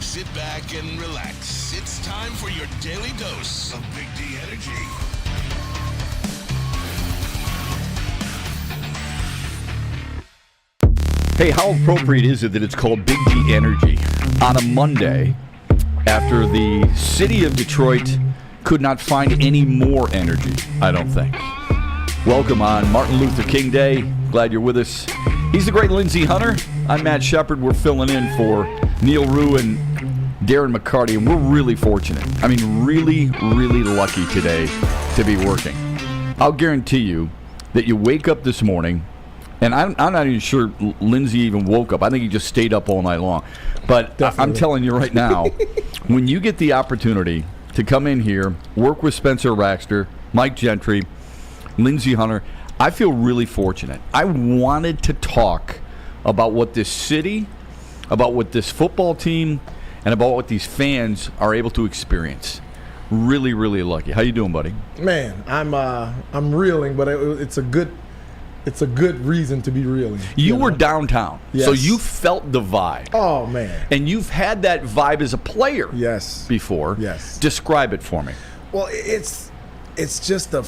Sit back and relax. It's time for your daily dose of Big D Energy. Hey, how appropriate is it that it's called Big D Energy on a Monday after the city of Detroit could not find any more energy, I don't think. Welcome on Martin Luther King Day. Glad you're with us. He's the great Lindsey Hunter. I'm Matt Shepard. We're filling in for Neil Rue and Darren McCarty, and we're really fortunate. I mean, really, really lucky today to be working. I'll guarantee you that you wake up this morning, and I'm not even sure Lindsey even woke up. I think he just stayed up all night long. But I'm telling you right now, when you get the opportunity to come in here, work with Spencer Raxter, Mike Gentry, Lindsey Hunter, I feel really fortunate. I wanted to talk about what this city, about what this football team, and about what these fans are able to experience. Really, really lucky. How you doing, buddy? Man, I'm reeling, but it's a good reason to be reeling. You were downtown, yes. So you felt the vibe. Oh man! And you've had that vibe as a player, yes, before. Yes. Describe it for me. Well, it's just a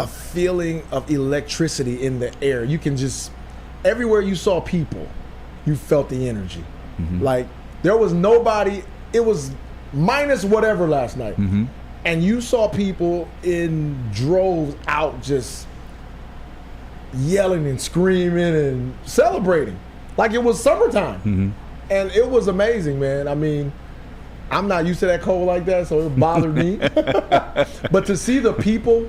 feeling of electricity in the air. You can just everywhere you saw people, you felt the energy. Mm-hmm. Like there was nobody. It was minus whatever last night, mm-hmm. and you saw people in droves out just yelling and screaming and celebrating like it was summertime. Mm-hmm. And it was amazing, man. I mean, I'm not used to that cold like that, so it bothered me. But to see the people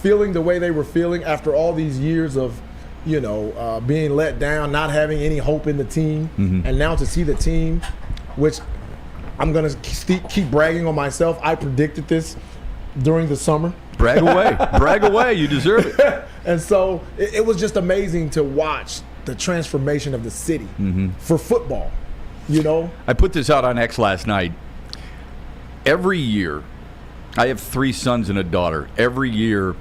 feeling the way they were feeling after all these years of, being let down, not having any hope in the team, mm-hmm. and now to see the team, which I'm going to keep bragging on myself. I predicted this during the summer. Brag away. Brag away. You deserve it. And so it was just amazing to watch the transformation of the city mm-hmm. for football, I put this out on X last night. Every year, I have 3 sons and a daughter. Every year,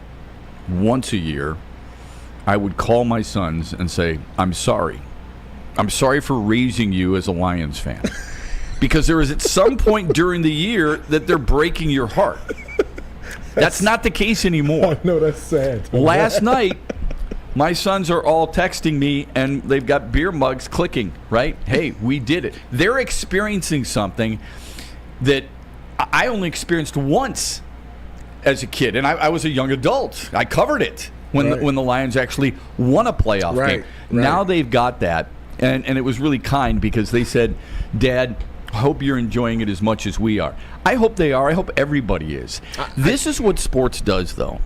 once a year, I would call my sons and say, I'm sorry. I'm sorry for raising you as a Lions fan. Because there is at some point during the year that they're breaking your heart. That's not the case anymore. I know, that's sad. Last night, my sons are all texting me, and they've got beer mugs clicking, right? Hey, we did it. They're experiencing something that I only experienced once as a kid, and I was a young adult. I covered it when the Lions actually won a playoff game. Now they've got that, and it was really kind because they said, Dad, I hope you're enjoying it as much as we are. I hope they are. I hope everybody is. This is what sports does, though.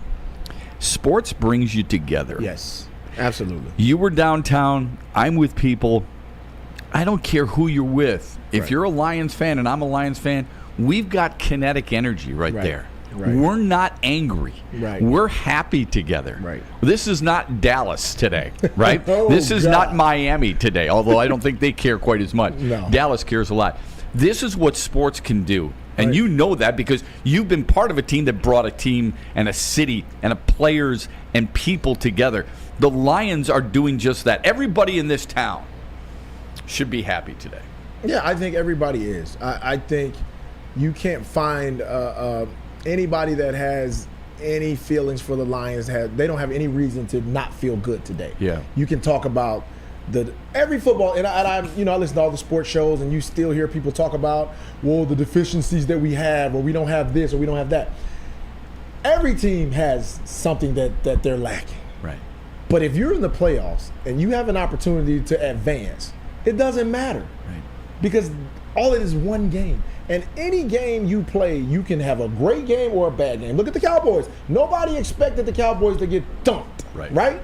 Sports brings you together. Yes, absolutely. You were downtown. I'm with people. I don't care who you're with. If you're a Lions fan and I'm a Lions fan, we've got kinetic energy right there. Right. We're not angry. Right. We're happy together. Right. This is not Dallas today, right? Oh, this is God. not Miami today, although I don't think they care quite as much. No. Dallas cares a lot. This is what sports can do. And you know that because you've been part of a team that brought a team and a city and a players and people together. The Lions are doing just that. Everybody in this town should be happy today. Yeah, I think everybody is. I think you can't find anybody that has any feelings for the Lions. They don't have any reason to not feel good today. Yeah. You can talk about every football, and I listen to all the sports shows, and you still hear people talk about, the deficiencies that we have, or we don't have this, or we don't have that. Every team has something that they're lacking. Right. But if you're in the playoffs and you have an opportunity to advance, it doesn't matter. Right. Because all it is one game. And any game you play, you can have a great game or a bad game. Look at the Cowboys. Nobody expected the Cowboys to get dumped. Right.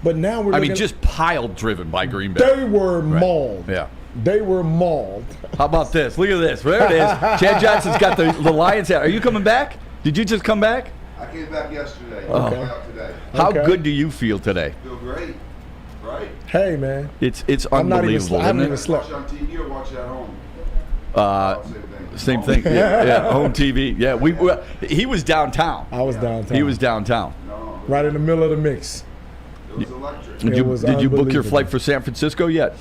But now we're looking, just pile driven by Green Bay. They were mauled. Yeah. They were mauled. How about this? Look at this. There it is. Chad Johnson's got the Lions hat. Are you coming back? Did you just come back? I came back yesterday. Oh. I went out today. How good do you feel today? Feel great. Right? Hey, man. It's I'm not unbelievable, I haven't isn't even it? slept. Watch on TV or watch at home? Same thing. Yeah, home TV. Yeah, he was downtown. I was downtown. He was downtown. No, right in the middle of the mix. it was electric. Did you book your flight for San Francisco yet?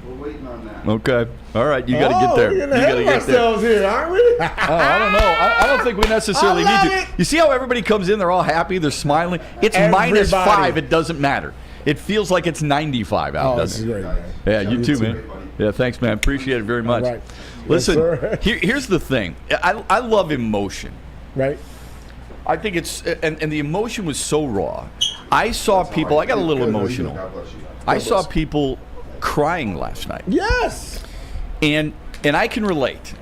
We're waiting on that. Okay. All right. You got to get there. We're You getting got ahead to of get there. ourselves here, aren't we? I don't know. I don't think we necessarily I need love to. it. You see how everybody comes in? They're all happy. They're smiling. It's Everybody. -5. It doesn't matter. It feels like it's 95 out, Oh, that's doesn't it? great, man. Yeah, you too, too. man. Yeah, thanks, man. Appreciate it very much. right. Listen, Yes, sir. here's the thing. I love emotion. Right? I think it's and the emotion was so raw. I saw people. I got a little emotional. God bless you. I saw people crying last night, Yes. and I can relate.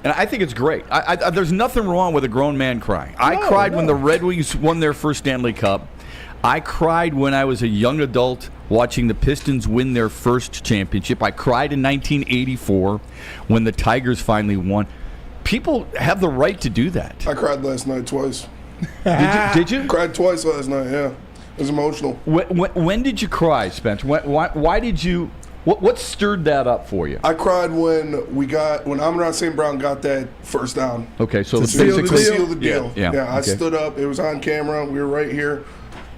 And I think it's great. There's nothing wrong with a grown man crying. I No, cried when no. the Red Wings won their first Stanley Cup. I cried when I was a young adult watching the Pistons win their first championship. I cried in 1984 when the Tigers finally won. People have the right to do that. I cried last night twice. Did you? Cried twice last night, yeah. It was emotional. When did you cry, Spence? Why did you? What stirred that up for you? I cried when Amon-Ra St. Brown got that first down. Okay, so To seal the To deal? seal the deal. Yeah, I okay. stood up. It was on camera. We were right here.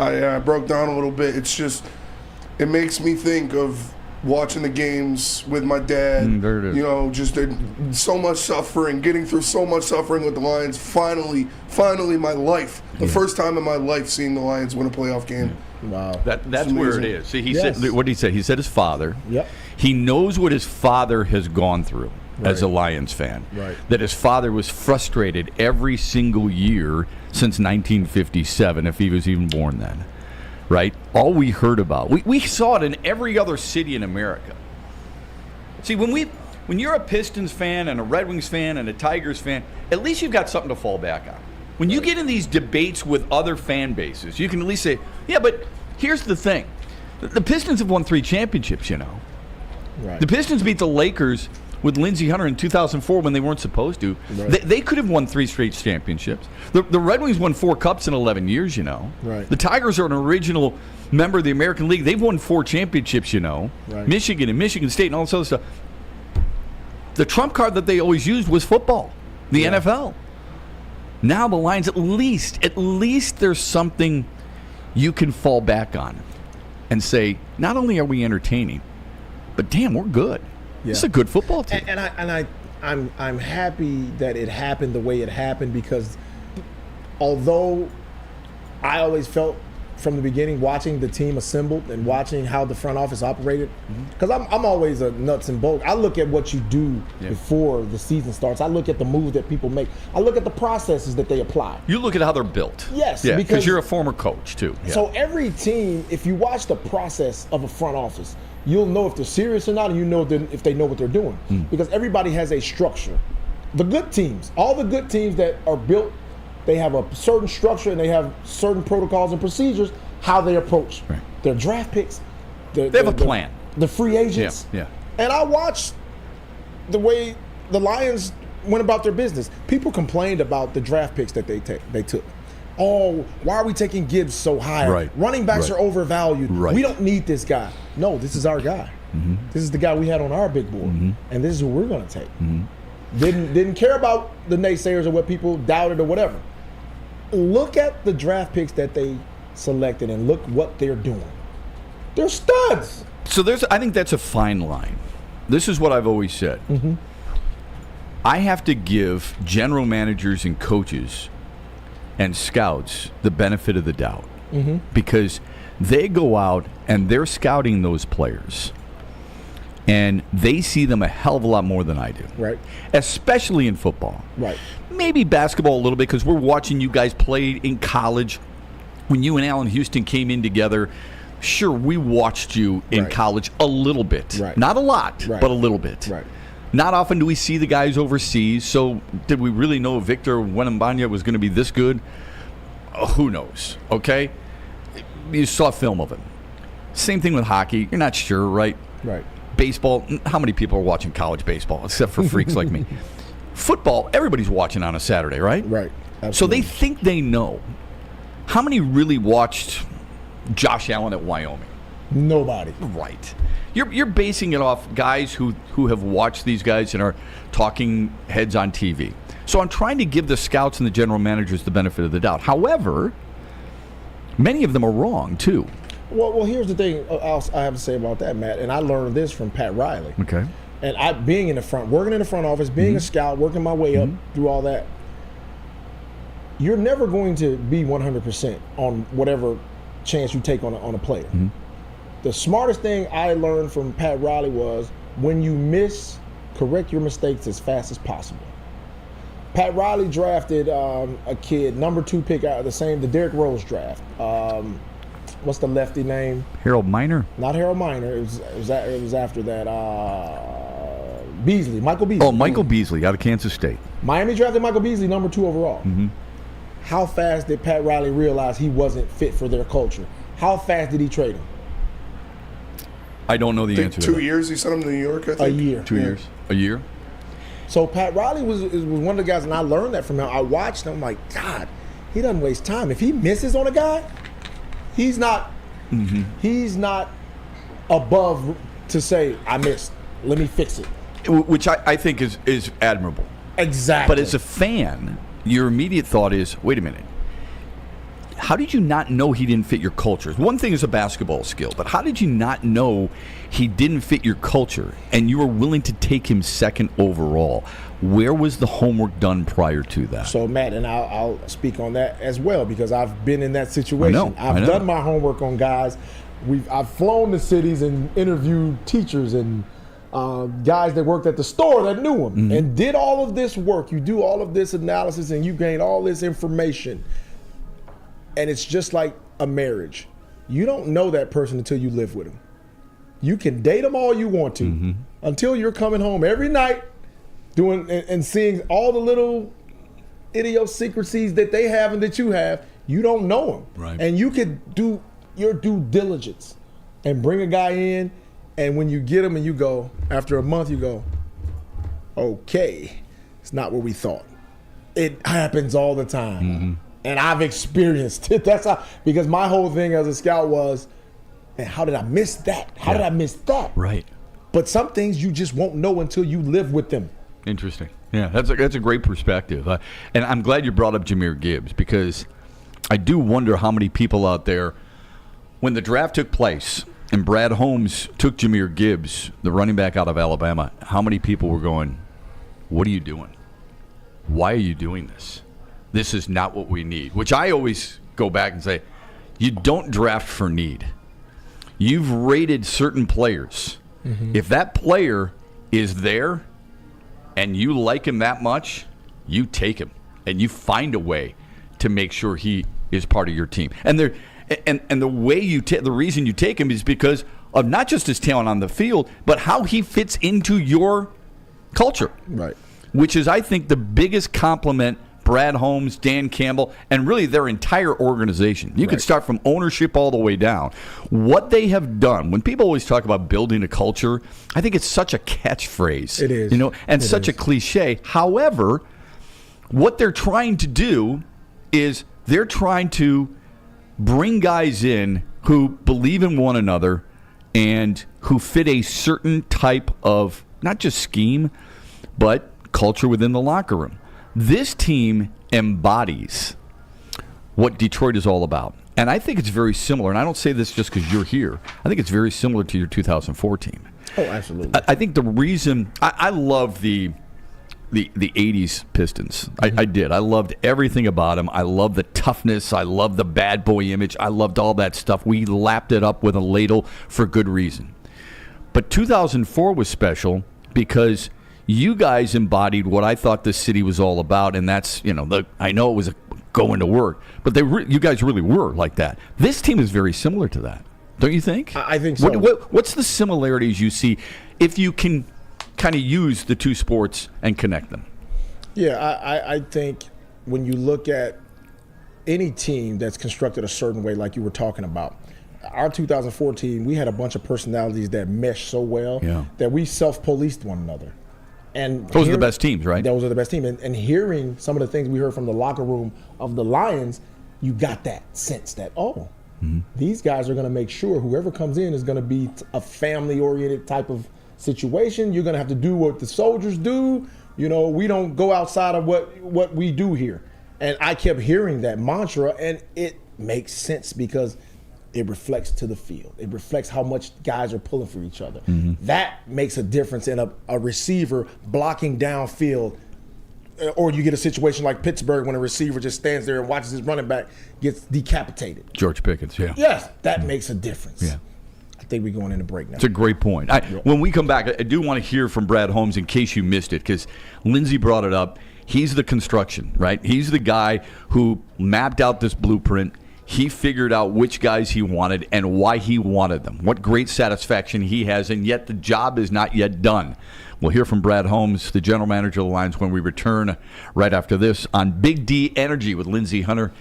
I broke down a little bit. It's just, it makes me think of watching the games with my dad. There it is. You know, just so much suffering, getting through so much suffering with the Lions. Finally, my life. The first time in my life seeing the Lions win a playoff game. Wow. That's where it amazing. is. See, he Yes. said, what did he say? He said his father. Yep. He knows what his father has gone through as a Lions fan. Right. That his father was frustrated every single year since 1957, if he was even born then. Right? All we heard about. We saw it in every other city in America. See, when you're a Pistons fan and a Red Wings fan and a Tigers fan, at least you've got something to fall back on. When you get in these debates with other fan bases, you can at least say, yeah, but here's the thing. The Pistons have won 3 championships, you know. Right. The Pistons beat the Lakers with Lindsey Hunter in 2004 when they weren't supposed to. Right. They could have won 3 straight championships. The Red Wings won 4 cups in 11 years, you know. Right. The Tigers are an original member of the American League. They've won 4 championships, you know. Right. Michigan and Michigan State and all this other stuff. The trump card that they always used was football, the NFL. Now the Lions, at least there's something you can fall back on and say, not only are we entertaining, but damn, we're good. Yeah. It's a good football team. I'm happy that it happened the way it happened, because although I always felt from the beginning, watching the team assembled and watching how the front office operated, because I'm always a nuts and bolts. I look at what you do before the season starts. I look at the moves that people make. I look at the processes that they apply. You look at how they're built. Yes, Yeah, because- because you're a former coach, too. Yeah. So every team, if you watch the process of a front office, you'll know if they're serious or not, and you know if they know what they're doing. Because everybody has a structure. The good teams, all the good teams that are built, they have a certain structure and they have certain protocols and procedures how they approach their draft picks. They have a plan. The free agents. Yeah. And I watched the way the Lions went about their business. People complained about the draft picks that they took. Oh, why are we taking Gibbs so high? Right. Running backs Right. are overvalued. Right. We don't need this guy. No, this is our guy. This is the guy we had on our big board, and this is who we're going to take. Didn't care about the naysayers or what people doubted or whatever. Look at the draft picks that they selected and look what they're doing. They're studs. So I think that's a fine line. This is what I've always said. I have to give general managers and coaches and scouts the benefit of the doubt, because they go out and they're scouting those players, and they see them a hell of a lot more than I do. Right. Especially in football. Right. Maybe basketball a little bit, because we're watching you guys play in college. When you and Allen Houston came in together, sure, we watched you in Right. college a little bit. Right. Not a lot, Right. but a little bit. Right. Not often do we see the guys overseas, so did we really know Victor Wembanyama was going to be this good? Who knows, okay? You saw film of him. Same thing with hockey. You're not sure, right? Right. Baseball, how many people are watching college baseball, except for freaks like me? Football, everybody's watching on a Saturday, right? Right. So Absolutely. they think they know. How many really watched Josh Allen at Wyoming? Nobody. Right. You're basing it off guys who have watched these guys and are talking heads on TV. So I'm trying to give the scouts and the general managers the benefit of the doubt. However, many of them are wrong, too. Well, here's the thing I have to say about that, Matt, and I learned this from Pat Riley. Okay. And being in the front, working in the front office, being a scout, working my way up through all that, you're never going to be 100% on whatever chance you take on a player. The smartest thing I learned from Pat Riley was when you miss, correct your mistakes as fast as possible. Pat Riley drafted a kid, number 2 pick out of the Derrick Rose draft. What's the lefty name? Harold Miner? Not Harold Miner. It was after that. Beasley, Michael Beasley. Oh, Michael Beasley out of Kansas State. Miami drafted Michael Beasley, number 2 overall. How fast did Pat Riley realize he wasn't fit for their culture? How fast did he trade him? I don't know the answer to that. 2 years he sent him to New York, I think. A year. 2 years. A year? So Pat Riley was one of the guys, and I learned that from him. I watched him. I'm like, God, he doesn't waste time. If he misses on a guy, he's not above to say, I missed. Let me fix it. Which I think is admirable. Exactly. But as a fan, your immediate thought is, wait a minute. How did you not know he didn't fit your culture? One thing is a basketball skill, but how did you not know he didn't fit your culture and you were willing to take him second overall? Where was the homework done prior to that? So, Matt, and I'll speak on that as well because I've been in that situation. I know. I've done my homework on guys. I've flown to cities and interviewed teachers and guys that worked at the store that knew him and did all of this work. You do all of this analysis and you gain all this information. And it's just like a marriage. You don't know that person until you live with them. You can date them all you want to until you're coming home every night doing and seeing all the little idiosyncrasies that they have and that you have. You don't know them. Right. And you could do your due diligence and bring a guy in, and when you get him and you go, after a month you go, okay, it's not what we thought. It happens all the time. And I've experienced it. That's how, because my whole thing as a scout was, man, how did I miss that? How did I miss that? Right. But some things you just won't know until you live with them. Interesting. Yeah, that's a great perspective. And I'm glad you brought up Jahmyr Gibbs because I do wonder how many people out there, when the draft took place and Brad Holmes took Jahmyr Gibbs, the running back out of Alabama, how many people were going, what are you doing? Why are you doing this? This is not what we need, which I always go back and say, you don't draft for need. You've rated certain players. If that player is there and you like him that much, you take him and you find a way to make sure he is part of your team. And the way the reason you take him is because of not just his talent on the field, but how he fits into your culture. Right. Which is, I think, the biggest compliment Brad Holmes, Dan Campbell, and really their entire organization. You could start from ownership all the way down. What they have done, when people always talk about building a culture, I think it's such a catchphrase. It is. And such a cliche. However, what they're trying to do is they're trying to bring guys in who believe in one another and who fit a certain type of, not just scheme, but culture within the locker room. This team embodies what Detroit is all about. And I think it's very similar, and I don't say this just because you're here. I think it's very similar to your 2004 team. Oh, absolutely. I think the reason I love the 80s Pistons. I did. I loved everything about them. I loved the toughness. I loved the bad boy image. I loved all that stuff. We lapped it up with a ladle for good reason. But 2004 was special because you guys embodied what I thought this city was all about, and that's, I know it was going to work, but you guys really were like that. This team is very similar to that, don't you think? I think so. What's the similarities you see if you can kind of use the two sports and connect them? Yeah, I think when you look at any team that's constructed a certain way, like you were talking about, our 2014, we had a bunch of personalities that meshed so well that we self-policed one another. And those are the best teams, right? Those are the best teams. And hearing some of the things we heard from the locker room of the Lions, you got that sense that, these guys are going to make sure whoever comes in is going to be a family-oriented type of situation. You're going to have to do what the soldiers do. We don't go outside of what we do here. And I kept hearing that mantra, and it makes sense because it reflects to the field. It reflects how much guys are pulling for each other. Mm-hmm. That makes a difference in a receiver blocking downfield. Or you get a situation like Pittsburgh when a receiver just stands there and watches his running back gets decapitated. George Pickens, yeah. Yes, that makes a difference. Yeah. I think we're going into break now. It's a great point. When we come back, I do want to hear from Brad Holmes in case you missed it, because Lindsey brought it up. He's the construction, right? He's the guy who mapped out this blueprint. He figured out which guys he wanted and why he wanted them. What great satisfaction he has, and yet the job is not yet done. We'll hear from Brad Holmes, the general manager of the Lions, when we return right after this on Big D Energy with Lindsey Hunter.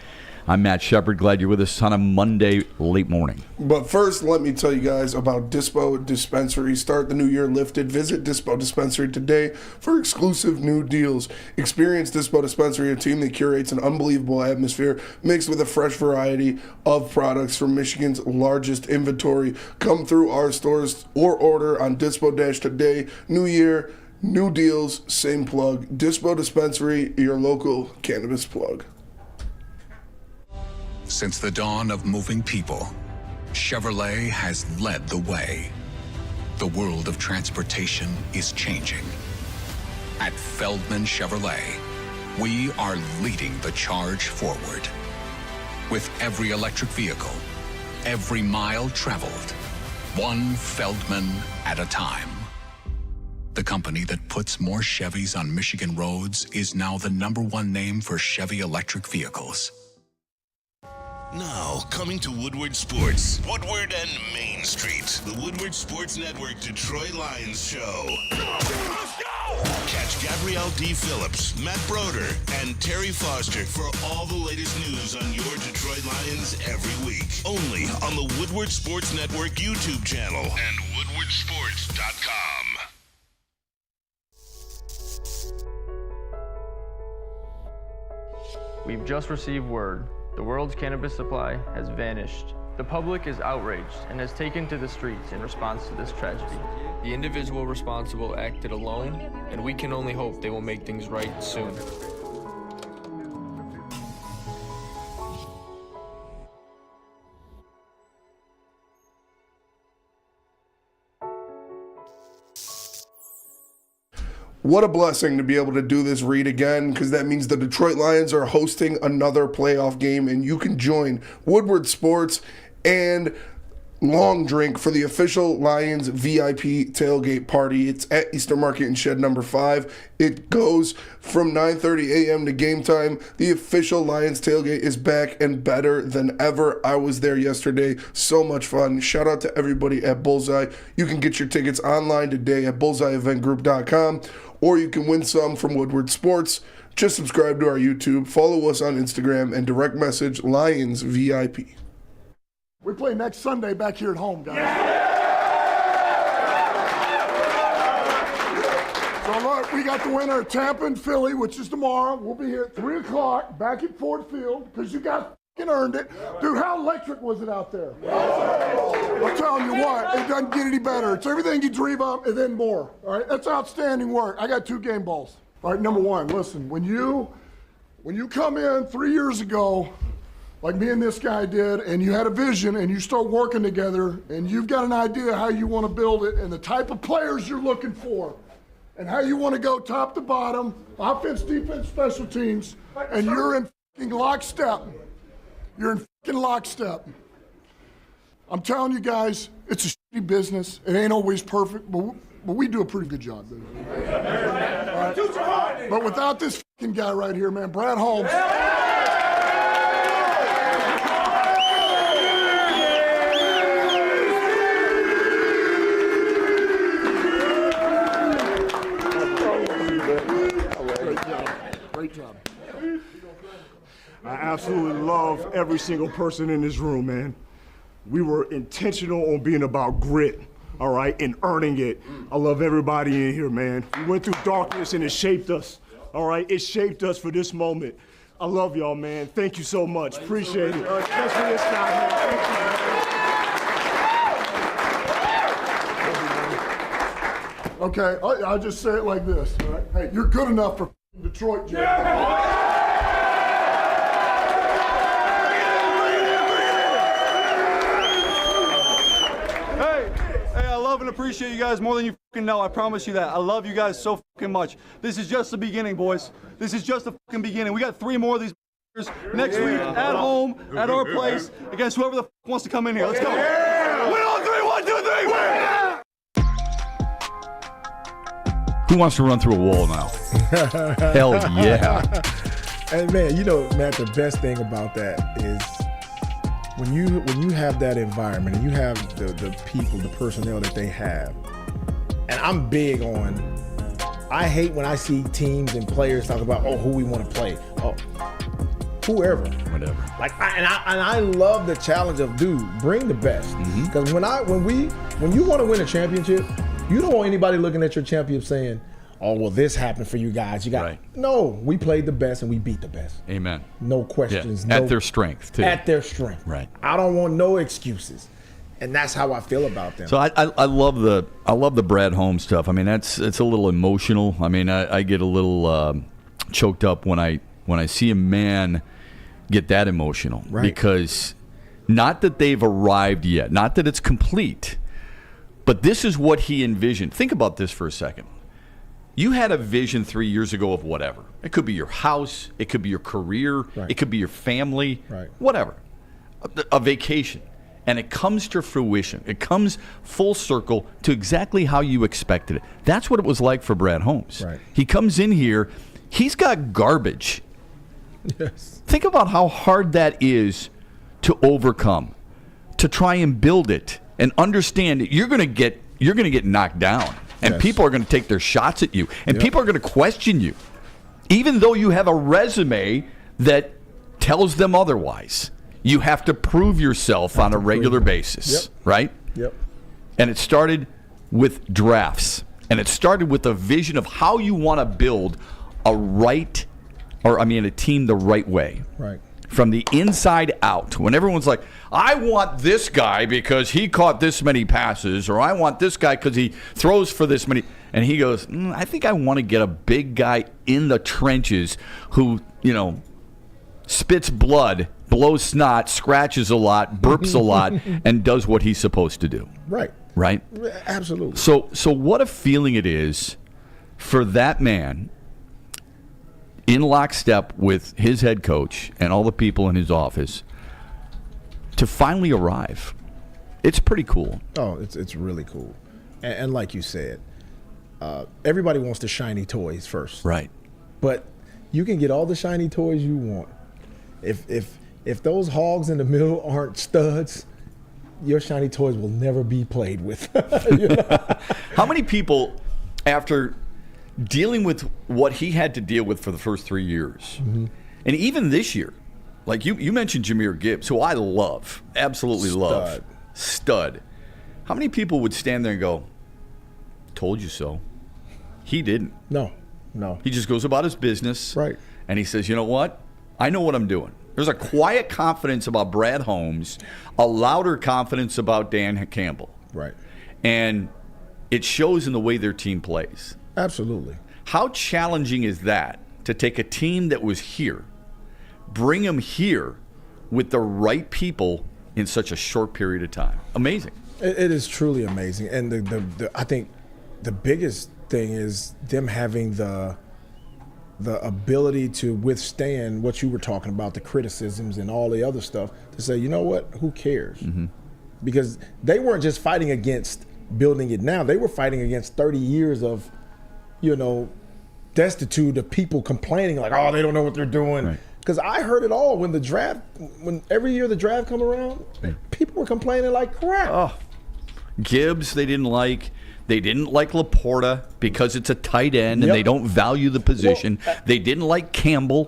I'm Matt Shepard. Glad you're with us on a Monday late morning. But first, let me tell you guys about Dispo Dispensary. Start the new year lifted. Visit Dispo Dispensary today for exclusive new deals. Experience Dispo Dispensary, a team that curates an unbelievable atmosphere mixed with a fresh variety of products from Michigan's largest inventory. Come through our stores or order on Dispo-today. New year, new deals, same plug. Dispo Dispensary, your local cannabis plug. Since the dawn of moving people, Chevrolet has led the way. The world of transportation is changing. At Feldman Chevrolet, we are leading the charge forward. With every electric vehicle, every mile traveled, one Feldman at a time. The company that puts more Chevys on Michigan roads is now the #1 name for Chevy electric vehicles. Now, coming to Woodward Sports, Woodward and Main Street, the Woodward Sports Network Detroit Lions show. Let's go! Catch Gabrielle D. Phillips, Matt Broder, and Terry Foster for all the latest news on your Detroit Lions every week. Only on the Woodward Sports Network YouTube channel and woodwardsports.com. We've just received word. The world's cannabis supply has vanished. The public is outraged and has taken to the streets in response to this tragedy. The individual responsible acted alone, and we can only hope they will make things right soon. What a blessing to be able to do this read again, because that means the Detroit Lions are hosting another playoff game, and you can join Woodward Sports and Long Drink for the official Lions VIP tailgate party. It's at Eastern Market in Shed number 5. It goes from 9:30 a.m. to game time. The official Lions tailgate is back and better than ever. I was there yesterday. So much fun. Shout out to everybody at Bullseye. You can get your tickets online today at bullseyeeventgroup.com, or you can win some from Woodward Sports. Just subscribe to our YouTube, follow us on Instagram, and direct message Lions VIP. We play next Sunday back here at home, guys. So look, we got the winner of Tampa and Philly, which is tomorrow. We'll be here at 3 o'clock back at Ford Field because you guys f***ing earned it. Dude, how electric was it out there? I'm telling you what, it doesn't get any better. It's everything you dream of and then more. All right, that's outstanding work. I got 2 game balls. All right, number 1, listen, when you come in 3 years ago, like me and this guy did, and you had a vision and you start working together and you've got an idea how you want to build it and the type of players you're looking for and how you want to go top to bottom, offense, defense, special teams, and you're in f***ing lockstep. You're in f***ing lockstep. I'm telling you guys, it's a shitty business. It ain't always perfect, but we do a pretty good job, baby. Right? But without this f***ing guy right here, man, Brad Holmes. Great job. I absolutely love every single person in this room, man. We were intentional on being about grit, all right, and earning it. I love everybody in here, man. We went through darkness and it shaped us, all right? It shaped us for this moment. I love y'all, man. Thank you so much. Appreciate it. Especially this guy, man. Okay, I'll just say it like this, all right? Hey, you're good enough for Detroit, Jay. appreciate you guys more than you fucking know. I promise you that. I love you guys so fucking much. This is just the beginning, boys. This is just the fucking beginning. We got 3 more of these next week at home, at our place, against whoever the fuck wants to come in here. Let's go. Win on 3, 1, 2, 3, win! Who wants to run through a wall now? Hell yeah. And man, you know, Matt, the best thing about that is when you have that environment and you have the people, the personnel that they have. And I'm big on, I hate when I see teams and players talk about, who we want to play. Oh, whoever. Whatever. Like, I love the challenge of, dude, bring the best. Because when you want to win a championship, you don't want anybody looking at your championship saying, oh, well, this happened for you guys. No, we played the best and we beat the best. Amen. No questions. Yeah. At their strength, too. At their strength. Right. I don't want no excuses. And that's how I feel about them. So I love the Brad Holmes stuff. I mean, it's a little emotional. I mean, I get a little choked up when I see a man get that emotional. Right. Because not that they've arrived yet, not that it's complete, but this is what he envisioned. Think about this for a second. You had a vision 3 years ago of whatever. It could be your house. It could be your career. Right. It could be your family. Right. Whatever. A vacation. And it comes to fruition. It comes full circle to exactly how you expected it. That's what it was like for Brad Holmes. Right. He comes in here. He's got garbage. Yes. Think about how hard that is to overcome, to try and build it and understand that you're going to get knocked down. And people are going to take their shots at you. And people are going to question you. Even though you have a resume that tells them otherwise. You have to prove yourself on a regular basis. Right? Yep. And it started with drafts. And it started with a vision of how you want to build a team the right way. Right. From the inside out, when everyone's like, I want this guy because he caught this many passes, or I want this guy because he throws for this many, and he goes, I think I want to get a big guy in the trenches who, spits blood, blows snot, scratches a lot, burps a lot, and does what he's supposed to do. Right. Right? Absolutely. So what a feeling it is for that man in lockstep with his head coach and all the people in his office to finally arrive. It's pretty cool. Oh, it's really cool. And like you said, everybody wants the shiny toys first. Right. But you can get all the shiny toys you want. If those hogs in the middle aren't studs, your shiny toys will never be played with. How many people, after dealing with what he had to deal with for the first 3 years, and even this year, like you mentioned Jahmyr Gibbs, who I love, absolutely love. Stud. How many people would stand there and go, told you so? He didn't. No. He just goes about his business. Right. And he says, you know what? I know what I'm doing. There's a quiet confidence about Brad Holmes, a louder confidence about Dan Campbell. Right. And it shows in the way their team plays. Absolutely. How challenging is that to take a team that was here, bring them here with the right people in such a short period of time? Amazing. It is truly amazing. And the I think the biggest thing is them having the ability to withstand what you were talking about, the criticisms and all the other stuff, to say, you know what, who cares? Because they weren't just fighting against building it now. They were fighting against 30 years of destitute of people complaining like, they don't know what they're doing. Because I heard it all when every year the draft come around, people were complaining like crap. Gibbs, they didn't like. They didn't like Laporta because it's a tight end and they don't value the position. They didn't like Campbell,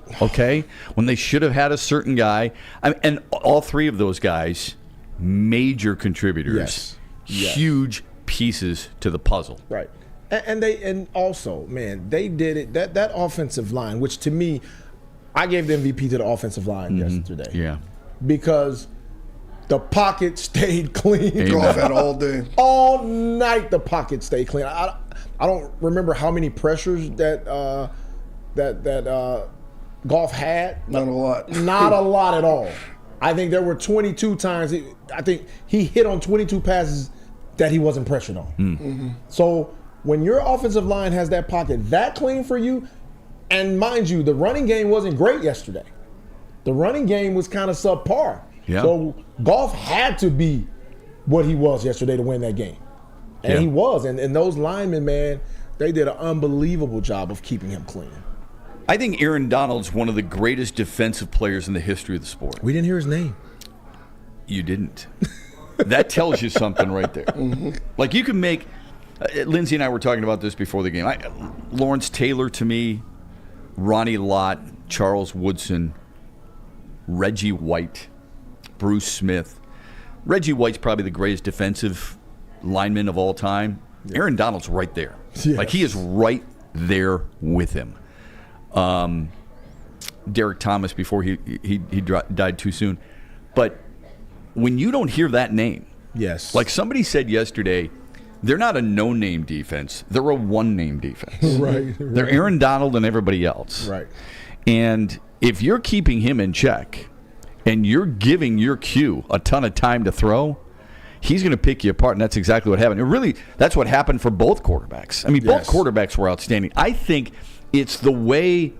when they should have had a certain guy. And all three of those guys, major contributors, huge pieces to the puzzle. Right. And also, man, they did it. That offensive line, which to me, I gave the MVP to the offensive line yesterday. Yeah. Because the pocket stayed clean. Golf had all day. All night the pocket stayed clean. I don't remember how many pressures that Golf had. Not a lot. Not a lot at all. I think there were 22 times. I think he hit on 22 passes that he wasn't pressured on. So when your offensive line has that pocket that clean for you, and mind you, the running game wasn't great yesterday. The running game was kind of subpar. Yeah. So Goff had to be what he was yesterday to win that game. And he was. And those linemen, man, they did an unbelievable job of keeping him clean. I think Aaron Donald's one of the greatest defensive players in the history of the sport. We didn't hear his name. You didn't. That tells you something right there. Like you can make, Lindsey and I were talking about this before the game. Lawrence Taylor to me, Ronnie Lott, Charles Woodson, Reggie White, Bruce Smith. Reggie White's probably the greatest defensive lineman of all time. Yeah. Aaron Donald's right there. Yes. Like he is right there with him. Derek Thomas before he died too soon. But when you don't hear that name, yes, like somebody said yesterday, they're not a no-name defense. They're a one-name defense. Right. They're Aaron Donald and everybody else. Right. And if you're keeping him in check and you're giving your Q a ton of time to throw, he's going to pick you apart, and that's exactly what happened. And really, that's what happened for both quarterbacks. I mean, both quarterbacks were outstanding. I think it's the way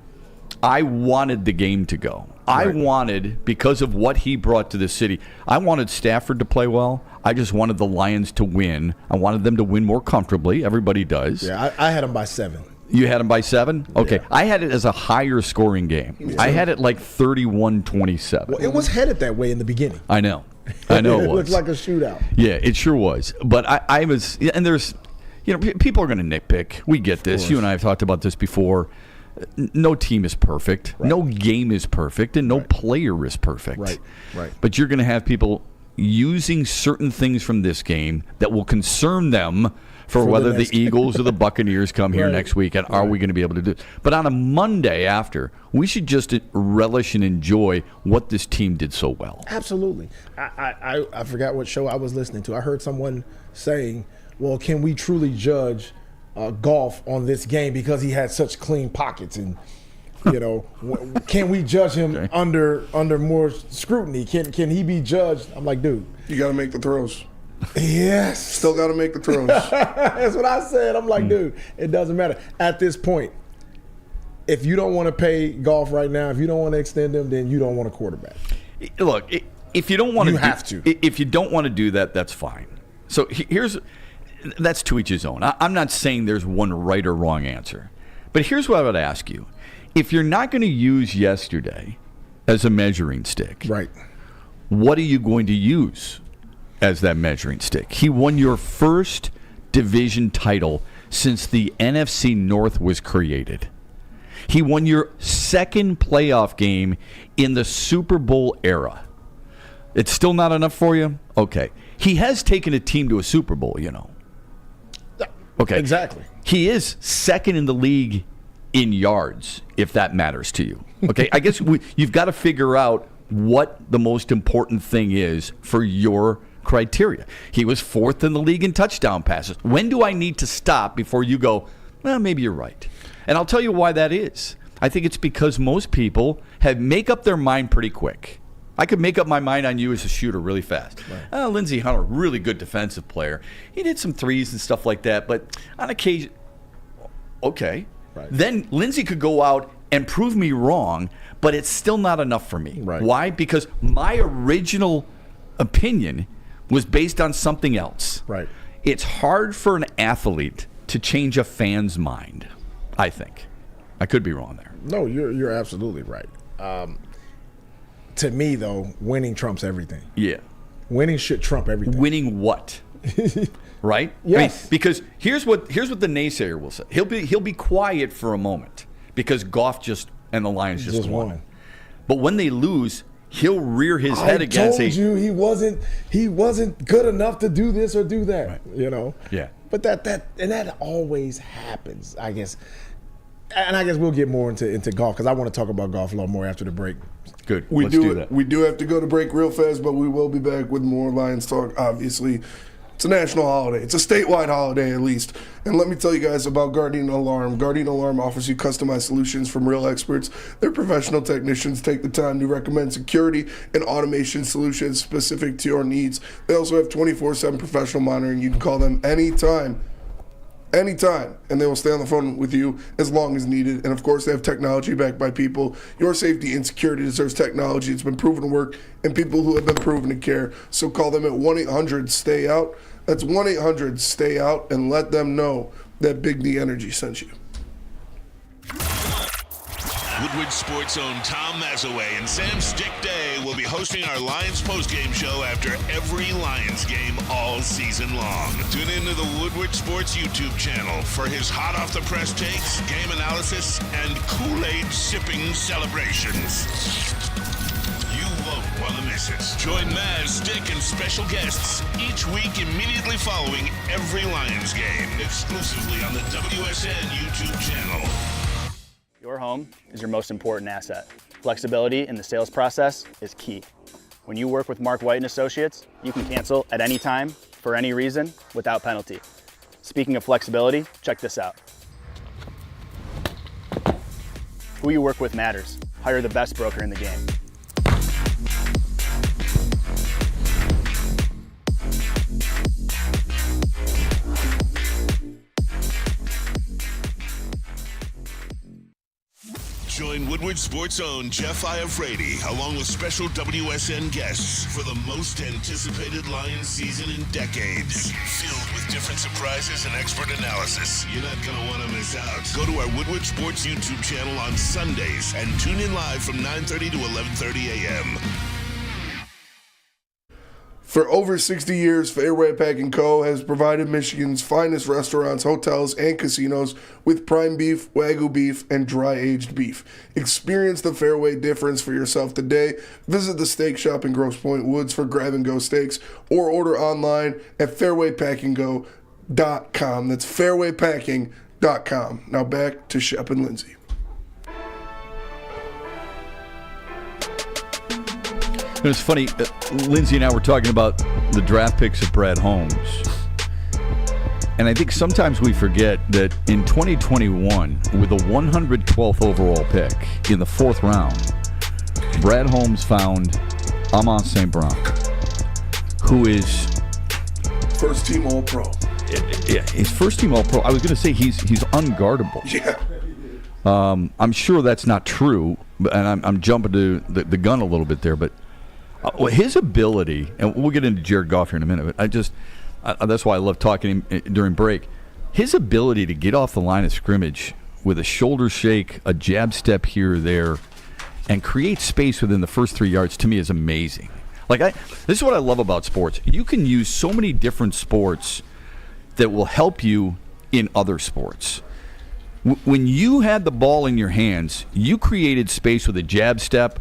I wanted the game to go. I wanted, because of what he brought to the city, I wanted Stafford to play well. I just wanted the Lions to win. I wanted them to win more comfortably. Everybody does. Yeah, I had them by 7. You had them by 7? Okay. Yeah. I had it as a higher scoring game. Yeah. I had it like 31-27. Well, it was headed that way in the beginning. I know it was. It looked like a shootout. Yeah, it sure was. But I was, and there's, people are going to nitpick. We get this. You and I have talked about this before. No team is perfect. Right. No game is perfect, and no player is perfect. Right. But you're going to have people using certain things from this game that will concern them for whether the Eagles or the Buccaneers come here next week, and are we going to be able to do it? But on a Monday after, we should just relish and enjoy what this team did so well. Absolutely. I forgot what show I was listening to. I heard someone saying, well, can we truly judge Goff on this game because he had such clean pockets, and can we judge him under more scrutiny? Can he be judged? I'm like, dude, you got to make the throws. Yes, still got to make the throws. That's what I said. I'm like, dude, it doesn't matter at this point. If you don't want to pay Goff right now, if you don't want to extend him, then you don't want a quarterback. Look, if you don't want to, you have to. If you don't want to do that, that's fine. So that's to each his own. I'm not saying there's one right or wrong answer. But here's what I would ask you. If you're not going to use yesterday as a measuring stick, right, what are you going to use as that measuring stick? He won your first division title since the NFC North was created. He won your second playoff game in the Super Bowl era. It's still not enough for you? Okay. He has taken a team to a Super Bowl, Okay. Exactly. He is second in the league in yards, if that matters to you. Okay. I guess you've got to figure out what the most important thing is for your criteria. He was 4th in the league in touchdown passes. When do I need to stop before you go, well, maybe you're right? And I'll tell you why that is. I think it's because most people make up their mind pretty quick. I could make up my mind on you as a shooter really fast. Right. Lindsey Hunter, really good defensive player. He did some threes and stuff like that, but on occasion, okay. Right. Then Lindsey could go out and prove me wrong, but it's still not enough for me. Right. Why? Because my original opinion was based on something else. Right. It's hard for an athlete to change a fan's mind, I think. I could be wrong there. No, you're absolutely right. To me, though, winning trumps everything. Yeah. Winning should trump everything. Winning what? Right? Yes. I mean, because here's what the naysayer will say. He'll be quiet for a moment because Goff and the Lions just won. But when they lose, he'll rear his head again and say, I told you he wasn't good enough to do this or do that. Right. Yeah. But that always happens, I guess. And I guess we'll get more into golf because I want to talk about golf a lot more after the break. Good. Let's do that. We do have to go to break real fast, but we will be back with more Lions talk, obviously. It's a national holiday. It's a statewide holiday, at least. And let me tell you guys about Guardian Alarm. Guardian Alarm offers you customized solutions from real experts. Their professional technicians take the time to recommend security and automation solutions specific to your needs. They also have 24/7 professional monitoring. You can call them anytime, and they will stay on the phone with you as long as needed. And of course, they have technology backed by people. Your safety and security deserves technology. It's been proven to work and people who have been proven to care. So call them at 1-800-STAY-OUT. That's 1-800-STAY-OUT, and let them know that Big D Energy sent you. Woodward Sports' own Tom Mazaway and Sam Stick Day will be hosting our Lions postgame show after every Lions game all season long. Tune into the Woodward Sports YouTube channel for his hot-off-the-press takes, game analysis, and Kool-Aid sipping celebrations. You won't want to miss it. Join Maz, Stick, and special guests each week immediately following every Lions game, exclusively on the WSN YouTube channel. Your home is your most important asset. Flexibility in the sales process is key. When you work with Mark White & Associates, you can cancel at any time, for any reason, without penalty. Speaking of flexibility, check this out. Who you work with matters. Hire the best broker in the game. Join Woodward Sports' own Jeff Iafrate, along with special WSN guests for the most anticipated Lions season in decades. Filled with different surprises and expert analysis. You're not going to want to miss out. Go to our Woodward Sports YouTube channel on Sundays and tune in live from 9:30 to 11:30 a.m. For over 60 years, Fairway Pack & Co. has provided Michigan's finest restaurants, hotels, and casinos with prime beef, Wagyu beef, and dry-aged beef. Experience the Fairway difference for yourself today. Visit the steak shop in Grosse Pointe Woods for grab-and-go steaks or order online at fairwaypackingo.com. That's fairwaypacking.com. Now back to Shep and Lindsey. It was funny, Lindsey and I were talking about the draft picks of Brad Holmes. And I think sometimes we forget that in 2021, with a 112th overall pick in the 4th round, Brad Holmes found Ermanni St. Brown, who is... First team All-Pro. Yeah, he's first team All-Pro. I was going to say he's unguardable. Yeah. I'm sure that's not true, and I'm jumping to the gun a little bit there, but his ability, and we'll get into Jared Goff here in a minute, but that's why I love talking to him during break. His ability to get off the line of scrimmage with a shoulder shake, a jab step here or there, and create space within the first 3 yards, to me, is amazing. This is what I love about sports. You can use so many different sports that will help you in other sports. When you had the ball in your hands, you created space with a jab step,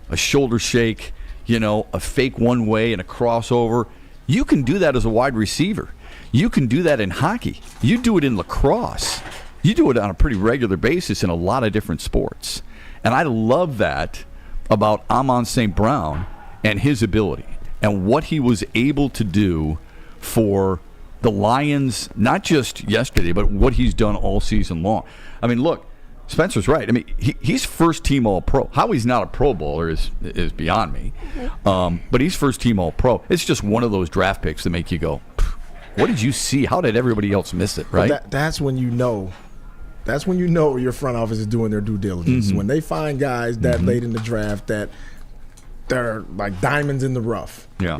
a shoulder shake, a fake one way and a crossover. You can do that as a wide receiver. You can do that in hockey. You do it in lacrosse. You do it on a pretty regular basis in a lot of different sports. And I love that about Ermanni St. Brown and his ability and what he was able to do for the Lions, not just yesterday, but what he's done all season long. I mean, look, Spencer's right. I mean, he's first team All-Pro. How he's not a Pro Bowler is beyond me. But he's first team All-Pro. It's just one of those draft picks that make you go, what did you see? How did everybody else miss it, right? That's when you know. That's when you know your front office is doing their due diligence. Mm-hmm. When they find guys that late in the draft that they're like diamonds in the rough. Yeah.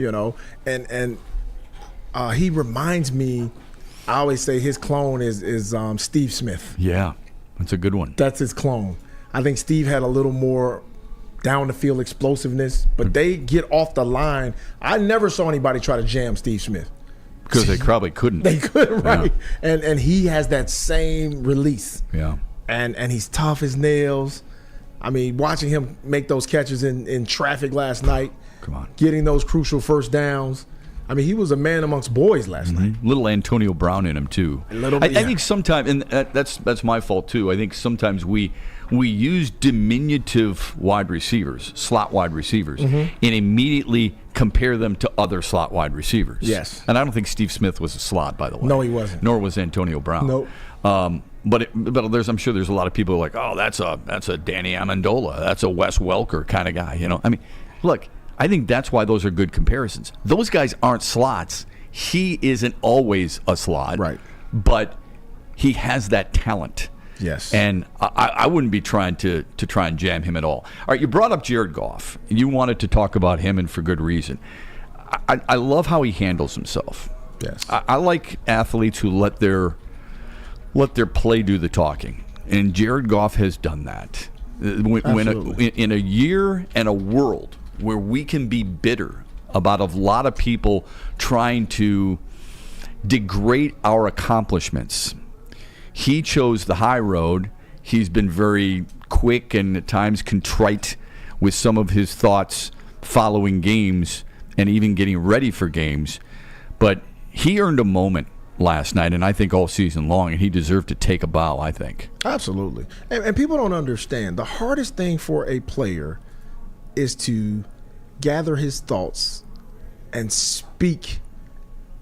And he reminds me, I always say his clone is Steve Smith. Yeah. That's a good one. That's his clone. I think Steve had a little more down-the-field explosiveness, but they get off the line. I never saw anybody try to jam Steve Smith. Because they probably couldn't. They couldn't, right? Yeah. And he has that same release. Yeah. And he's tough as nails. I mean, watching him make those catches in traffic last night, come on, getting those crucial first downs. I mean, he was a man amongst boys last night. Little Antonio Brown in him too. I think sometimes, and that's my fault too. I think sometimes we use diminutive wide receivers, slot wide receivers, and immediately compare them to other slot wide receivers. Yes. And I don't think Steve Smith was a slot, by the way. No, he wasn't. Nor was Antonio Brown. Nope. But I'm sure there's a lot of people who are like, oh, that's a Danny Amendola, that's a Wes Welker kind of guy. I mean, look, I think that's why those are good comparisons. Those guys aren't slots. He isn't always a slot, right? But he has that talent. Yes. And I wouldn't be trying to try and jam him at all. All right, you brought up Jared Goff, and you wanted to talk about him, and for good reason. I love how he handles himself. Yes. I like athletes who let their play do the talking, and Jared Goff has done that. In a year and a world where we can be bitter about a lot of people trying to degrade our accomplishments, he chose the high road. He's been very quick and at times contrite with some of his thoughts following games and even getting ready for games. But he earned a moment last night, and I think all season long, and he deserved to take a bow, I think. Absolutely. And people don't understand. The hardest thing for a player is to gather his thoughts and speak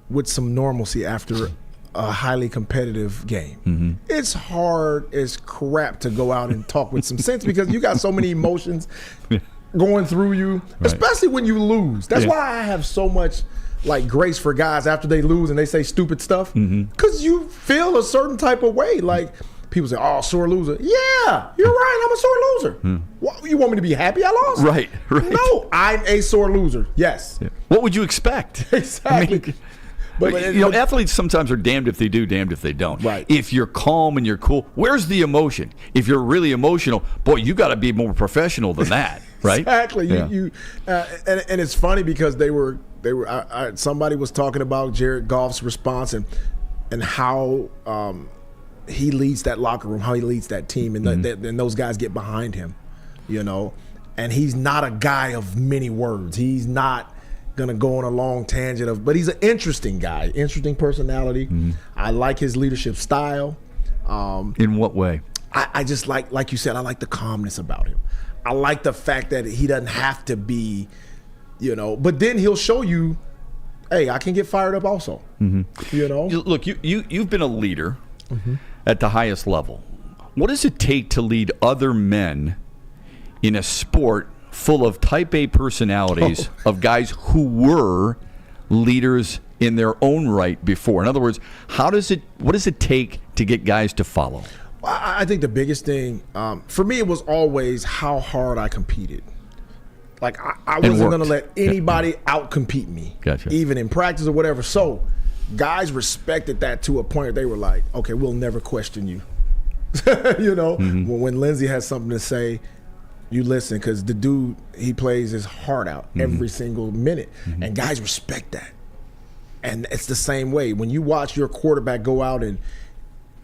with some normalcy after a highly competitive game. It's hard as crap to go out and talk with some sense because you got so many emotions going through you, especially when you lose. That's why I have so much grace for guys after they lose and they say stupid stuff, because you feel a certain type of way. Like people say, "Oh, sore loser." Yeah, you're right. I'm a sore loser. What, you want me to be happy I lost? Right. No, I'm a sore loser. Yes. What would you expect? Exactly. I mean, but athletes sometimes are damned if they do, damned if they don't. Right. If you're calm and you're cool, where's the emotion? If you're really emotional, boy, you got to be more professional than that, right? Exactly. Yeah. And it's funny because somebody was talking about Jared Goff's response and how he leads that locker room, how he leads that team, and and those guys get behind him, And he's not a guy of many words. He's not gonna go on a long tangent but he's an interesting guy, interesting personality. I like his leadership style. In what way? I just like you said, I like the calmness about him. I like the fact that he doesn't have to be, but then he'll show you, hey, I can get fired up also. Look, you've been a leader at the highest level. What does it take to lead other men in a sport full of type A personalities of guys who were leaders in their own right before? In other words, what does it take to get guys to follow? I think the biggest thing, for me, it was always how hard I competed. Like, I wasn't going to let anybody out-compete me, even in practice or whatever. So guys respected that to a point where they were like, okay, we'll never question you. When Lindsey has something to say, you listen, because the dude, he plays his heart out every single minute. And guys respect that. And it's the same way. When you watch your quarterback go out and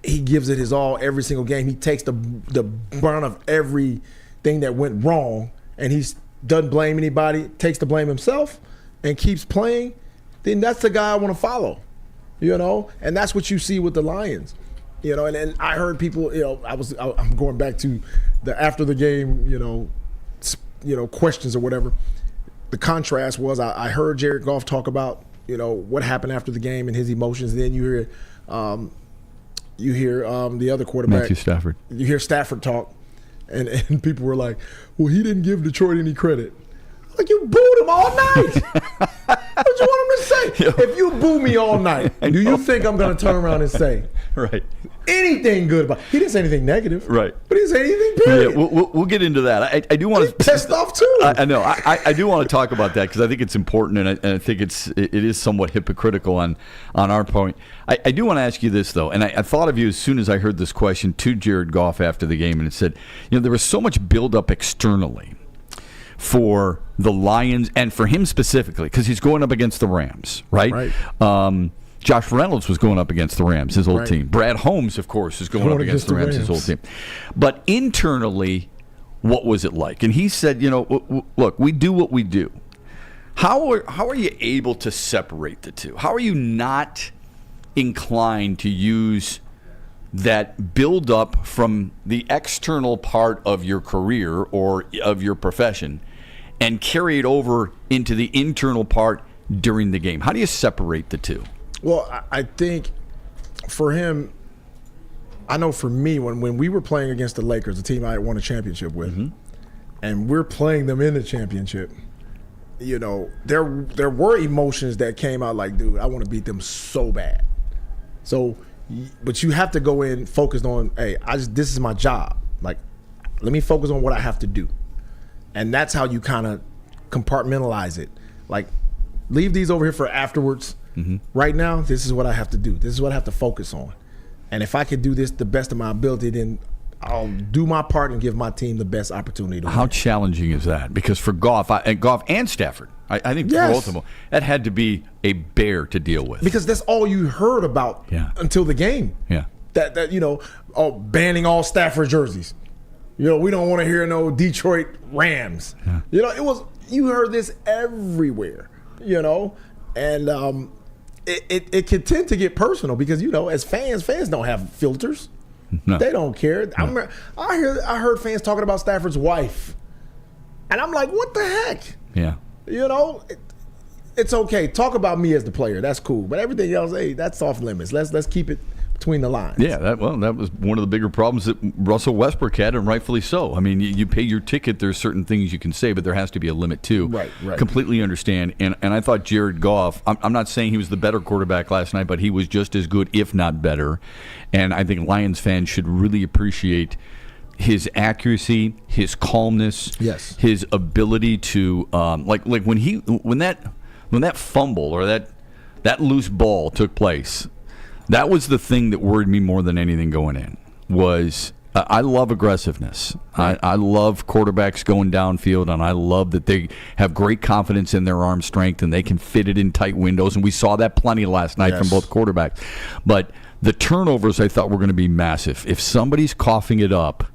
he gives it his all every single game, he takes the brunt of everything that went wrong, and he doesn't blame anybody, takes the blame himself, and keeps playing, then that's the guy I want to follow. And that's what you see with the Lions. And I heard people, I'm going back to the after the game, questions or whatever. The contrast was I heard Jared Goff talk about, what happened after the game and his emotions. And then you hear the other quarterback, Matthew Stafford. You hear Stafford talk, and people were like, well, he didn't give Detroit any credit. Like, you booed him all night. What you want him to say? If you boo me all night, do you think I'm going to turn around and say anything good about? He didn't say anything negative, right? But he didn't say anything period. Yeah, we'll get into that. I do want to pissed off too. I know. I do want to talk about that because I think it's important, and I think it is somewhat hypocritical on our point. I do want to ask you this though, and I thought of you as soon as I heard this question to Jared Goff after the game, and it said, there was so much buildup externally for the Lions and for him specifically because he's going up against the Rams, right? Josh Reynolds was going up against the Rams, his old team. Brad Holmes, of course, is going up against the Rams, his old team. But internally, what was it like? And he said, look, we do what we do. How are you able to separate the two? How are you not inclined to use that build up from the external part of your career or of your profession and carry it over into the internal part during the game? How do you separate the two? Well, I think for him, I know for me, when we were playing against the Lakers, the team I had won a championship with, and we're playing them in the championship, you know, there were emotions that came out like, dude, I want to beat them so bad. So, but you have to go in focused on, hey, this is my job. Like, let me focus on what I have to do. And that's how you kind of compartmentalize it. Like, leave these over here for afterwards. Right now, this is what I have to do. This is what I have to focus on. And if I can do this the best of my ability, then I'll do my part and give my team the best opportunity to win. How challenging is that? Because for Goff and Stafford, I think both of them, that had to be a bear to deal with. Because that's all you heard about until the game. Yeah. That you know, banning all Stafford jerseys. You know, we don't want to hear no Detroit Rams. Yeah. You know, you heard this everywhere. You know, and it can tend to get personal because, you know, as fans don't have filters. No. They don't care. No. I heard fans talking about Stafford's wife, and I'm like, what the heck? Yeah. You know, it's okay. Talk about me as the player. That's cool. But everything else, hey, that's off limits. Let's keep it between the lines. Yeah, that was one of the bigger problems that Russell Westbrook had, and rightfully so. I mean, you pay your ticket, there's certain things you can say, but there has to be a limit too. Right. Completely understand. And I thought Jared Goff, I'm not saying he was the better quarterback last night, but he was just as good, if not better. And I think Lions fans should really appreciate his accuracy, his calmness, his ability to like when that fumble or that loose ball took place. That was the thing that worried me more than anything going in. Was I love aggressiveness. I love quarterbacks going downfield, and I love that they have great confidence in their arm strength and they can fit it in tight windows. And we saw that plenty last night from both quarterbacks. But the turnovers I thought were going to be massive. If somebody's coughing it up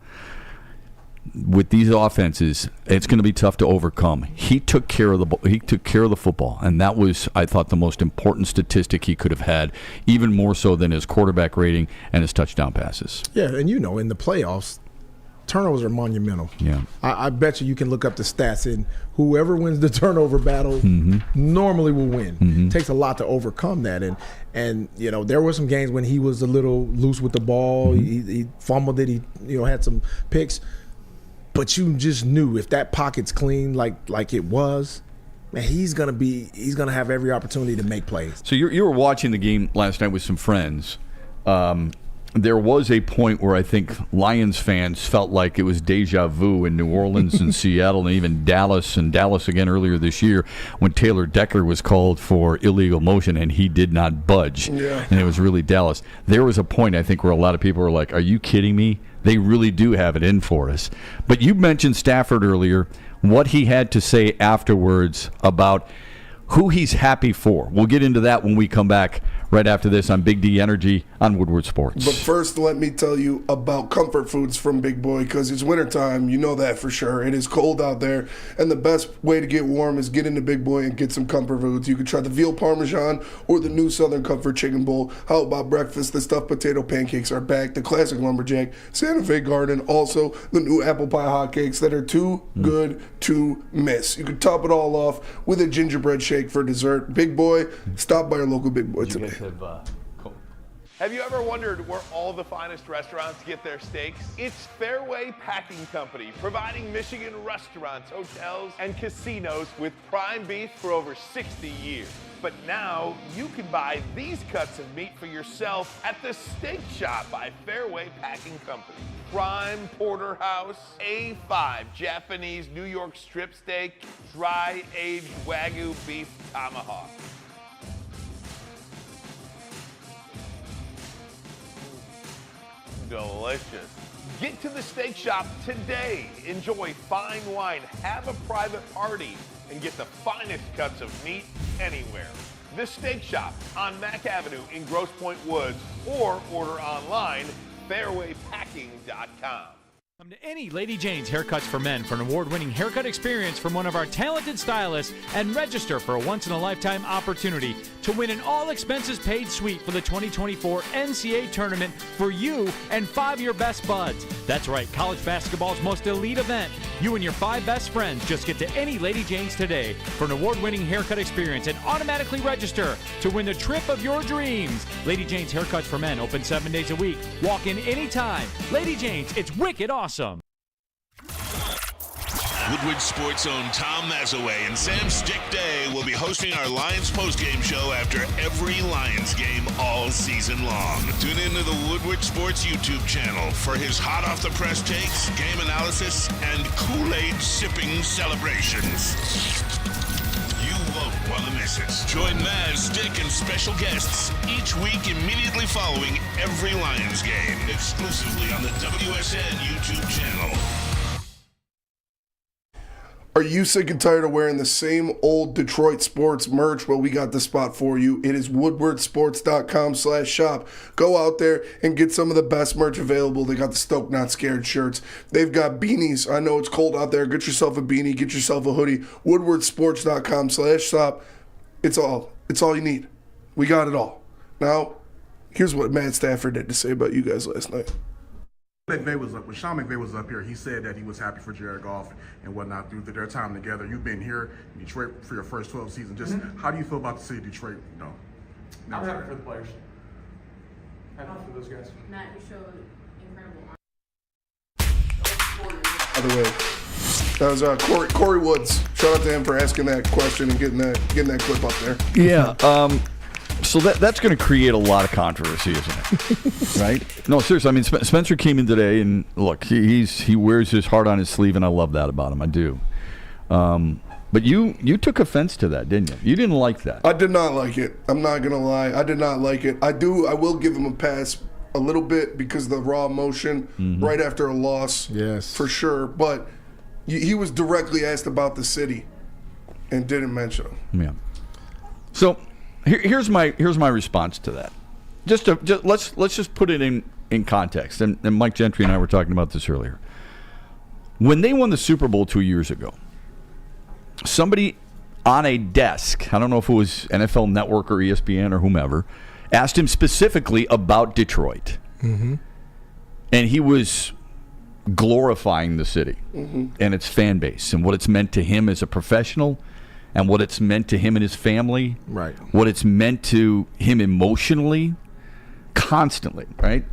with these offenses, it's going to be tough to overcome. He took care of the football, and that was, I thought, the most important statistic he could have had, even more so than his quarterback rating and his touchdown passes. Yeah, and you know, in the playoffs, turnovers are monumental. Yeah, I bet you can look up the stats, and whoever wins the turnover battle normally will win. It takes a lot to overcome that, and you know, there were some games when he was a little loose with the ball. He fumbled it. He had some picks. But you just knew if that pocket's clean like it was, man, he's gonna have every opportunity to make plays. So you were watching the game last night with some friends. There was a point where I think Lions fans felt like it was deja vu in New Orleans and Seattle and even Dallas again earlier this year when Taylor Decker was called for illegal motion and he did not budge. Yeah. And it was really Dallas. There was a point, I think, where a lot of people were like, are you kidding me? They really do have it in for us. But you mentioned Stafford earlier, what he had to say afterwards about who he's happy for. We'll get into that when we come back right after this on Big D Energy on Woodward Sports. But first, let me tell you about comfort foods from Big Boy, because it's wintertime. You know that for sure. It is cold out there, and the best way to get warm is get into Big Boy and get some comfort foods. You can try the veal parmesan or the new Southern Comfort chicken bowl. How about breakfast? The stuffed potato pancakes are back. The classic lumberjack, Santa Fe garden, also the new apple pie hotcakes that are too good to miss. You can top it all off with a gingerbread shake for dessert. Big Boy, stop by your local Big Boy today. Have you ever wondered where all the finest restaurants get their steaks? It's Fairway Packing Company, providing Michigan restaurants, hotels, and casinos with prime beef for over 60 years. But now you can buy these cuts of meat for yourself at the Steak Shop by Fairway Packing Company. Prime porterhouse, A5 Japanese New York strip steak, dry aged Wagyu beef tomahawk. Delicious. Get to the Steak Shop today. Enjoy fine wine, have a private party, and get the finest cuts of meat anywhere. The Steak Shop on Mack Avenue in Grosse Pointe Woods, or order online, fairwaypacking.com. Come to any Lady Jane's Haircuts for Men for an award-winning haircut experience from one of our talented stylists and register for a once-in-a-lifetime opportunity to win an all-expenses-paid suite for the 2024 NCAA tournament for you and 5 of your best buds. That's right, college basketball's most elite event. You and your 5 best friends just get to any Lady Jane's today for an award-winning haircut experience and automatically register to win the trip of your dreams. Lady Jane's Haircuts for Men, open 7 days a week. Walk in anytime. Lady Jane's, it's wicked awesome. Woodward Sports' own Tom Mazaway and Sam Stick Day will be hosting our Lions postgame show after every Lions game all season long. Tune into the Woodward Sports YouTube channel for his hot-off-the-press takes, game analysis, and Kool-Aid sipping celebrations. You won't want to miss it. Join Maz, Stick, and special guests each week immediately following every Lions game, exclusively on the WSN YouTube channel. Are you sick and tired of wearing the same old Detroit sports merch? Well, we got the spot for you. It is woodwardsports.com/shop. Go out there and get some of the best merch available. They got the Stoke Not Scared shirts. They've got beanies. I know it's cold out there. Get yourself a beanie. Get yourself a hoodie. woodwardsports.com/shop. It's all you need. We got it all. Now, here's what Matt Stafford had to say about you guys last night. When Sean McVay was up here, he said that he was happy for Jared Goff and whatnot through their time together. You've been here in Detroit for your first 12 seasons. Just how do you feel about the city of Detroit? I'm happy for the players. Happy for those guys. Matt, you showed incredible. By the way, that was Corey Woods. Shout out to him for asking that question and getting that clip up there. Yeah. So that's going to create a lot of controversy, isn't it? Right? No, seriously. I mean, Spencer came in today, and look, he wears his heart on his sleeve, and I love that about him. I do. But you took offense to that, didn't you? You didn't like that. I did not like it. I'm not going to lie. I did not like it. I will give him a pass a little bit because of the raw emotion right after a loss. Yes. For sure. But he was directly asked about the city and didn't mention him. Yeah. So here's my response to that. Let's just put it in context. And Mike Gentry and I were talking about this earlier. When they won the Super Bowl 2 years ago, somebody on a desk, I don't know if it was NFL Network or ESPN or whomever, asked him specifically about Detroit. Mm-hmm. And he was glorifying the city and its fan base and what it's meant to him as a professional and what it's meant to him and his family, right? What it's meant to him emotionally, constantly, right?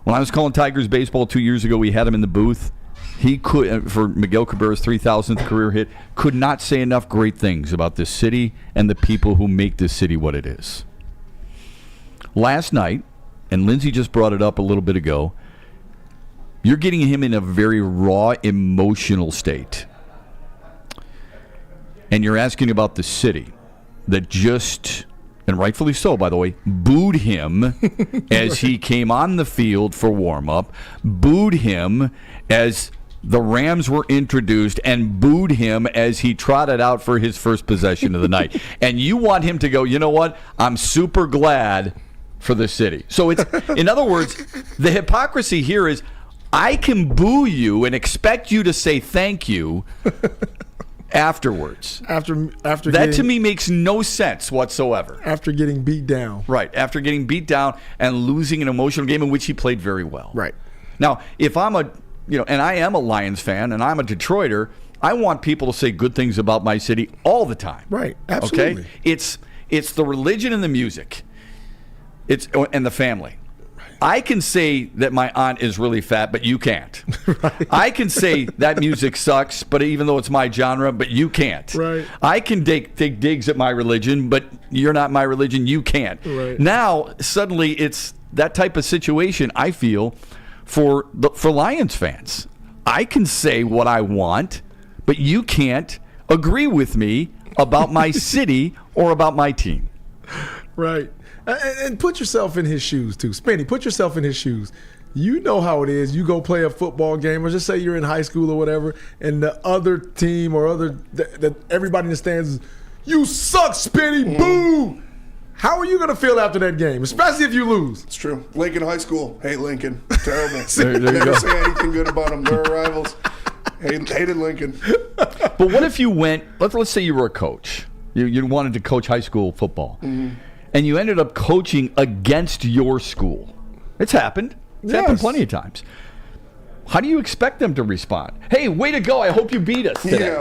When I was calling Tigers baseball 2 years ago, we had him in the booth. He could, for Miguel Cabrera's 3,000th career hit, could not say enough great things about this city and the people who make this city what it is. Last night, and Lindsey just brought it up a little bit ago, you're getting him in a very raw, emotional state. And you're asking about the city that just, and rightfully so, by the way, booed him as he came on the field for warm-up, booed him as the Rams were introduced, and booed him as he trotted out for his first possession of the night. And you want him to go, you know what? I'm super glad for the city. So it's, in other words, the hypocrisy here is I can boo you and expect you to say thank you afterwards. After that, to me, makes no sense whatsoever. After getting beat down. Right. After getting beat down and losing an emotional game in which he played very well. Right. Now, if I'm and I am a Lions fan and I'm a Detroiter, I want people to say good things about my city all the time. Right. Absolutely. Okay? It's the religion and the music. And the family. I can say that my aunt is really fat, but you can't. Right. I can say that music sucks, but even though it's my genre, but you can't. Right. I can take digs at my religion, but you're not my religion, you can't. Right. Now, suddenly, it's that type of situation, I feel, for Lions fans. I can say what I want, but you can't agree with me about my city or about my team. Right. And put yourself in his shoes, too. Spenny, put yourself in his shoes. You know how it is. You go play a football game, or just say you're in high school or whatever, and the other team or that everybody in the stands is, you suck, Spenny, boo! How are you going to feel after that game, especially if you lose? It's true. Lincoln High School. Hate Lincoln. Terrible. There you Never go. say anything good about them. They're our rivals. Hated Lincoln. But what if you went, let's say you were a coach. You wanted to coach high school football. Mm-hmm. And you ended up coaching against your school. It's happened. It's happened plenty of times. How do you expect them to respond? Hey, way to go. I hope you beat us today.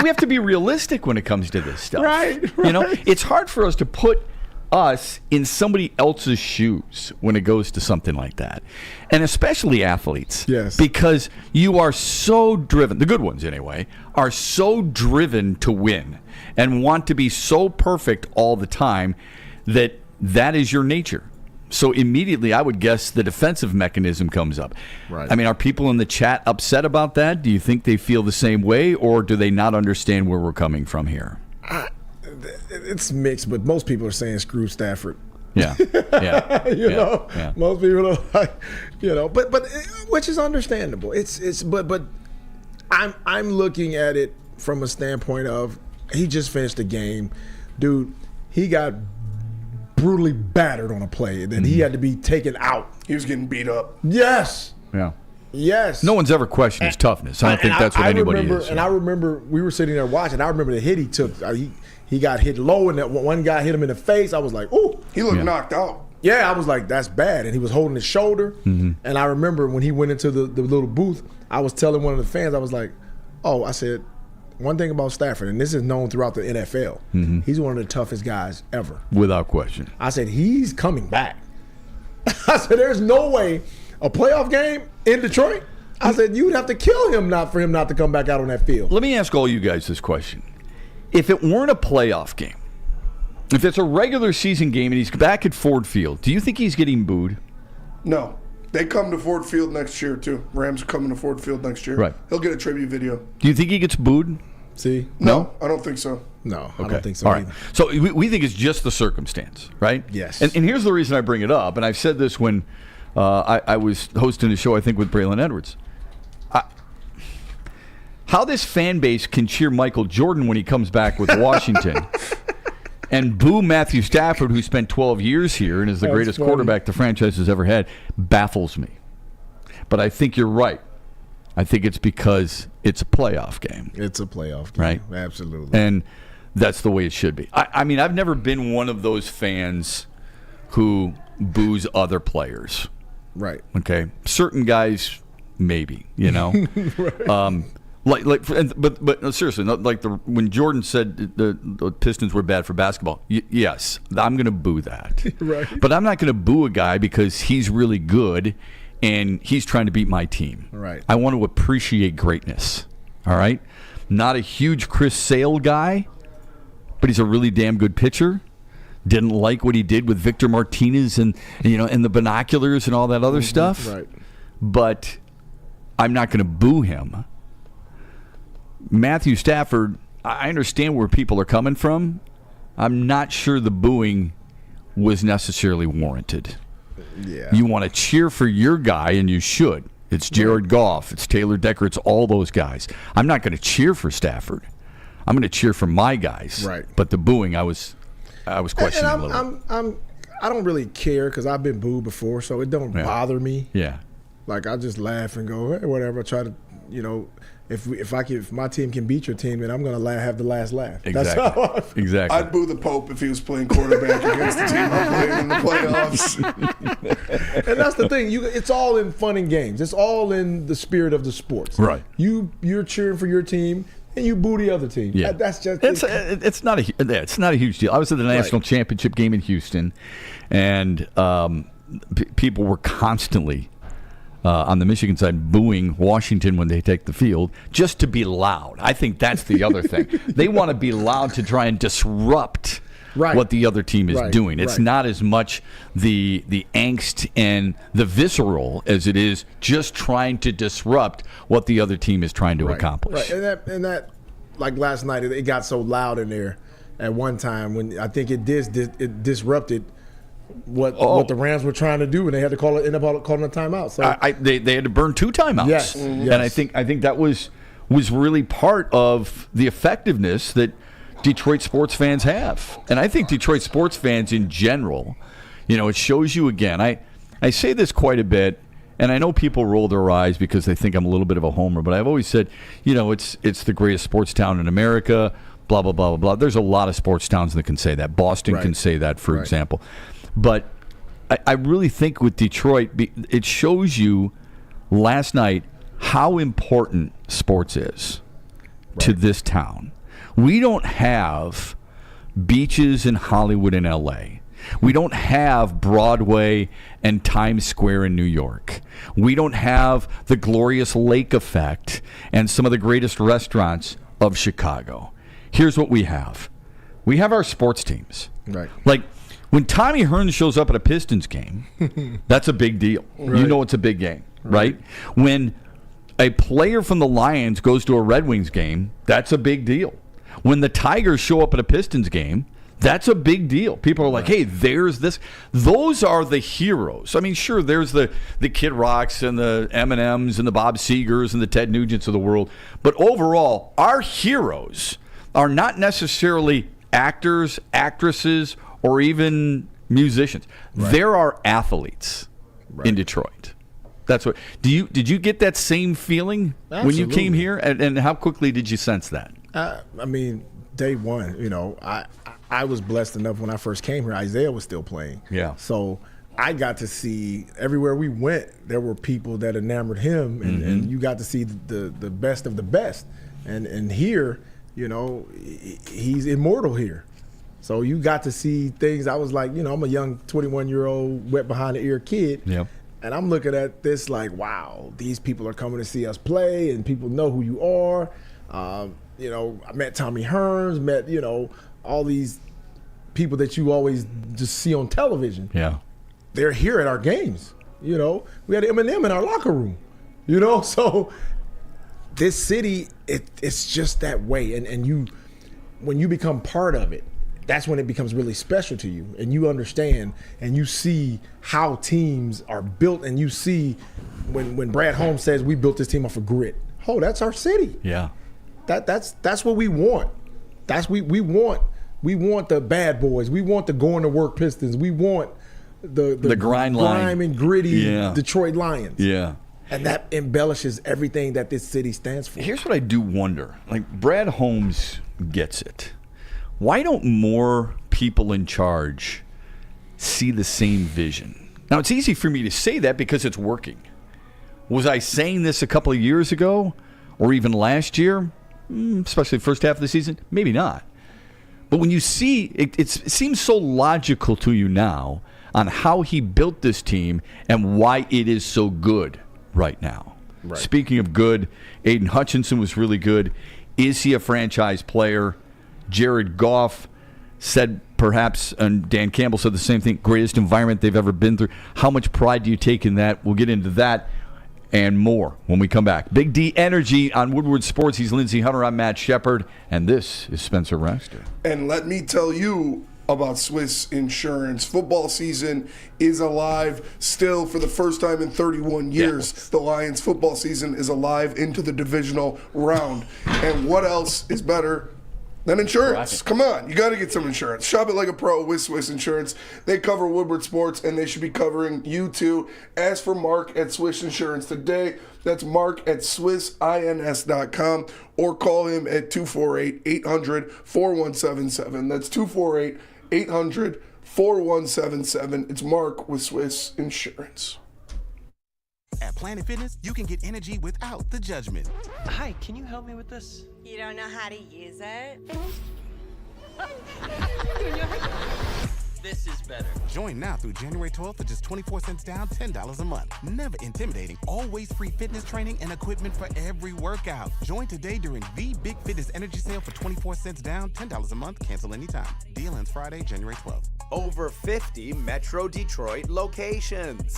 We have to be realistic when it comes to this stuff. Right. You know, it's hard for us to put us in somebody else's shoes when it goes to something like that. And especially athletes. Yes. Because you are so driven, the good ones anyway, are so driven to win and want to be so perfect all the time that is your nature. So immediately I would guess the defensive mechanism comes up. Right. I mean, are people in the chat upset about that? Do you think they feel the same way, or do they not understand where we're coming from here? It's mixed, but most people are saying screw Stafford. Yeah. Yeah. you yeah. know, Yeah. most people are like, you know, but which is understandable. But I'm looking at it from a standpoint of he just finished the game, dude. He got brutally battered on a play, and then he had to be taken out. He was getting beat up. Yes. Yeah. Yes. No one's ever questioned his toughness. I don't think that's what anybody is. And I remember we were sitting there watching. I remember the hit he took. He got hit low, and that one guy hit him in the face. I was like, ooh. He looked knocked out. Yeah, I was like, that's bad. And he was holding his shoulder. Mm-hmm. And I remember when he went into the little booth, I was telling one of the fans, I was like, I said, one thing about Stafford, and this is known throughout the NFL, he's one of the toughest guys ever. Without question. I said, he's coming back. I said, there's no way a playoff game in Detroit, I said, you'd have to kill him for him not to come back out on that field. Let me ask all you guys this question. If it weren't a playoff game, if it's a regular season game and he's back at Ford Field, do you think he's getting booed? No. They come to Ford Field next year, too. Rams are coming to Ford Field next year. Right. He'll get a tribute video. Do you think he gets booed? See? No, I don't think so. No, Okay. I don't think so All right. either. So we think it's just the circumstance, right? Yes. And here's the reason I bring it up, and I've said this when I was hosting a show, I think, with Braylon Edwards. How this fan base can cheer Michael Jordan when he comes back with Washington and boo Matthew Stafford, who spent 12 years here and is the greatest quarterback the franchise has ever had, baffles me. But I think you're right. I think it's because it's a playoff game. It's a playoff game. Right? Absolutely. And that's the way it should be. I mean, I've never been one of those fans who boos other players. Right. Okay? Certain guys, maybe, you know? Right. But seriously, like when Jordan said the Pistons were bad for basketball, yes, I'm going to boo that. Right. But I'm not going to boo a guy because he's really good and he's trying to beat my team. Right. I want to appreciate greatness. All right? Not a huge Chris Sale guy, but he's a really damn good pitcher. Didn't like what he did with Victor Martinez and the binoculars and all that other stuff. Right. But I'm not going to boo him. Matthew Stafford, I understand where people are coming from. I'm not sure the booing was necessarily warranted. Yeah. You want to cheer for your guy, and you should. It's Jared Goff. It's Taylor Decker. It's all those guys. I'm not going to cheer for Stafford. I'm going to cheer for my guys. Right. But the booing, I was questioning a little. I don't really care because I've been booed before, so it don't bother me. Yeah. Like, I just laugh and go, hey, whatever. I try to, if my team can beat your team, then I'm going to have the last laugh. Exactly. That's how I feel. Exactly. I'd boo the Pope if he was playing quarterback against the team I'm playing in the playoffs. And that's the thing. It's all in fun and games. It's all in the spirit of the sports. Right. You're cheering for your team, and you boo the other team. Yeah. That's just it's not a huge deal. I was at the national championship game in Houston, and people were constantly on the Michigan side booing Washington when they take the field just to be loud. I think that's the other thing. They want to be loud to try and disrupt what the other team is doing. It's not as much the angst and the visceral as it is just trying to disrupt what the other team is trying to accomplish. Right. And that like last night, it got so loud in there at one time when I think it disrupted what the Rams were trying to do, and they had to end up calling a timeout. So they had to burn 2 timeouts. Yes. And I think that was really part of the effectiveness that Detroit sports fans have. And I think Detroit sports fans in general, it shows you again. I say this quite a bit, and I know people roll their eyes because they think I'm a little bit of a homer, but I've always said, it's the greatest sports town in America, blah, blah, blah, blah, blah. There's a lot of sports towns that can say that. Boston can say that, for example. But I really think with Detroit, it shows you last night how important sports is to this town. We don't have beaches in Hollywood and L.A. We don't have Broadway and Times Square in New York. We don't have the glorious lake effect and some of the greatest restaurants of Chicago. Here's what we have. We have our sports teams. Right. Like, when Tommy Hearns shows up at a Pistons game, that's a big deal. Right. You know it's a big game, right? When a player from the Lions goes to a Red Wings game, that's a big deal. When the Tigers show up at a Pistons game, that's a big deal. People are like, hey, there's this. Those are the heroes. I mean, sure, there's the Kid Rocks and the Eminems and the Bob Segers and the Ted Nugents of the world. But overall, our heroes are not necessarily actors, actresses, or even musicians. Right. There are athletes in Detroit. That's what. Did you get that same feeling when you came here? And how quickly did you sense that? I mean, day one, I was blessed enough when I first came here. Isaiah was still playing. Yeah. So I got to see everywhere we went, there were people that enamored him, and you got to see the best of the best. And here, he's immortal here. So you got to see things. I was like, I'm a young 21-year-old wet behind the ear kid. Yep. And I'm looking at this like, wow, these people are coming to see us play, and people know who you are. I met Tommy Hearns, met, all these people that you always just see on television. Yeah. They're here at our games. We had Eminem in our locker room. So this city, it's just that way. And when you become part of it, that's when it becomes really special to you, and you understand and you see how teams are built, and you see when Brad Holmes says we built this team off of grit. Oh, that's our city. Yeah. That's what we want. We want the bad boys. We want the going to work Pistons. We want the grime and gritty Detroit Lions. Yeah. And that embellishes everything that this city stands for. Here's what I do wonder. Like, Brad Holmes gets it. Why don't more people in charge see the same vision? Now, it's easy for me to say that because it's working. Was I saying this a couple of years ago or even last year, especially the first half of the season? Maybe not. But when you see, it seems so logical to you now on how he built this team and why it is so good right now. Right. Speaking of good, Aiden Hutchinson was really good. Is he a franchise player? Jared Goff said perhaps, and Dan Campbell said the same thing, greatest environment they've ever been through. How much pride do you take in that? We'll get into that and more when we come back. Big D Energy on Woodward Sports. He's Lindsey Hunter. I'm Matt Shepard, and this is Spencer Raster. And let me tell you about Swiss Insurance. Football season is alive still for the first time in 31 years. Yes. The Lions football season is alive into the divisional round. And what else is better than insurance? Come on, you got to get some insurance. Shop it like a pro with Swiss Insurance. They cover Woodward Sports, and they should be covering you too. Ask for Mark at Swiss Insurance today. That's Mark at SwissINS.com, or call him at 248-800-4177. That's 248-800-4177. It's Mark with Swiss Insurance. At Planet Fitness, you can get energy without the judgment. Hi, can you help me with this? You don't know how to use it? This is better. Join now through January 12th for just 24 cents down, $10 a month. Never intimidating, always free fitness training and equipment for every workout. Join today during the Big Fitness Energy Sale for 24 cents down, $10 a month, cancel anytime. Deal ends Friday, January 12th. Over 50 Metro Detroit locations.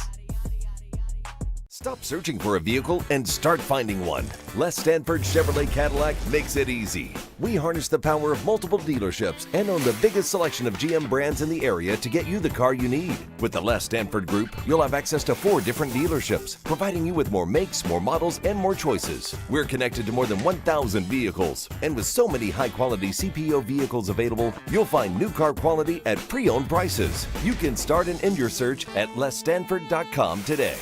Stop searching for a vehicle and start finding one. Les Stanford Chevrolet Cadillac makes it easy. We harness the power of multiple dealerships and own the biggest selection of GM brands in the area to get you the car you need. With the Les Stanford Group, you'll have access to 4 different dealerships, providing you with more makes, more models, and more choices. We're connected to more than 1,000 vehicles. And with so many high-quality CPO vehicles available, you'll find new car quality at pre-owned prices. You can start and end your search at lesstanford.com today.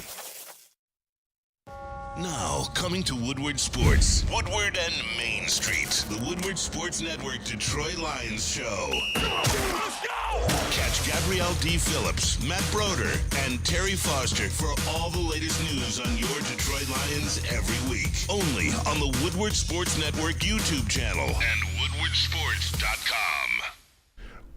Now, coming to Woodward Sports, Woodward and Main Street, the Woodward Sports Network Detroit Lions show. Let's go! Catch Gabrielle D. Phillips, Matt Broder, and Terry Foster for all the latest news on your Detroit Lions every week. Only on the Woodward Sports Network YouTube channel and woodwardsports.com.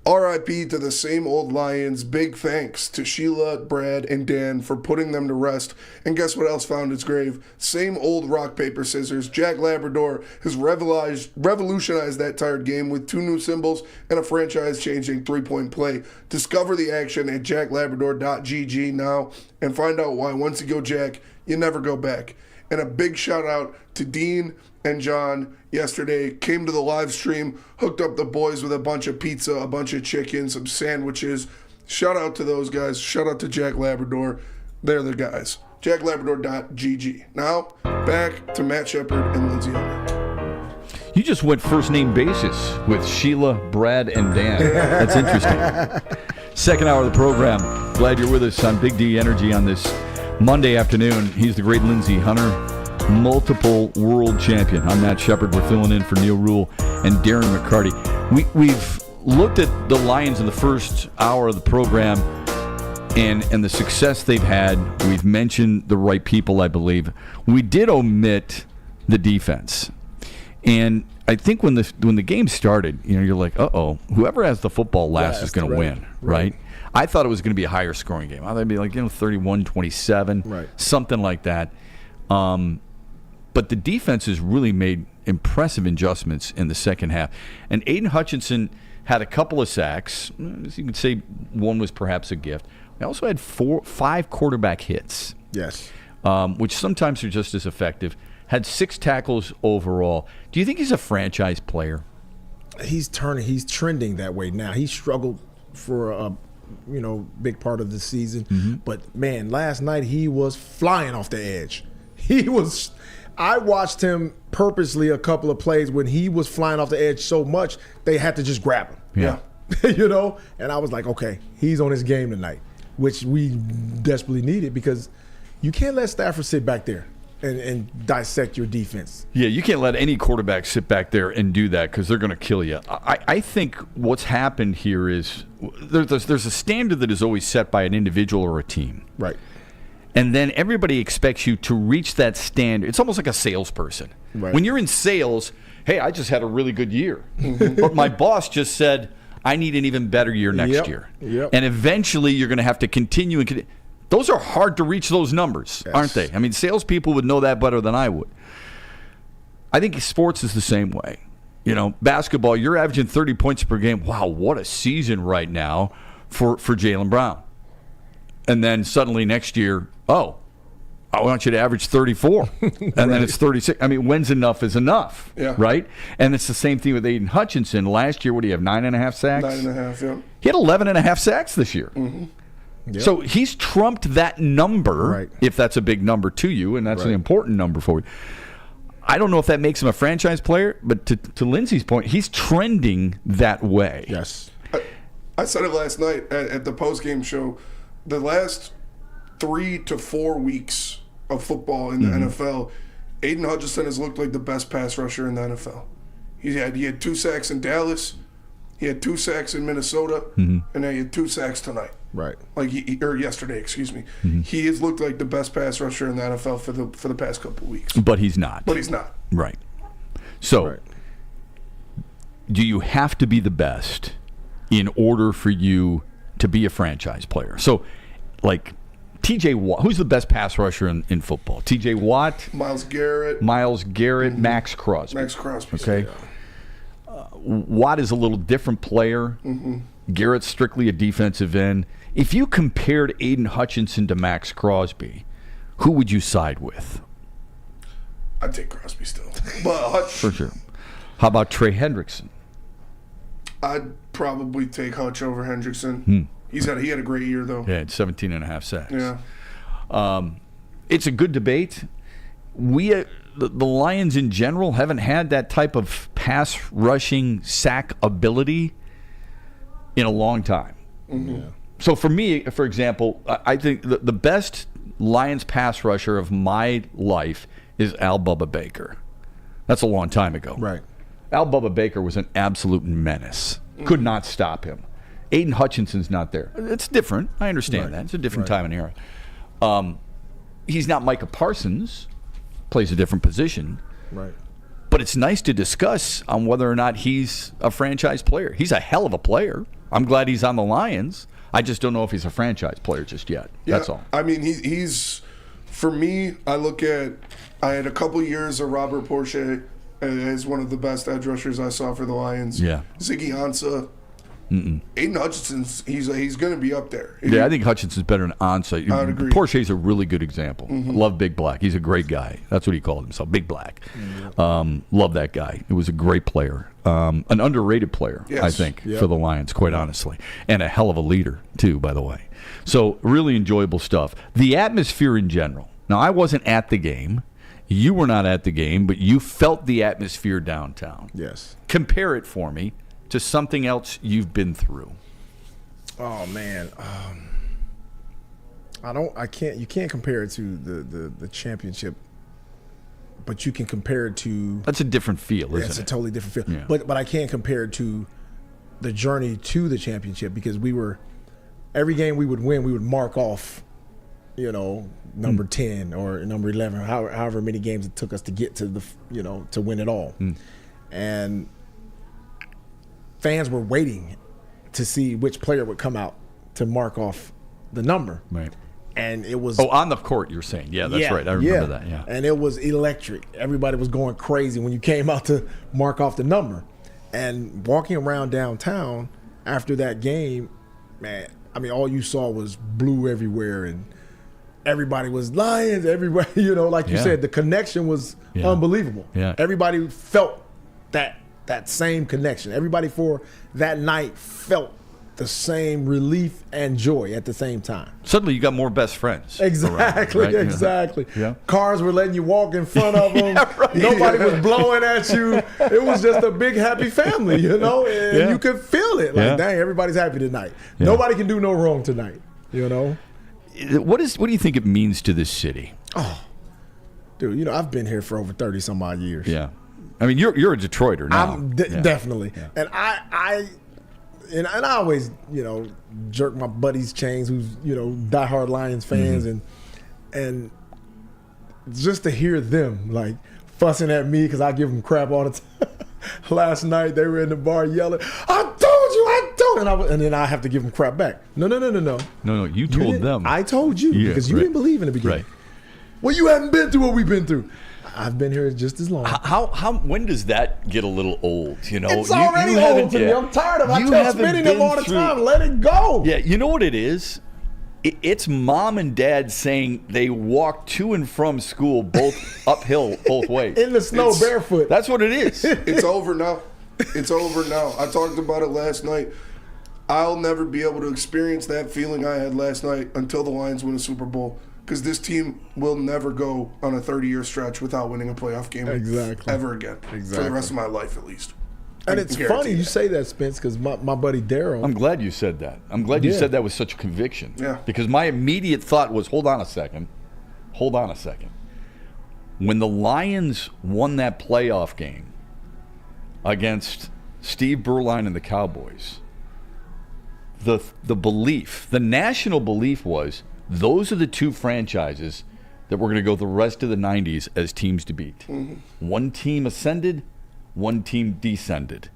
RIP to the same old Lions. Big thanks to Sheila, Brad, and Dan for putting them to rest. And guess what else found its grave? Same old rock, paper, scissors. Jack Labrador has revolutionized that tired game with 2 new symbols and a franchise-changing 3-point play. Discover the action at jacklabrador.gg now and find out why once you go Jack, you never go back. And a big shout out to Dean and John yesterday. Came to the live stream, hooked up the boys with a bunch of pizza, a bunch of chicken, some sandwiches. Shout out to those guys. Shout out to Jack Labrador. They're the guys. jacklabrador.gg. Now, back to Matt Shepard and Lindsey Hunter. You just went first name basis with Sheila, Brad, and Dan. That's interesting. Second hour of the program. Glad you're with us on Big D Energy on this Monday afternoon. He's the great Lindsey Hunter, multiple world champion. I'm Matt Shepard. We're filling in for Neil Rule and Darren McCarty. We've looked at the Lions in the first hour of the program and the success they've had. We've mentioned the right people, I believe. We did omit the defense. And I think when the game started, you're like, uh-oh, whoever has the football last is going to win, right? I thought it was going to be a higher scoring game. I thought it'd be like 31-27, something like that. But the defense has really made impressive adjustments in the second half. And Aiden Hutchinson had a couple of sacks. As you could say, one was perhaps a gift. They also had 5 quarterback hits. Yes. Which sometimes are just as effective. Had 6 tackles overall. Do you think he's a franchise player? He's trending that way now. He struggled for a big part of the season. But man, last night he was flying off the edge. I watched him purposely a couple of plays when he was flying off the edge so much they had to just grab him. Yeah. And I was like, okay, he's on his game tonight, which we desperately needed because you can't let Stafford sit back there and dissect your defense. Yeah, you can't let any quarterback sit back there and do that because they're going to kill you. I think what's happened here is there's a standard that is always set by an individual or a team. Right. And then everybody expects you to reach that standard. It's almost like a salesperson. Right. When you're in sales, hey, I just had a really good year. But my boss just said, I need an even better year next year. Yep. And eventually you're going to have to continue. Those are hard to reach, those numbers, aren't they? I mean, salespeople would know that better than I would. I think sports is the same way. Basketball, you're averaging 30 points per game. Wow, what a season right now for Jaylen Brown. And then suddenly next year, I want you to average 34. And then it's 36. I mean, when's enough is enough, right? And it's the same thing with Aiden Hutchinson. Last year, what do you have, 9.5 sacks? 9.5, yeah. He had 11.5 sacks this year. Yep. So he's trumped that number, if that's a big number to you, and that's an important number for you. I don't know if that makes him a franchise player, but to Lindsey's point, he's trending that way. Yes. I said it last night at the postgame show. The last 3 to 4 weeks of football in the NFL, Aiden Hutchinson has looked like the best pass rusher in the NFL. He had 2 sacks in Dallas, he had 2 sacks in Minnesota, and then he had 2 sacks tonight. Right. Or yesterday, excuse me. He has looked like the best pass rusher in the NFL for the past couple of weeks. But he's not. Right. So, do you have to be the best in order for you to be a franchise player? So, like, T.J. Watt, who's the best pass rusher in football? T.J. Watt? Miles Garrett, Max Crosby. Okay. Yeah. Watt is a little different player. Garrett's strictly a defensive end. If you compared Aiden Hutchinson to Max Crosby, who would you side with? I'd take Crosby still. But Hutch. For sure. How about Trey Hendrickson? I'd probably take Hutch over Hendrickson. He had a great year, though. Yeah, 17 and a half sacks. Yeah. It's a good debate. The Lions in general haven't had that type of pass rushing sack ability in a long time. Mm-hmm. Yeah. So for me, for example, I think the best Lions pass rusher of my life is Al Bubba Baker. That's a long time ago. Right. Al Bubba Baker was an absolute menace. Could not stop him. Aiden Hutchinson's not there. It's different. I understand that. It's a different time and era. He's not Micah Parsons. Plays a different position. Right. But it's nice to discuss on whether or not he's a franchise player. He's a hell of a player. I'm glad he's on the Lions. I just don't know if he's a franchise player just yet. Yeah, That's all. I mean, he's for me. I had a couple years of Robert Porsche as one of the best edge rushers I saw for the Lions. Yeah. Ziggy Ansah. Aiden Hutchinson's he's going to be up there. Yeah, I think Hutchinson's better than Ansah. I would agree. Porsche's a really good example. Love Big Black. He's a great guy. That's what he called himself, Big Black. Love that guy. He was a great player. An underrated player, I think, for the Lions, quite honestly. And a hell of a leader, too, by the way. So really enjoyable stuff. The atmosphere in general. Now, I wasn't at the game. You were not at the game, but you felt the atmosphere downtown. Yes. Compare it for me to something else you've been through. Oh man, you can't compare it to the championship, but you can compare it to. That's a different feel, isn't it? It's a totally different feel. Yeah. But I can't compare it to the journey to the championship, because every game we would win, we would mark off, number 10 or number 11, however many games it took us to get to to win it all. And fans were waiting to see which player would come out to mark off the number. Right. And it was... Oh, on the court, you're saying. Yeah, that's right. I remember that, yeah. And it was electric. Everybody was going crazy when you came out to mark off the number. And walking around downtown after that game, man, I mean, all you saw was blue everywhere, and everybody was Lions, everybody, like you said, the connection was unbelievable. Yeah. Everybody felt that same connection. Everybody for that night felt the same relief and joy at the same time. Suddenly you got more best friends. Exactly, around, right? exactly. Yeah. Cars were letting you walk in front of them. Nobody was blowing at you. It was just a big happy family, and you could feel it. Like, dang, everybody's happy tonight. Yeah. Nobody can do no wrong tonight, What do you think it means to this city? Oh, dude, I've been here for over 30 some odd years. Yeah. I mean, you're a Detroiter now. I'm definitely. Yeah. And I always, jerk my buddies' chains who's, diehard Lions fans, and just to hear them like fussing at me because I give them crap all the time. Last night they were in the bar yelling, "I told you, I told," and then I have to give them crap back. No. No, you told them. I told you because you didn't believe in the beginning. Right. Well, you haven't been through what we've been through. I've been here just as long. When does that get a little old? It's already old to me. I'm tired of it. I tell spinning them all the time. Let it go. Yeah, you know what it is? It's mom and dad saying they walk to and from school both uphill both ways. In the snow barefoot. That's what it is. It's over now. It's over now. I talked about it last night. I'll never be able to experience that feeling I had last night until the Lions win a Super Bowl. Because this team will never go on a 30-year stretch without winning a playoff game ever again. For the rest of my life, at least. And it's funny you say that, Spence, because my buddy Daryl. I'm glad you said that. I'm glad you said that with such conviction. Yeah. Because my immediate thought was, hold on a second. When the Lions won that playoff game against Steve Berline and the Cowboys, the belief, the national belief was, those are the two franchises that we're going to go the rest of the 90s as teams to beat. One team ascended, one team descended.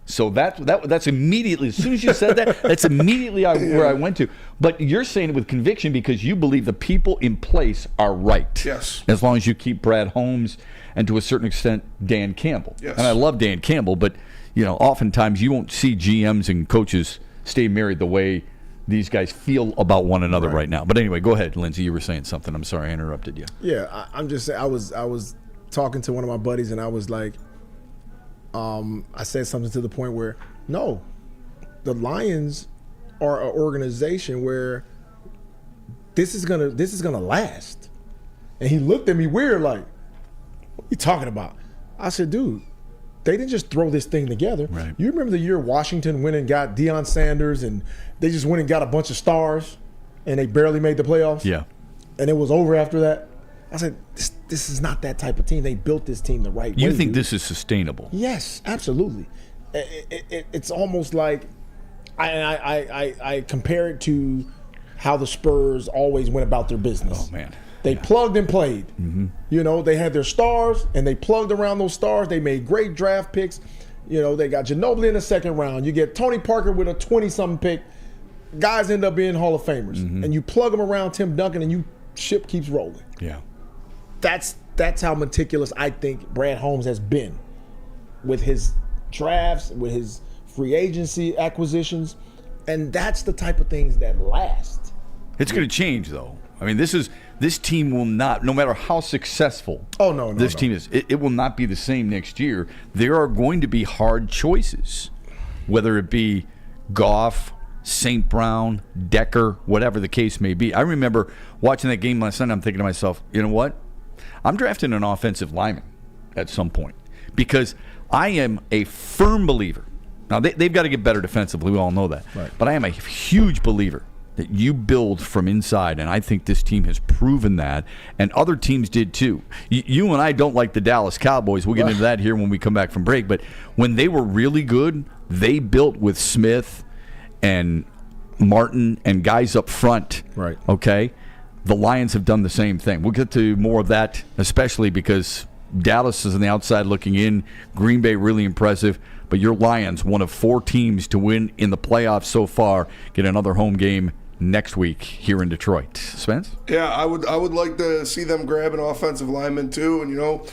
So that's immediately, as soon as you said that, that's immediately where I went to. But you're saying it with conviction because you believe the people in place are right. Yes. As long as you keep Brad Holmes and to a certain extent Dan Campbell. Yes. And I love Dan Campbell, but oftentimes you won't see GMs and coaches stay married the way these guys feel about one another right now. But anyway, go ahead, Lindsey. You were saying something. I'm sorry I interrupted you. Yeah, I'm just saying. I was talking to one of my buddies, and I was like, I said something to the point where, no, the Lions are an organization where this is gonna last. And he looked at me weird, like, what are you talking about? I said, dude, they didn't just throw this thing together. Right. You remember the year Washington went and got Deion Sanders, and they just went and got a bunch of stars, and they barely made the playoffs? Yeah. And it was over after that? I said, this is not that type of team. They built this team the right way. You think dude. this is sustainable? Yes, absolutely. It's almost like I compare it to how the Spurs always went about their business. Oh, man. They plugged and played. Mm-hmm. You know, they had their stars, and they plugged around those stars. They made great draft picks. You know, they got Ginobili in the second round. You get Tony Parker with a 20-something pick. Guys end up being Hall of Famers. Mm-hmm. And you plug them around Tim Duncan, and ship keeps rolling. Yeah. That's how meticulous I think Brad Holmes has been with his drafts, with his free agency acquisitions, and that's the type of things that last. It's going to change, though. I mean, this team will not, no matter how successful this team is, it will not be the same next year. There are going to be hard choices, whether it be Goff, St. Brown, Decker, whatever the case may be. I remember watching that game last night, I'm thinking to myself, you know what? I'm drafting an offensive lineman at some point because I am a firm believer. Now, they've got to get better defensively. We all know that. Right. But I am a huge believer that you build from inside, and I think this team has proven that, and other teams did too. You and I don't like the Dallas Cowboys. We'll get into that here when we come back from break. But when they were really good, they built with Smith and Martin and guys up front. Right. Okay? The Lions have done the same thing. We'll get to more of that, especially because Dallas is on the outside looking in. Green Bay really impressive. But your Lions, one of 4 teams to win in the playoffs so far, get another home game next week here in Detroit. Spence? Yeah, I would like to see them grab an offensive lineman too. And, you know,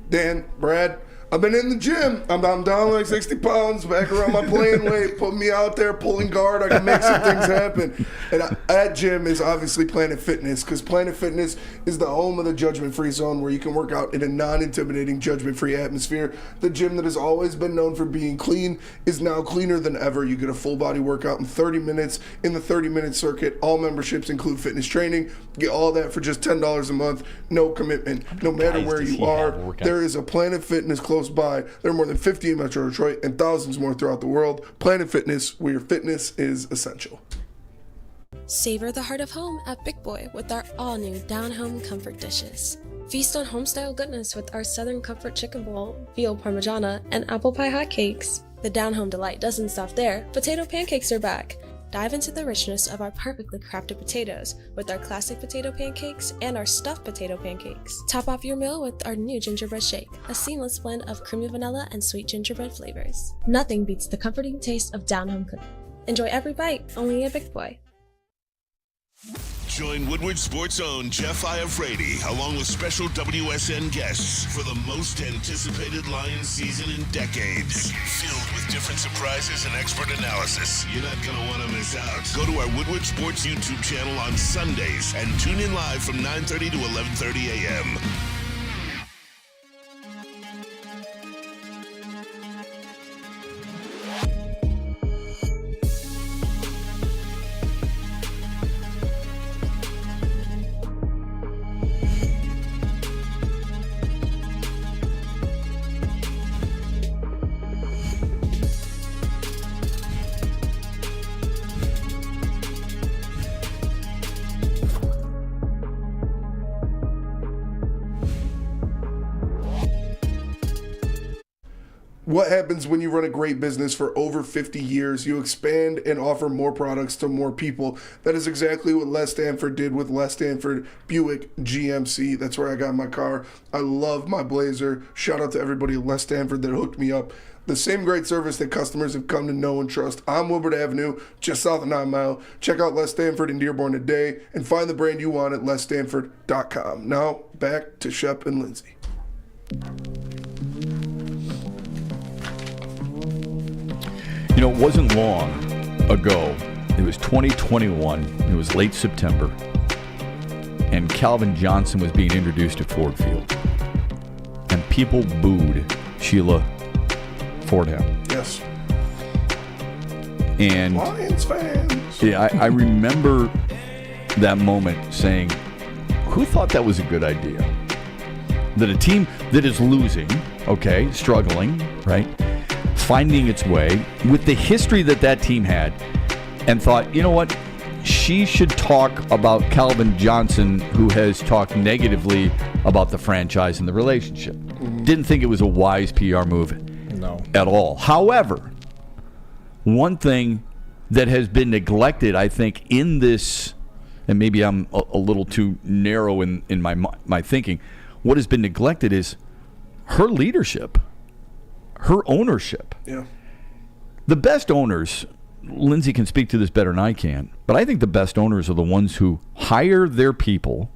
Dan, Brad, I've been in the gym. I'm down like 60 pounds, back around my playing weight. Put me out there pulling guard. I can make some things happen. And that gym is obviously Planet Fitness, because Planet Fitness is the home of the judgment-free zone, where you can work out in a non-intimidating, judgment-free atmosphere. The gym that has always been known for being clean is now cleaner than ever. You get a full-body workout in 30 minutes in the 30-minute circuit. All memberships include fitness training. Get all that for just $10 a month. No commitment. No matter where you are, there is a Planet Fitness close by. There are more than 50 in Metro Detroit and thousands more throughout the world. Planet Fitness, where your fitness is essential. Savor the heart of home at Big Boy with our all-new Down Home Comfort dishes. Feast on home-style goodness with our Southern Comfort Chicken Bowl, veal parmigiana, and apple pie hotcakes. The Down Home delight doesn't stop there. Potato pancakes are back. Dive into the richness of our perfectly crafted potatoes with our classic potato pancakes and our stuffed potato pancakes. Top off your meal with our new gingerbread shake, a seamless blend of creamy vanilla and sweet gingerbread flavors. Nothing beats the comforting taste of Down Home cooking. Enjoy every bite, only at Big Boy. Join Woodward Sports' own Jeff Iafrate, along with special WSN guests, for the most anticipated Lions season in decades. Filled with different surprises and expert analysis. You're not going to want to miss out. Go to our Woodward Sports YouTube channel on Sundays and tune in live from 9:30 to 11:30 a.m. What happens when you run a great business for over 50 years? You expand and offer more products to more people. That is exactly what Les Stanford did with Les Stanford Buick GMC. That's where I got my car. I love my Blazer. Shout out to everybody at Les Stanford that hooked me up. The same great service that customers have come to know and trust on Woodward Avenue, just south of 9 Mile. Check out Les Stanford in Dearborn today and find the brand you want at lesstanford.com. Now, back to Shep and Lindsey. You know, it wasn't long ago It was 2021. It was late September. And Calvin Johnson was being introduced at Ford Field. And people booed Sheila Fordham. Yes. And Lions fans. Yeah, I remember that moment saying, who thought that was a good idea? That a team that is losing, okay, struggling, right, finding its way, with the history that team had, and thought, you know what, she should talk about Calvin Johnson, who has talked negatively about the franchise and the relationship. Didn't think it was a wise PR move at all. However, one thing that has been neglected, I think, in this, and maybe I'm a little too narrow in my thinking, what has been neglected is her leadership, her ownership. Yeah. The best owners, Lindsey can speak to this better than I can, but I think the best owners are the ones who hire their people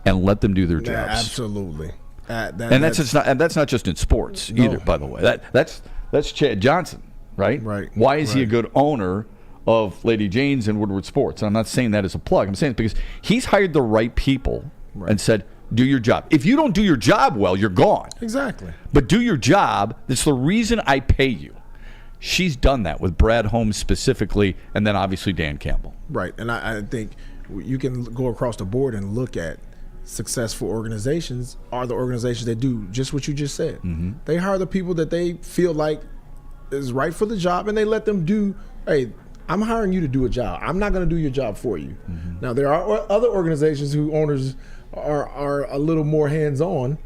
and let them do their jobs. Yeah, absolutely. That's not just in sports either, by the way. That's Chad Johnson, right? Right. Why is he a good owner of Lady Jane's and Woodward Sports? And I'm not saying that as a plug. I'm saying it because he's hired the right people and said, do your job. If you don't do your job well, you're gone. Exactly. But do your job. That's the reason I pay you. She's done that with Brad Holmes specifically, and then obviously Dan Campbell. Right. And I think you can go across the board and look at successful organizations are the organizations that do just what you just said. Mm-hmm. They hire the people that they feel like is right for the job, and they let them do, hey, I'm hiring you to do a job. I'm not going to do your job for you. Mm-hmm. Now, there are other organizations who owners are a little more hands-on,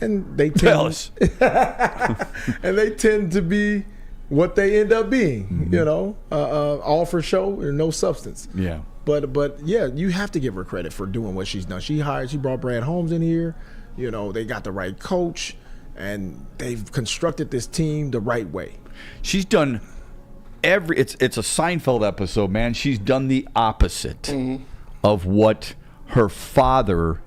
and they tend and they tend to be what they end up being, all for show and no substance. Yeah. But yeah, you have to give her credit for doing what she's done. She brought Brad Holmes in here. They got the right coach, and they've constructed this team the right way. She's done it's a Seinfeld episode, man. She's done the opposite of what her father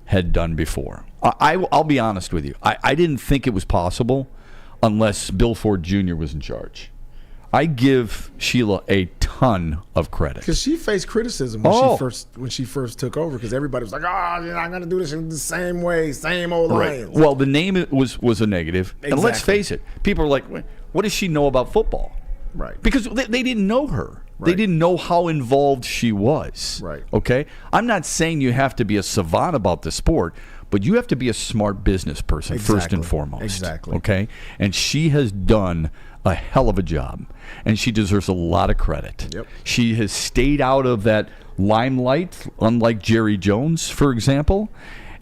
had done before. I'll be honest with you. I didn't think it was possible unless Bill Ford Jr. was in charge. I give Sheila a ton of credit because she faced criticism when she first took over, because everybody was like, you're not going to do this in the same way, same old Lions. Well, the name was a negative. Exactly. And let's face it, people are like, what does she know about football? Right. Because they didn't know her. Right. They didn't know how involved she was. Right. Okay? I'm not saying you have to be a savant about the sport, but you have to be a smart business person first and foremost. Exactly. Okay? And she has done a hell of a job, and she deserves a lot of credit. Yep. She has stayed out of that limelight, unlike Jerry Jones, for example,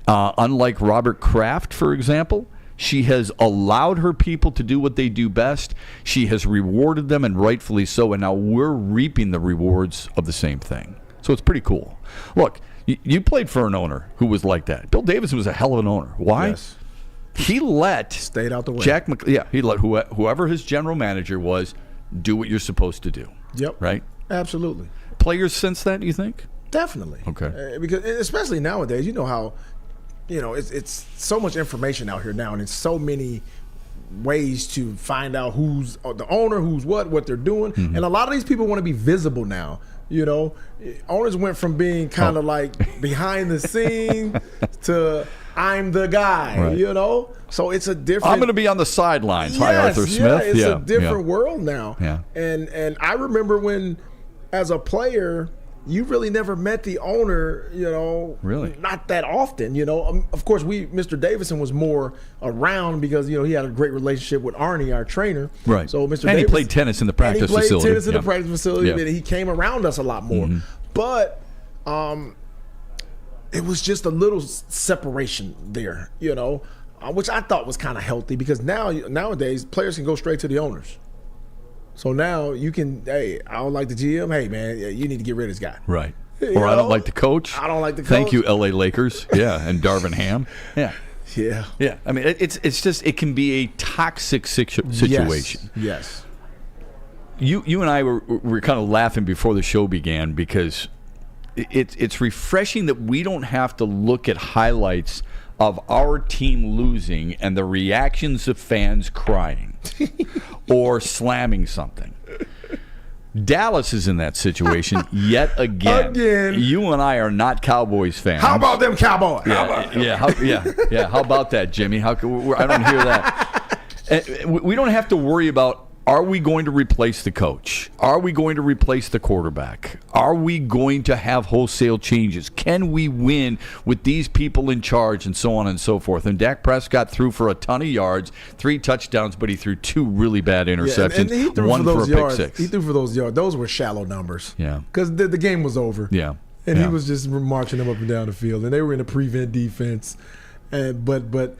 unlike Robert Kraft, for example. She has allowed her people to do what they do best. She has rewarded them, and rightfully so, and now we're reaping the rewards of the same thing. So it's pretty cool. Look, you played for an owner who was like that. Bill Davidson was a hell of an owner. Why? Yes. He stayed out the way. He let whoever his general manager was do what you're supposed to do. Yep. Right? Absolutely. Players sense that, you think? Definitely. Okay. Because especially nowadays, you know how it's so much information out here now, and it's so many ways to find out who's the owner, who's what they're doing. Mm-hmm. And a lot of these people want to be visible now. Owners went from being kind of like behind the scene to I'm the guy, right. So it's a different. I'm going to be on the sidelines. Hi, Arthur Smith. It's a different world now. Yeah. And I remember when, as a player, you really never met the owner, Really? Not that often, Of course, Mr. Davidson was more around because, he had a great relationship with Arnie, our trainer. Right. So Mr. And he played tennis in the practice facility. He played tennis in the practice facility, Yeah. and he came around us a lot more. Mm-hmm. But it was just a little separation there, which I thought was kind of healthy, because nowadays players can go straight to the owners. So now you can, hey, I don't like the GM. Hey, man, you need to get rid of this guy. Right. Or I don't like the coach. I don't like the coach. Thank you, LA Lakers. Yeah, and Darvin Ham. Yeah. Yeah. Yeah. I mean, it's just, it can be a toxic situation. Yes. You and I were kind of laughing before the show began, because it's refreshing that we don't have to look at highlights of our team losing and the reactions of fans crying or slamming something. Dallas is in that situation yet again. You and I are not Cowboys fans. How about them Cowboys? Yeah. How about that, Jimmy? I don't hear that. We don't have to worry about, are we going to replace the coach? Are we going to replace the quarterback? Are we going to have wholesale changes? Can we win with these people in charge, and so on and so forth? And Dak Prescott threw for a ton of yards, 3 touchdowns, but he threw 2 really bad interceptions, and he threw 1 for those for a yards. pick 6. He threw for those yards. Those were shallow numbers. Yeah. Because the game was over. Yeah. And he was just marching them up and down the field. And they were in a prevent defense. But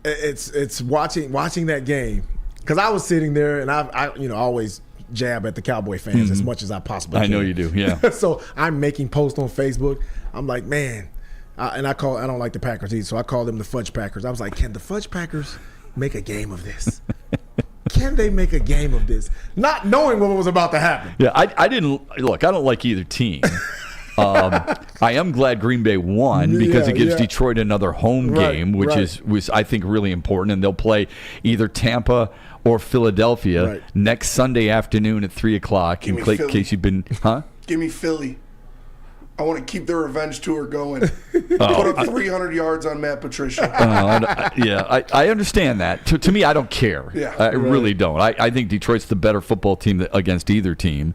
it's watching that game. Because I was sitting there, and I always jab at the Cowboy fans as much as I possibly can. I know you do, yeah. So I'm making posts on Facebook. I'm like, man, and I don't like the Packers either, so I call them the Fudge Packers. I was like, can the Fudge Packers make a game of this? Can they make a game of this? Not knowing what was about to happen. Yeah, I don't like either team. I am glad Green Bay won because it gives Detroit another home game, which was I think really important, and they'll play either Tampa or Philadelphia next Sunday afternoon at 3:00. In case you've been, Give me Philly. I want to keep the revenge tour going. Put up 300 yards on Matt Patricia. I understand that. To me, I don't care. I really don't. I think Detroit's the better football team against either team,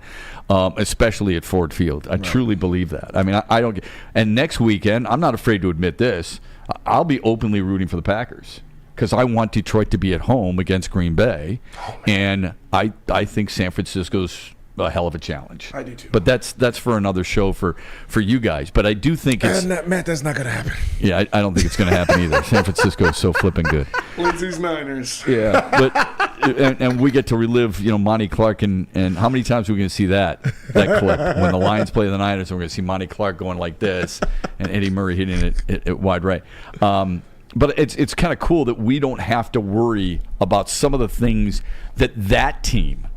especially at Ford Field. I truly believe that. I mean, I don't. And next weekend, I'm not afraid to admit this, I'll be openly rooting for the Packers because I want Detroit to be at home against Green Bay, and I think San Francisco's a hell of a challenge. I do too. But that's for another show for you guys. But I do think it's Matt, that's not going to happen. Yeah, I don't think it's going to happen either. San Francisco is so flipping good. Lindsey's Niners. Yeah, but and we get to relive, Monty Clark and how many times are we going to see that clip when the Lions play the Niners and we're going to see Monty Clark going like this and Eddie Murray hitting it wide right. But it's kind of cool that we don't have to worry about some of the things that team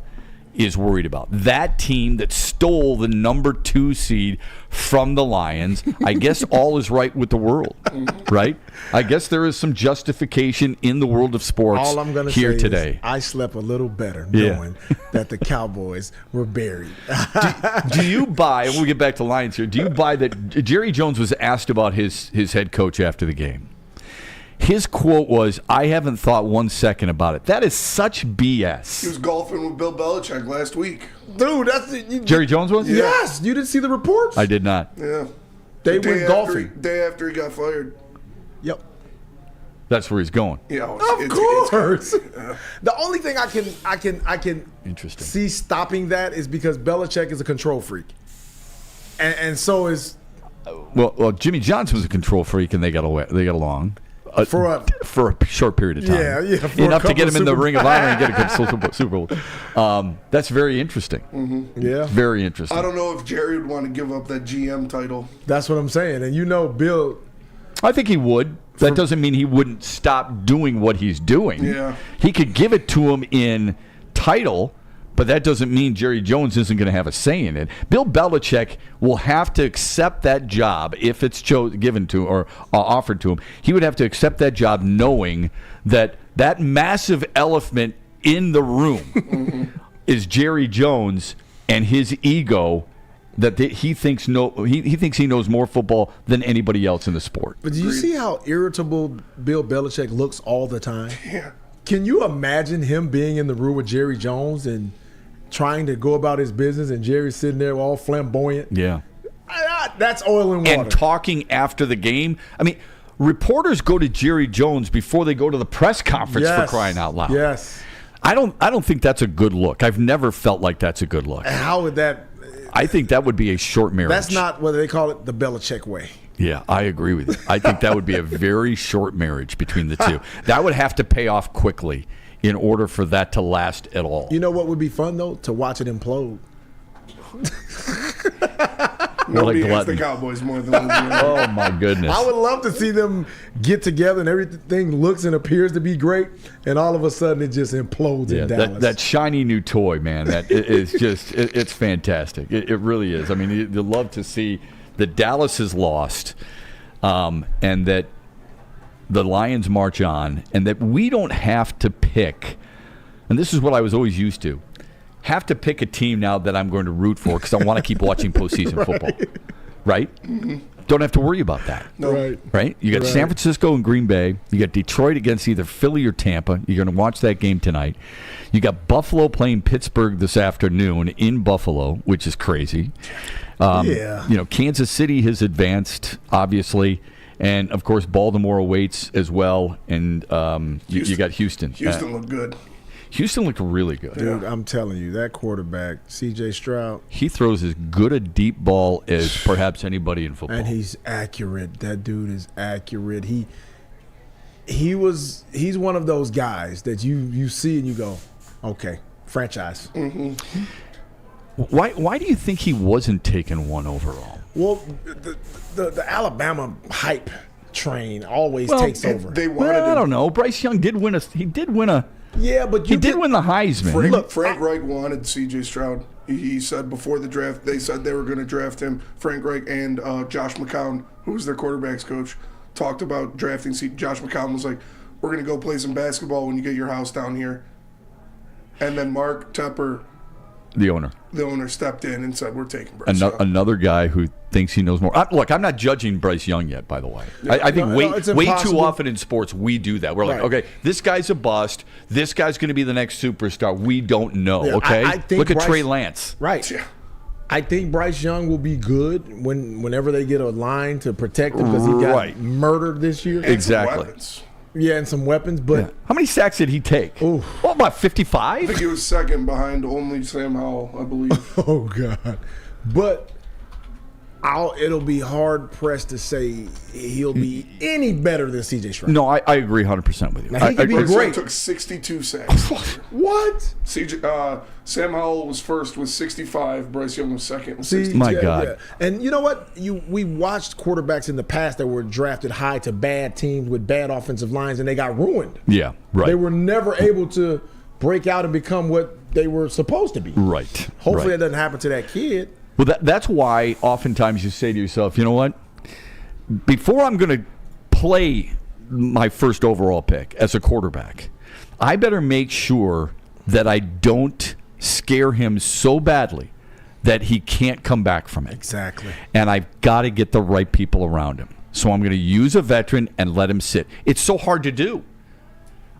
is worried about. That team that stole the number 2 seed from the Lions. I guess all is right with the world, right? I guess there is some justification in the world of sports all I'm gonna here say today. Is I slept a little better knowing that the Cowboys were buried. Do you buy, and we'll get back to Lions here, do you buy that Jerry Jones was asked about his head coach after the game? His quote was, "I haven't thought 1 second about it." That is such BS. He was golfing with Bill Belichick last week. Dude, Jerry Jones was? Yeah. Yes. You didn't see the reports? I did not. Yeah. They went golfing. Day after he got fired. Yep. That's where he's going. Yeah, of course. The only thing I can Interesting. see stopping that is because Belichick is a control freak, and so is. Well, Jimmy Johnson was a control freak, and they got along. For a short period of time. Yeah. Enough to get him in the Ring of Honor and get a Super Bowl. That's very interesting. Mm-hmm. Yeah. Very interesting. I don't know if Jerry would want to give up that GM title. That's what I'm saying. And Bill. I think he would. That doesn't mean he wouldn't stop doing what he's doing. Yeah. He could give it to him in title, but that doesn't mean Jerry Jones isn't going to have a say in it. Bill Belichick will have to accept that job if it's given to or offered to him. He would have to accept that job knowing that massive elephant in the room is Jerry Jones and his ego that he thinks he knows more football than anybody else in the sport. But do you see how irritable Bill Belichick looks all the time? Yeah. Can you imagine him being in the room with Jerry Jones and trying to go about his business, and Jerry's sitting there all flamboyant? Yeah. That's oil and water. And talking after the game. I mean, reporters go to Jerry Jones before they go to the press conference for crying out loud. Yes. I don't think that's a good look. I've never felt like that's a good look. And how would that? I think that would be a short marriage. That's not what they call it, the Belichick way. Yeah, I agree with you. I think that would be a very short marriage between the two. That would have to pay off quickly in order for that to last at all. You know what would be fun, though? To watch it implode. Nobody hates the Cowboys more than we do. Oh, my goodness. I would love to see them get together and everything looks and appears to be great, and all of a sudden it just implodes in Dallas. That shiny new toy, man, that is just, it's fantastic. It really is. I mean, you'd love to see that Dallas is lost and that the Lions march on and that we don't have to pick, and this is what I was always used to, have to pick a team now that I'm going to root for because I want to keep watching postseason football. Right? Mm-hmm. Don't have to worry about that. No. Right? You got San Francisco and Green Bay. You got Detroit against either Philly or Tampa. You're going to watch that game tonight. You got Buffalo playing Pittsburgh this afternoon in Buffalo, which is crazy. Kansas City has advanced, obviously. And, of course, Baltimore awaits as well. And you got Houston. Houston looked good. Houston looked really good. Dude, I'm telling you, that quarterback, C.J. Stroud. He throws as good a deep ball as perhaps anybody in football. And he's accurate. That dude is accurate. He's one of those guys that you see and you go, okay, franchise. Mm-hmm. Why do you think he wasn't taken 1 overall? Well, the Alabama hype train always takes over. They wanted I don't know. Bryce Young did win a. Yeah, but he did win the Heisman. Frank Reich wanted C.J. Stroud. He said before the draft, they said they were going to draft him. Frank Reich and Josh McCown, who was their quarterbacks coach, talked about drafting. Josh McCown was like, we're going to go play some basketball when you get your house down here. And then Mark Tepper, the owner, stepped in and said, we're taking Bryce Young. Another guy who thinks he knows more. Look, I'm not judging Bryce Young yet, by the way. I think way too often in sports we do that. We're like, okay, this guy's a bust. This guy's going to be the next superstar. We don't know, okay? I think Look at Trey Lance. Right. Yeah. I think Bryce Young will be good whenever they get a line to protect him because he got murdered this year. Exactly. And some weapons, but how many sacks did he take? Oh, about 55? I think he was second behind only Sam Howell, I believe. Oh God! But it'll be hard pressed to say he'll be any better than C.J. Stroud. No, I agree 100% with you. Now, he could be great. Took 62 sacks. What? Sam Howell was first with 65. Bryce Young was second with 62. My God. Yeah. And you know what? We watched quarterbacks in the past that were drafted high to bad teams with bad offensive lines, and they got ruined. Yeah, right. They were never able to break out and become what they were supposed to be. Right. Hopefully that doesn't happen to that kid. Well, that's why oftentimes you say to yourself, you know what? Before I'm going to play my first overall pick as a quarterback, I better make sure that I don't scare him so badly that he can't come back from it. Exactly. And I've got to get the right people around him. So I'm going to use a veteran and let him sit. It's so hard to do.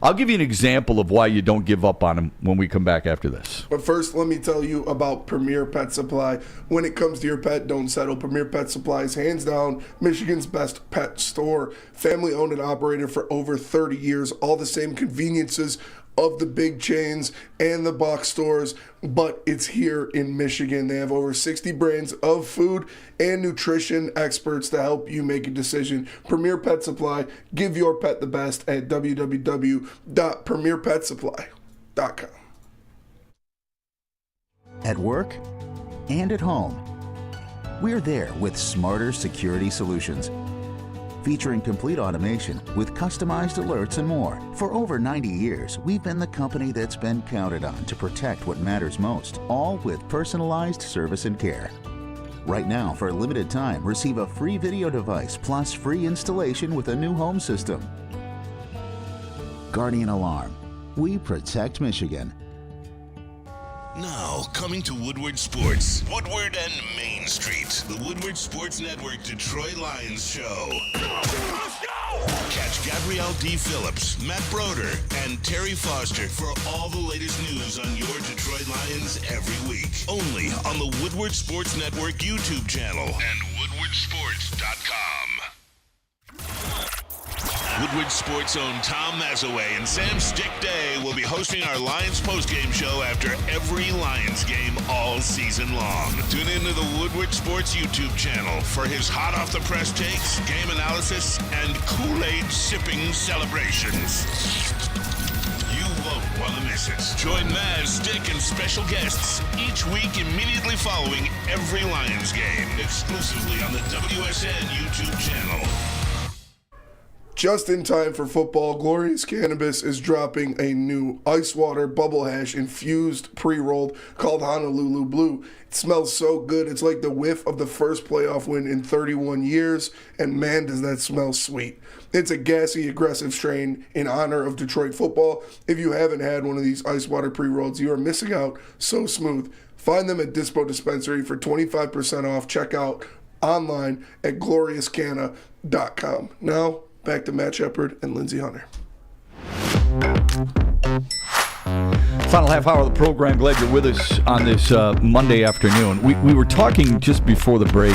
I'll give you an example of why you don't give up on him when we come back after this. But first, let me tell you about Premier Pet Supply. When it comes to your pet, don't settle. Premier Pet Supply is hands down Michigan's best pet store. Family owned and operated for over 30 years. All the same conveniences of the big chains and the box stores, but it's here in Michigan. They have over 60 brands of food and nutrition experts to help you make a decision. Premier Pet Supply, give your pet the best at www.premierpetsupply.com. At work and at home, we're there with smarter security solutions. Featuring complete automation with customized alerts and more. For over 90 years, we've been the company that's been counted on to protect what matters most, all with personalized service and care. Right now, for a limited time, receive a free video device plus free installation with a new home system. Guardian Alarm. We protect Michigan. Now, coming to Woodward Sports, Woodward and Main Street, the Woodward Sports Network Detroit Lions show. Let's go! Catch Gabrielle D. Phillips, Matt Broder, and Terry Foster for all the latest news on your Detroit Lions every week. Only on the Woodward Sports Network YouTube channel and woodwardsports.com. Woodward Sports' own Tom Mazaway and Sam Stick Day will be hosting our Lions postgame show after every Lions game all season long. Tune into the Woodward Sports YouTube channel for his hot off the press takes, game analysis, and Kool-Aid sipping celebrations. You won't want to miss it. Join Maz, Stick, and special guests each week immediately following every Lions game, exclusively on the WSN YouTube channel. Just in time for football, Glorious Cannabis is dropping a new ice water bubble hash infused pre-rolled called Honolulu Blue. It smells so good. It's like the whiff of the first playoff win in 31 years, and man, does that smell sweet. It's a gassy, aggressive strain in honor of Detroit football. If you haven't had one of these ice water pre-rolls, you are missing out. So smooth. Find them at Dispo Dispensary for 25% off. Check out online at gloriouscanna.com. Now, back to Matt Shepard and Lindsey Hunter. Final half hour of the program. Glad you're with us on this Monday afternoon. We were talking just before the break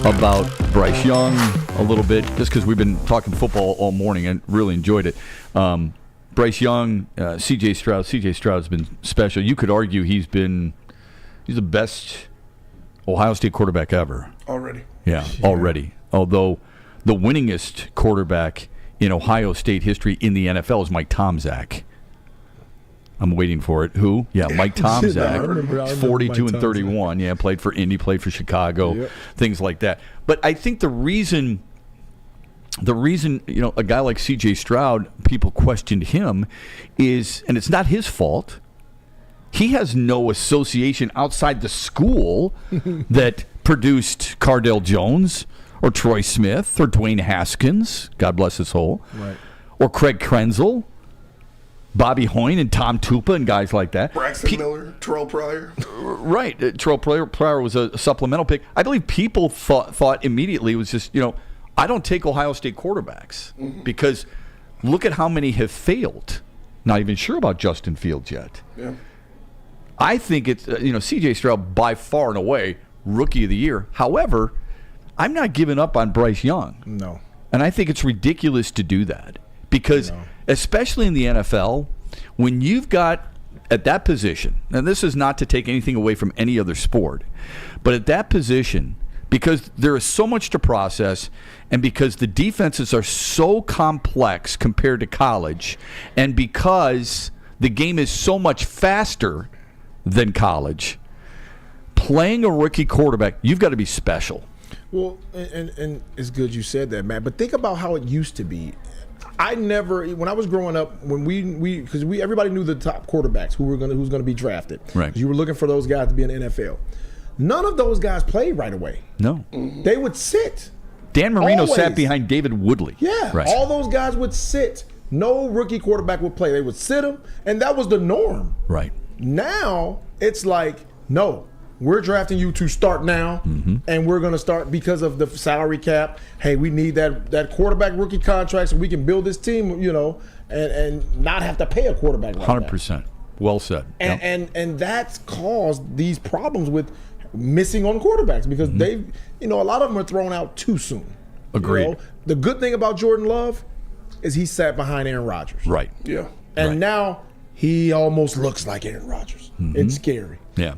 about Bryce Young a little bit, just because we've been talking football all morning and really enjoyed it. Bryce Young, C.J. Stroud. C.J. Stroud's been special. You could argue he's the best Ohio State quarterback ever. Already. Yeah, already. Although the winningest quarterback in Ohio State history in the NFL is Mike Tomczak. I'm waiting for it. Who? Yeah, Mike Tomczak. I remember 42 Mike and 31. Yeah, played for Indy, played for Chicago, things like that. But I think the reason, a guy like C.J. Stroud, people questioned him is, and it's not his fault, he has no association outside the school that produced Cardale Jones or Troy Smith or Dwayne Haskins, God bless his soul, right, or Craig Krenzel, Bobby Hoyne and Tom Tupa and guys like that. Braxton Miller, Terrell Pryor. Right. Terrell Pryor was a supplemental pick. I believe people thought immediately it was just, I don't take Ohio State quarterbacks because look at how many have failed. Not even sure about Justin Fields yet. Yeah. I think it's, C.J. Stroud by far and away Rookie of the Year. However, I'm not giving up on Bryce Young. No. And I think it's ridiculous to do that because especially in the NFL, when you've got at that position, and this is not to take anything away from any other sport, but at that position, because there is so much to process and because the defenses are so complex compared to college and because the game is so much faster than college, playing a rookie quarterback, you've got to be special. Well, and it's good you said that, Matt. But think about how it used to be. When I was growing up, when because everybody knew the top quarterbacks who's going to be drafted. Right. You were looking for those guys to be in the NFL. None of those guys played right away. No. They would sit. Dan Marino Always. sat behind David Woodley. Yeah. Right. All those guys would sit. No rookie quarterback would play. They would sit him, and that was the norm. Right. Now it's like, no, we're drafting you to start now, and we're going to start because of the salary cap. Hey, we need that quarterback rookie contract so we can build this team, and not have to pay a quarterback like 100%. Well said. And that's caused these problems with missing on quarterbacks because they've, a lot of them are thrown out too soon. Agreed. The good thing about Jordan Love is he sat behind Aaron Rodgers. Right. Yeah. And now he almost looks like Aaron Rodgers. It's scary. Yeah.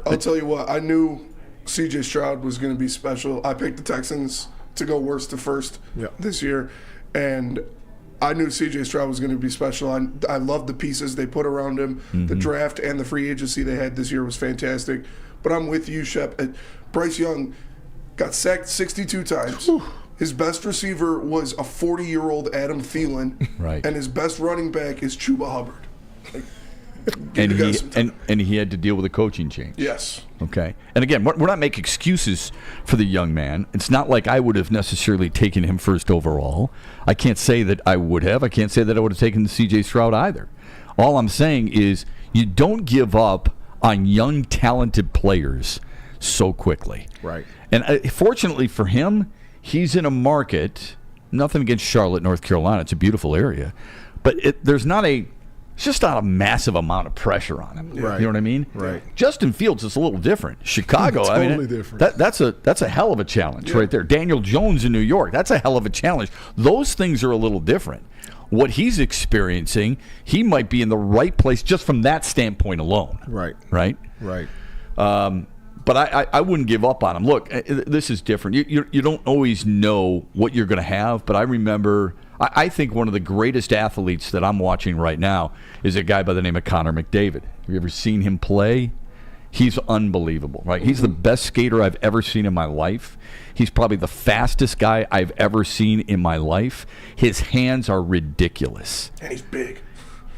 I'll tell you what, I knew C.J. Stroud was going to be special. I picked the Texans to go worst to first this year, and I knew C.J. Stroud was going to be special. I loved the pieces they put around him. The draft and the free agency they had this year was fantastic. But I'm with you, Shep. Bryce Young got sacked 62 times. His best receiver was a 40-year-old Adam Thielen, right, and his best running back is Chuba Hubbard. And he had to deal with a coaching change. Yes. Okay. And again, we're not making excuses for the young man. It's not like I would have necessarily taken him first overall. I can't say that I would have. I can't say that I would have taken C.J. Stroud either. All I'm saying is you don't give up on young, talented players so quickly. Right. And fortunately for him, he's in a market, nothing against Charlotte, North Carolina. It's a beautiful area. But it's just not a massive amount of pressure on him. Right. You know what I mean? Right. Justin Fields is a little different. Chicago, Totally different. That's a hell of a challenge right there. Daniel Jones in New York, that's a hell of a challenge. Those things are a little different. What he's experiencing, he might be in the right place just from that standpoint alone. Right. Right? Right. But I wouldn't give up on him. Look, this is different. You don't always know what you're going to have, but I remember, I think one of the greatest athletes that I'm watching right now is a guy by the name of Connor McDavid. Have you ever seen him play? He's unbelievable, right? He's the best skater I've ever seen in my life. He's probably the fastest guy I've ever seen in my life. His hands are ridiculous. And he's big.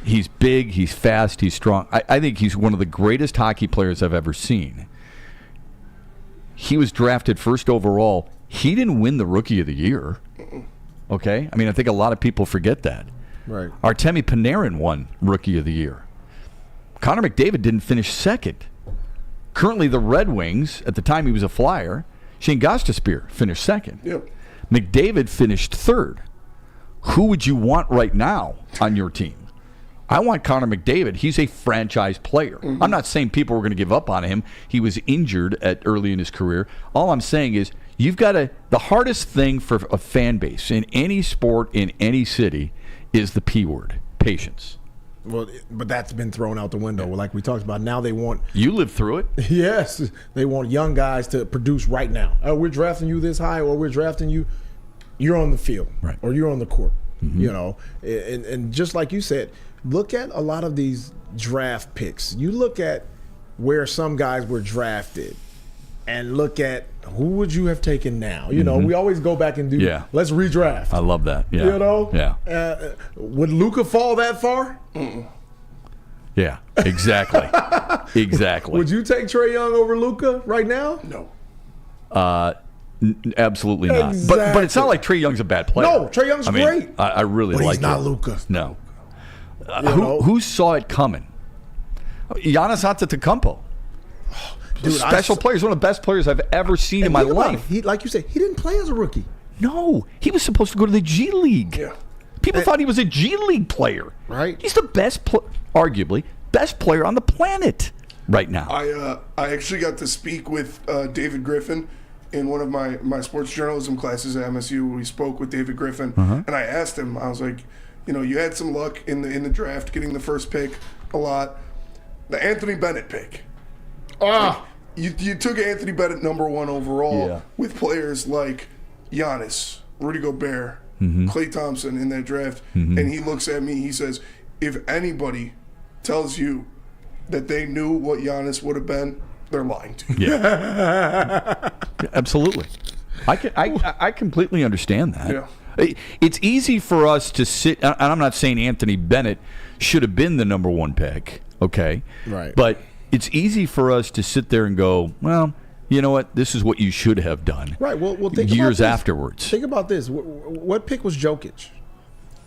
He's big, he's fast, he's strong. I think he's one of the greatest hockey players I've ever seen. He was drafted first overall. He didn't win the Rookie of the Year. Okay? I mean, I think a lot of people forget that. Right. Artemi Panarin won Rookie of the Year. Connor McDavid didn't finish second. Currently, the Red Wings, at the time he was a Flyer, Shane Gostisbehere finished second. Yep. McDavid finished third. Who would you want right now on your team? I want Connor McDavid. He's a franchise player. I'm not saying people were going to give up on him. He was injured early in his career. All I'm saying is you've got to – the hardest thing for a fan base in any sport in any city is the P word, patience. Well, but that's been thrown out the window. Like we talked about, now they want – You lived through it. Yes. They want young guys to produce right now. Oh, we're drafting you this high, or we're drafting you. You're on the field, right, or you're on the court. You know, and just like you said, look at a lot of these draft picks. You look at where some guys were drafted and look at who would you have taken now. You know, we always go back and do, let's redraft. I love that. Yeah. You know? Yeah. Would Luka fall that far? Yeah, exactly. Exactly. Would you take Trae Young over Luka right now? No. Absolutely not. Exactly. But it's not like Trae Young's a bad player. No, Trae Young's great. I really but like he's not him. Luka. No. Who saw it coming? Giannis Antetokounmpo. Dude, Special player. He's one of the best players I've ever seen in my life. He, like you said, he didn't play as a rookie. No, he was supposed to go to the G League. Yeah. People thought he was a G League player. Right. He's the best, arguably, best player on the planet right now. I actually got to speak with David Griffin in one of my sports journalism classes at MSU. We spoke with David Griffin, and I asked him, I was like, you know, you had some luck in the draft, getting the first pick a lot. The Anthony Bennett pick. You took Anthony Bennett #1 overall with players like Giannis, Rudy Gobert, Klay Thompson in that draft, and he looks at me, he says, if anybody tells you that they knew what Giannis would have been, they're lying to you. Yeah. Absolutely. I completely understand that. Yeah. It's easy for us to sit, and I'm not saying Anthony Bennett should have been the #1 pick, okay? Right. But it's easy for us to sit there and go, well, you know what? This is what you should have done. Right. Well, think years about this. afterwards. Think about this. What pick was Jokic?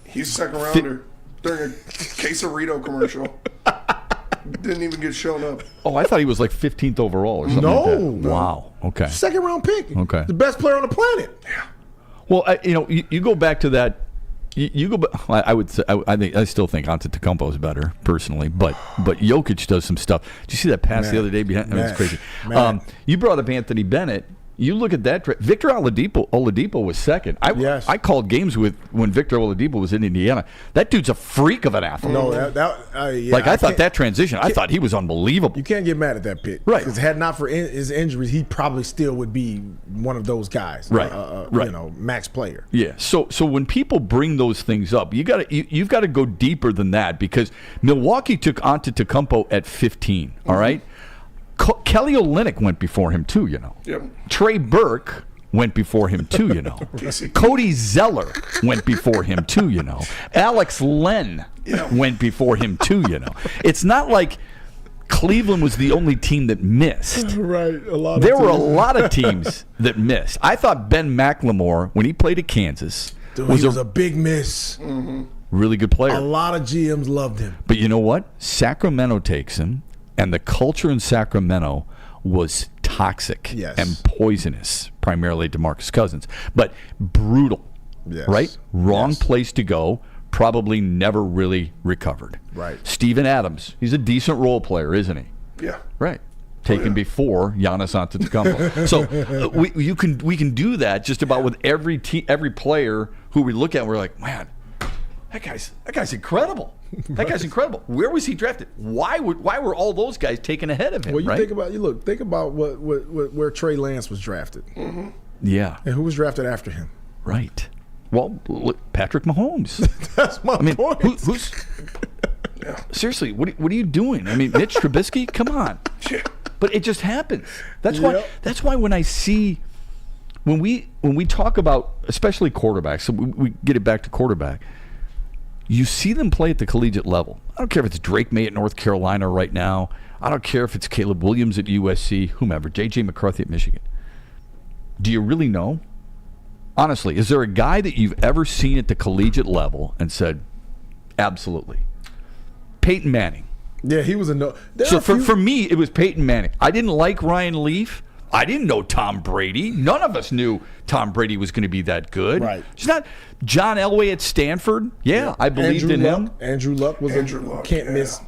He's a second rounder during a Quesarito commercial. Didn't even get shown up. Oh, I thought he was like 15th overall or something like that. No. Wow. Okay. Second round pick. Okay. The best player on the planet. Yeah. Well, you go back to that. You go. I would say. I still think Antetokounmpo is better personally, but Jokic does some stuff. Did you see that pass the other day behind? It's crazy. You brought up Anthony Bennett. You look at that. Victor Oladipo was second. I called games when Victor Oladipo was in Indiana. That dude's a freak of an athlete. No, I thought that transition. I thought he was unbelievable. You can't get mad at that pick, right? Because had not for his injuries, he probably still would be one of those guys, right? Right. You know, max player. Yeah. So when people bring those things up, you've got to go deeper than that, because Milwaukee took Antetokounmpo at 15. All right. Kelly Olynyk went before him too, you know. Yep. Trey Burke went before him too, you know. Cody Zeller went before him too, you know. Alex Len went before him too, you know. It's not like Cleveland was the only team that missed. Right. There were a lot of teams that missed. I thought Ben McLemore, when he played at Kansas, was a big miss. Really good player. A lot of GMs loved him. But you know what? Sacramento takes him. And the culture in Sacramento was toxic and poisonous, primarily DeMarcus Cousins, but brutal, right? Wrong place to go, probably never really recovered. Right. Steven Adams, he's a decent role player, isn't he? Yeah. Right. Taken before Giannis Antetokounmpo. So we can do that just about with every player who we look at, and we're like, man, that guy's incredible. That guy's incredible. Where was he drafted? Why were all those guys taken ahead of him? Well, think about where Trey Lance was drafted. Yeah. And who was drafted after him? Right. Well, look, Patrick Mahomes. That's my point. Who's seriously? What are you doing? I mean, Mitch Trubisky. Come on. But it just happens. That's why when I see when we talk about especially quarterbacks, so we get it back to quarterback. You see them play at the collegiate level. I don't care if it's Drake May at North Carolina right now. I don't care if it's Caleb Williams at USC, whomever, J.J. McCarthy at Michigan. Do you really know? Honestly, is there a guy that you've ever seen at the collegiate level and said, absolutely? Peyton Manning. Yeah, he was a no. So for me, it was Peyton Manning. I didn't like Ryan Leaf. I didn't know Tom Brady. None of us knew Tom Brady was going to be that good. Right. It's not John Elway at Stanford. Yeah, I believed in him. Andrew Luck was can't miss.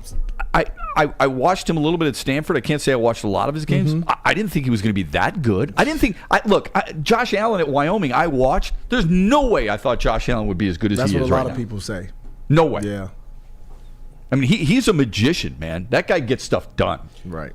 I watched him a little bit at Stanford. I can't say I watched a lot of his games. I didn't think he was going to be that good. I didn't think. Josh Allen at Wyoming, I watched. There's no way I thought Josh Allen would be as good as he is right now. That's what a lot of people say. No way. Yeah. I mean, he's a magician, man. That guy gets stuff done. Right.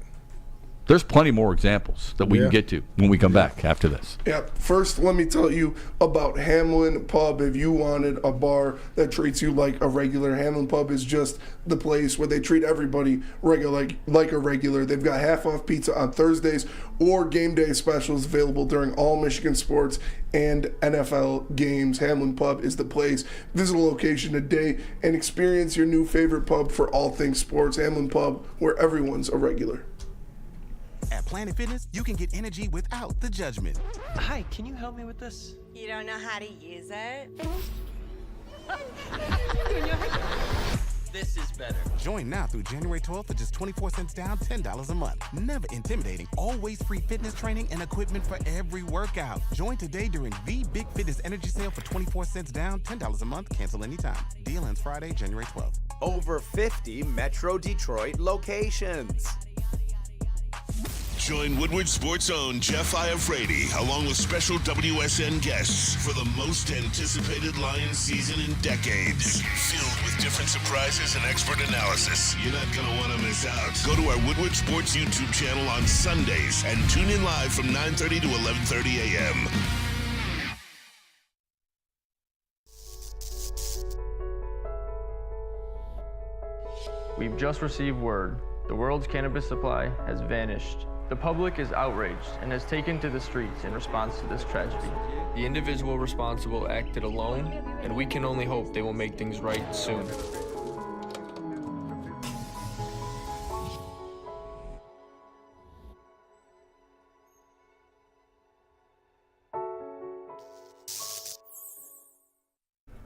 There's plenty more examples that we can get to when we come back after this. Yeah. First, let me tell you about Hamlin Pub. If you wanted a bar that treats you like a regular, Hamlin Pub is just the place where they treat everybody like a regular. They've got half-off pizza on Thursdays or game day specials available during all Michigan sports and NFL games. Hamlin Pub is the place. Visit a location today and experience your new favorite pub for all things sports. Hamlin Pub, where everyone's a regular. At Planet Fitness, you can get energy without the judgment. Hi, can you help me with this? You don't know how to use it? This is better. Join now through January 12th for just 24 cents down, $10 a month. Never intimidating. Always free fitness training and equipment for every workout. Join today during the Big Fitness Energy Sale for 24 cents down, $10 a month. Cancel anytime. Deal ends Friday, January 12th. Over 50 Metro Detroit locations. Join Woodward Sports' own Jeff Iafrate, along with special WSN guests for the most anticipated Lions season in decades. Filled with different surprises and expert analysis. You're not going to want to miss out. Go to our Woodward Sports YouTube channel on Sundays and tune in live from 9:30 to 11:30 a.m. We've just received word. The world's cannabis supply has vanished. The public is outraged and has taken to the streets in response to this tragedy. The individual responsible acted alone, and we can only hope they will make things right soon.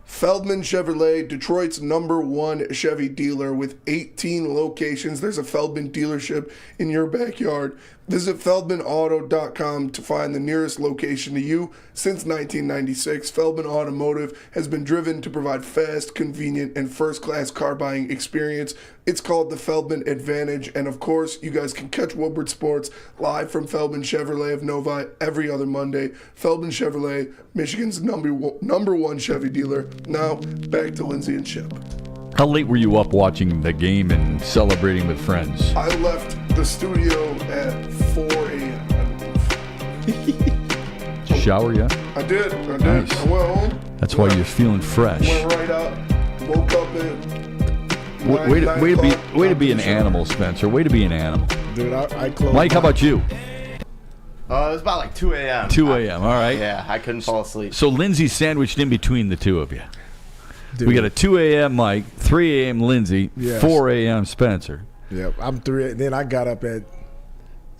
Feldman Chevrolet, Detroit's #1 Chevy dealer with 18 locations. There's a Feldman dealership in your backyard. Visit feldmanauto.com to find the nearest location to you. Since 1996, Feldman Automotive has been driven to provide fast, convenient, and first-class car buying experience. It's called the Feldman Advantage, and of course, you guys can catch Woodward Sports live from Feldman Chevrolet of Novi every other Monday. Feldman Chevrolet, Michigan's number one Chevy dealer. Now, back to Lindsey and Shep. How late were you up watching the game and celebrating with friends? I left the studio at 4 a.m. Shower yet? I did. Nice. I went home. That's why you're feeling fresh. Went right out. Woke up at Way to be an animal, Spencer. Way to be an animal. Dude, I closed. Mike, how about you? It was about like 2 a.m. 2 a.m., all right. Yeah, I couldn't fall asleep. So Lindsey's sandwiched in between the two of you. Dude. We got a 2 a.m. Mike, 3 a.m. Lindsey, Yes. 4 a.m. Spencer. Yep, I'm 3. Then I got up at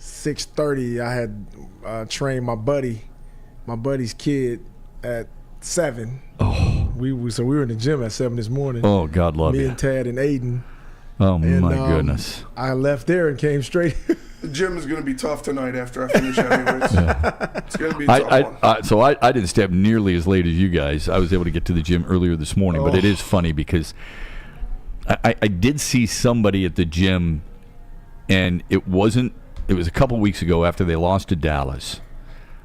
6:30. I had trained my buddy's kid at 7. Oh, we were in the gym at 7 this morning. Oh, God love Me you. and Tad and Aiden. Oh, And, my goodness. I left there and came straight. The gym is going to be tough tonight after I finish heavyweights. It's going to be a tough one. So I didn't stay up nearly as late as you guys. I was able to get to the gym earlier this morning, but it is funny because I did see somebody at the gym, and it was a couple weeks ago after they lost to Dallas.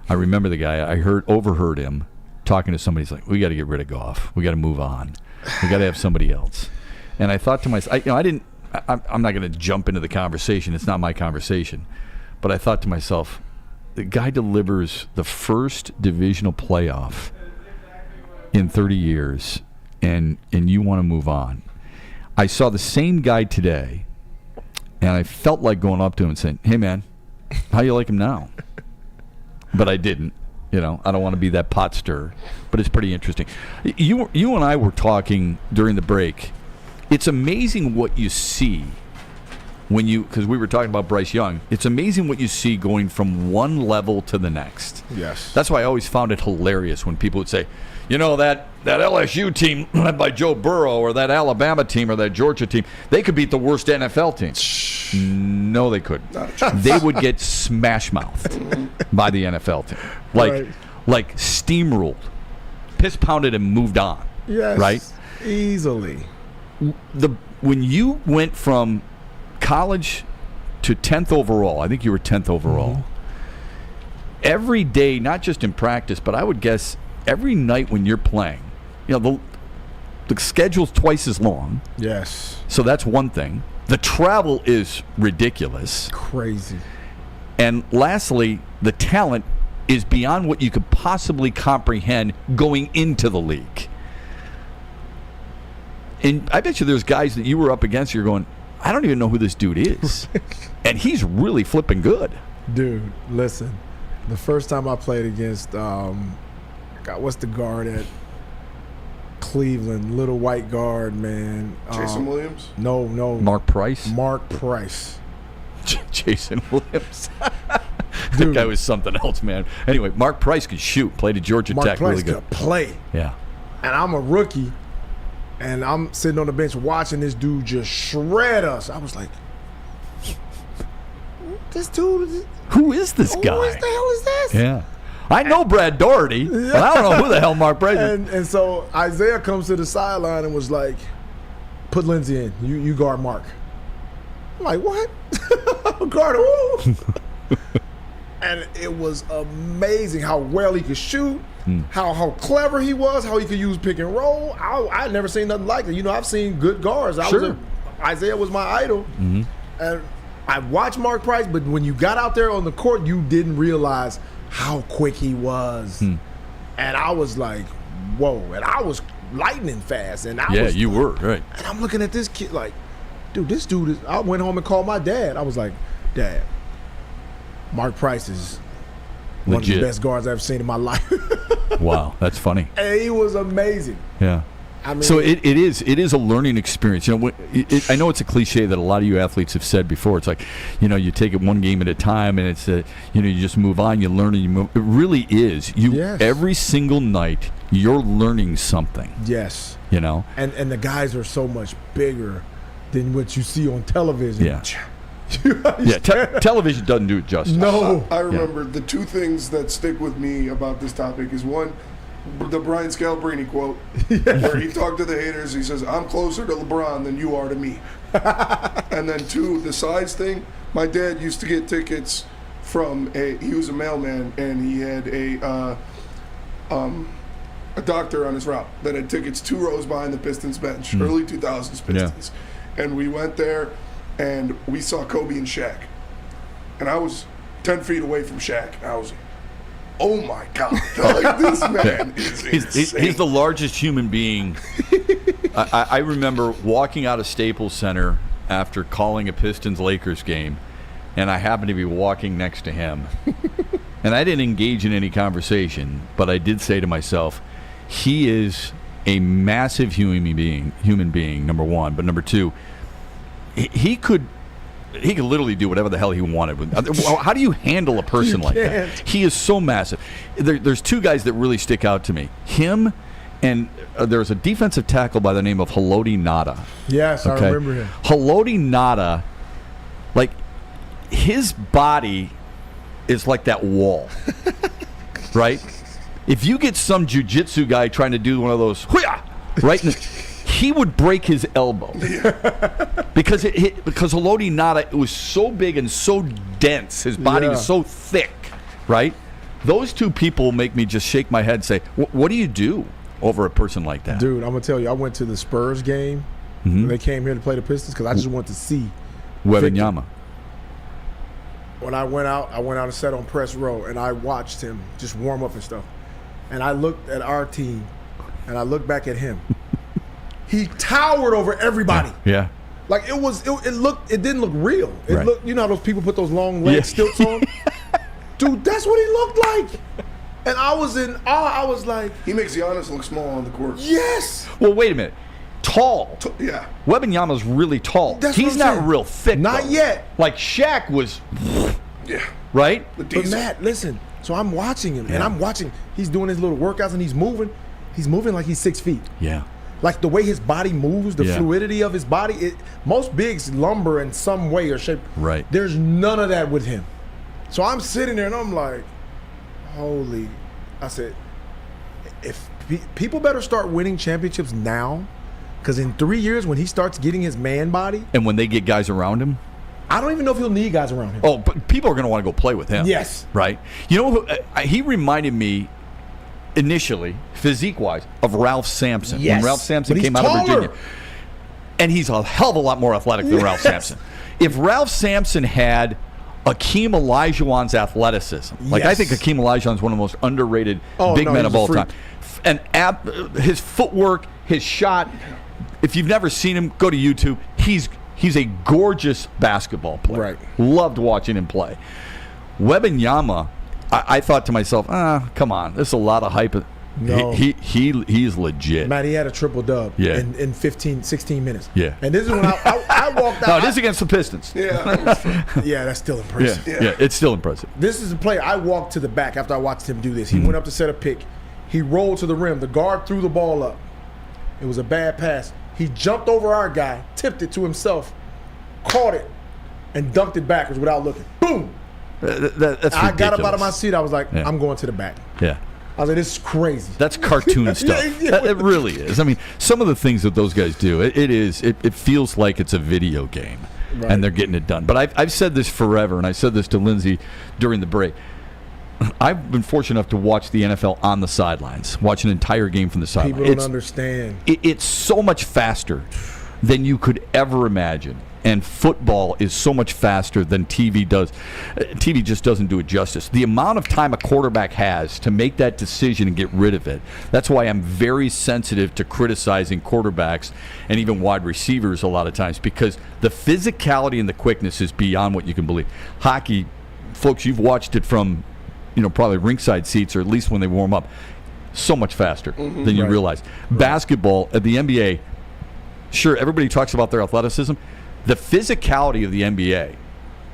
I remember the guy. I overheard him talking to somebody. He's like, "We got to get rid of Goff. We got to move on. We got to have somebody else." And I thought to myself, I'm not going to jump into the conversation. It's not my conversation. But I thought to myself, the guy delivers the first divisional playoff in 30 years, and you want to move on. I saw the same guy today, and I felt like going up to him and saying, "Hey, man, How you like him now? But I didn't. You know, I don't want to be that pot stirrer. But it's pretty interesting. You and I were talking during the break. It's amazing what you see when you, because we were talking about Bryce Young. It's amazing what you see going from one level to the next. Yes. That's why I always found it hilarious when people would say, you know, that LSU team led by Joe Burrow or that Alabama team or that Georgia team, they could beat the worst NFL team. No, they couldn't. They would get smash-mouthed by the NFL team. Like steamrolled, piss-pounded and moved on. Yes. Right? Easily. When you went from college to 10th overall, I think you were 10th overall, every day, not just in practice, but I would guess every night when you're playing, you know, the schedule's twice as long. Yes. So that's one thing. The travel is ridiculous. Crazy. And lastly, the talent is beyond what you could possibly comprehend going into the league. And I bet you there's guys that you were up against, you're going, I don't even know who this dude is. And he's really flipping good. Dude, listen. The first time I played against, God, what's the guard at Cleveland? Little white guard, man. Jason Williams? No. Mark Price? Mark Price. Jason Williams. That guy was something else, man. Anyway, Mark Price could shoot. Played at Georgia Tech. Mark Price really good. could play. Yeah. And I'm a rookie. And I'm sitting on the bench watching this dude just shred us. I was like, this dude. Who is this guy? Who the hell is this? Yeah. I know Brad Doherty, but I don't know who the hell Mark Price is. And so Isaiah comes to the sideline and was like, put Lindsey in. You guard Mark. I'm like, what? Guard who? And it was amazing how well he could shoot, how clever he was, how he could use pick and roll. I'd never seen nothing like it. You know, I've seen good guards. Isaiah was my idol. And I watched Mark Price, but when you got out there on the court, you didn't realize how quick he was. And I was like, whoa. And I was lightning fast. And you were, right. And I'm looking at this kid like, dude, this dude is. I went home and called my dad. I was like, Dad, Mark Price is one of the best guards I've ever seen in my life. Wow, that's funny. And he was amazing. Yeah. I mean, so it is a learning experience. You know, I know it's a cliche that a lot of you athletes have said before. It's like, you know, you take it one game at a time, and it's you know, you just move on, you learn, and you move. It really is. Every single night, you're learning something. Yes. You know, and the guys are so much bigger than what you see on television. Yeah. Television doesn't do it justice. No. I remember the two things that stick with me about this topic is one, the Brian Scalabrine quote, where he talked to the haters. He says, I'm closer to LeBron than you are to me. And then two, the size thing. My dad used to get tickets from he was a mailman, and he had a doctor on his route that had tickets 2 rows behind the Pistons bench, early 2000s Pistons. Yeah. And we went there, and we saw Kobe and Shaq. And I was 10 feet away from Shaq. And I was like, oh my God. Like, this man is insane. He's the largest human being. I remember walking out of Staples Center after calling a Pistons-Lakers game, and I happened to be walking next to him. And I didn't engage in any conversation, but I did say to myself, he is a massive human being, number one. But number two, he could literally do whatever the hell he wanted. How do you handle a person like that? He is so massive. There's two guys that really stick out to me. Him and there's a defensive tackle by the name of Haloti Ngata. Yes, okay? I remember him. Haloti Ngata, like, his body is like that wall, right? If you get some jiu-jitsu guy trying to do one of those, right, he would break his elbow because Haloti Ngata was so big and so dense. His body was so thick, right? Those two people make me just shake my head and say, what do you do over a person like that? Dude, I'm going to tell you, I went to the Spurs game. They came here to play the Pistons because I just wanted to see Wembanyama. When I went out and sat on press row, and I watched him just warm up and stuff. And I looked at our team, and I looked back at him. He towered over everybody. Yeah. Like it didn't look real. It Right. looked, you know how those people put those long leg stilts on? Dude, that's what he looked like. And I was in awe. I was like, he makes Giannis look small on the court. Yes. Well, wait a minute. Tall. Yeah. Wembanyama's really tall. That's He's what I'm not saying. real thick. Not though. yet. Like Shaq was. Yeah. Right? But Matt, listen. So I'm watching him, and I'm watching. He's doing his little workouts, and he's moving. He's moving like he's 6 feet. Yeah. Like the way his body moves, the Yeah. fluidity of his body. Most bigs lumber in some way or shape. Right. There's none of that with him. So I'm sitting there, and I'm like, holy. I said, if people better start winning championships now, because in 3 years, when he starts getting his man body, And when they get guys around him. I don't even know if he'll need guys around him. Oh, but people are going to want to go play with him. Yes. Right? You know who he reminded me initially, physique-wise, of Ralph Sampson. Yes. When Ralph Sampson But he's came out of taller. Virginia. And he's a hell of a lot more athletic than Ralph Sampson. If Ralph Sampson had Akeem Olajuwon's athleticism, like I Yes. think Akeem Olajuwon's one of the most underrated big men he's of a all freak. time. And his footwork, his shot, if you've never seen him, go to YouTube. He's a gorgeous basketball player. Right. Loved watching him play. Wembanyama, I thought to myself, come on, there's a lot of hype. No. He's legit. Matt, he had a triple dub Yeah. in 15, 16 minutes. Yeah. And this is when I walked out. No, this is against the Pistons. Yeah, that's still impressive. Yeah, it's still impressive. This is the play. I walked to the back after I watched him do this. He went up to set a pick. He rolled to the rim. The guard threw the ball up. It was a bad pass. He jumped over our guy, tipped it to himself, caught it, and dunked it backwards without looking. Boom! That's I got up out of my ridiculous. seat. I was like, Yeah. I'm going to the back. Yeah. I was like, this is crazy. That's cartoon stuff. It really is. I mean, some of the things that those guys do, it feels like it's a video game, Right. and they're getting it done. But I've said this forever, and I said this to Lindsey during the break. I've been fortunate enough to watch the NFL on the sidelines, watch an entire game from the sidelines. People don't understand. It's so much faster than you could ever imagine. And football is so much faster than TV does. TV just doesn't do it justice. The amount of time a quarterback has to make that decision and get rid of it, that's why I'm very sensitive to criticizing quarterbacks and even wide receivers a lot of times, because the physicality and the quickness is beyond what you can believe. Hockey, folks, you've watched it from probably ringside seats, or at least when they warm up, so much faster than you Right. realize. Basketball at the NBA, sure, everybody talks about their athleticism. The physicality of the NBA,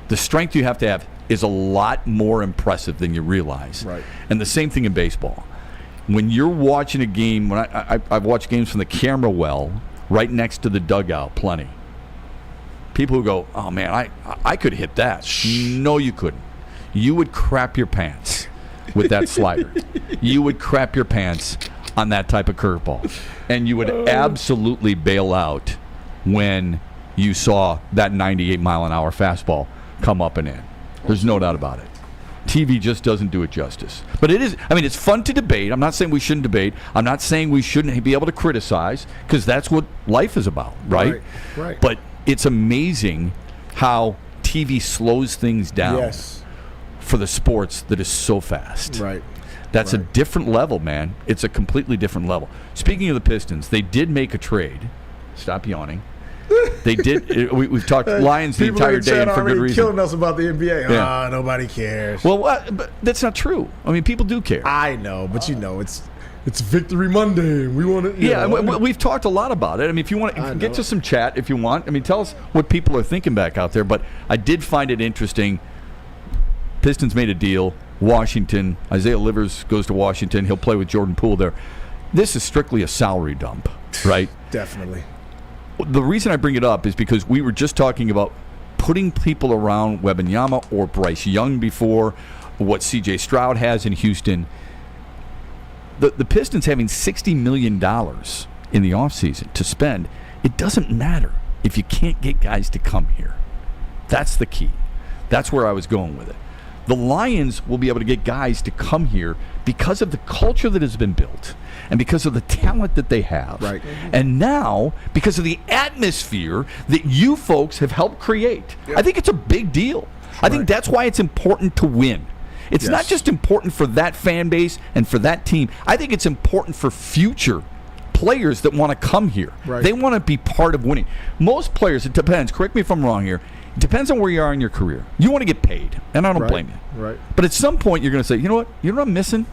the strength you have to have, is a lot more impressive than you realize. Right. And the same thing in baseball. When you're watching a game, when I've watched games from the camera well, right next to the dugout, plenty. People who go, oh man, I could hit that. No, you couldn't. You would crap your pants with that slider. You would crap your pants on that type of curveball. And you would absolutely bail out when you saw that 98-mile-an-hour fastball come up and in. There's no doubt about it. TV just doesn't do it justice. But it is, it's fun to debate. I'm not saying we shouldn't debate. I'm not saying we shouldn't be able to criticize, because that's what life is about, right? Right. But it's amazing how TV slows things down. Yes. For the sports that is so fast. Right. That's a different level, man. It's a completely different level. Speaking of the Pistons, they did make a trade. Stop yawning. They did. We've talked Lions the entire day, and for good reason. Killing us about the NBA. Yeah. Nobody cares. Well, but that's not true. People do care. I know, but it's Victory Monday. We want to. Yeah, we've talked a lot about it. If you want to get to some chat, if you want. Tell us what people are thinking back out there. But I did find it interesting. Pistons made a deal. Washington, Isaiah Livers goes to Washington. He'll play with Jordan Poole there. This is strictly a salary dump, right? Definitely. The reason I bring it up is because we were just talking about putting people around Wembanyama or Bryce Young before, what C.J. Stroud has in Houston. The Pistons having $60 million in the offseason to spend, it doesn't matter if you can't get guys to come here. That's the key. That's where I was going with it. The Lions will be able to get guys to come here because of the culture that has been built and because of the talent that they have. Right. And now, because of the atmosphere that you folks have helped create. Yeah. I think it's a big deal. I think that's why it's important to win. It's not just important for that fan base and for that team. I think it's important for future players that want to come here. Right. They want to be part of winning. Most players, it depends. Correct me if I'm wrong here. It depends on where you are in your career. You want to get paid, and I don't blame you. Right. But at some point, you're going to say, you know what? You know what I'm missing?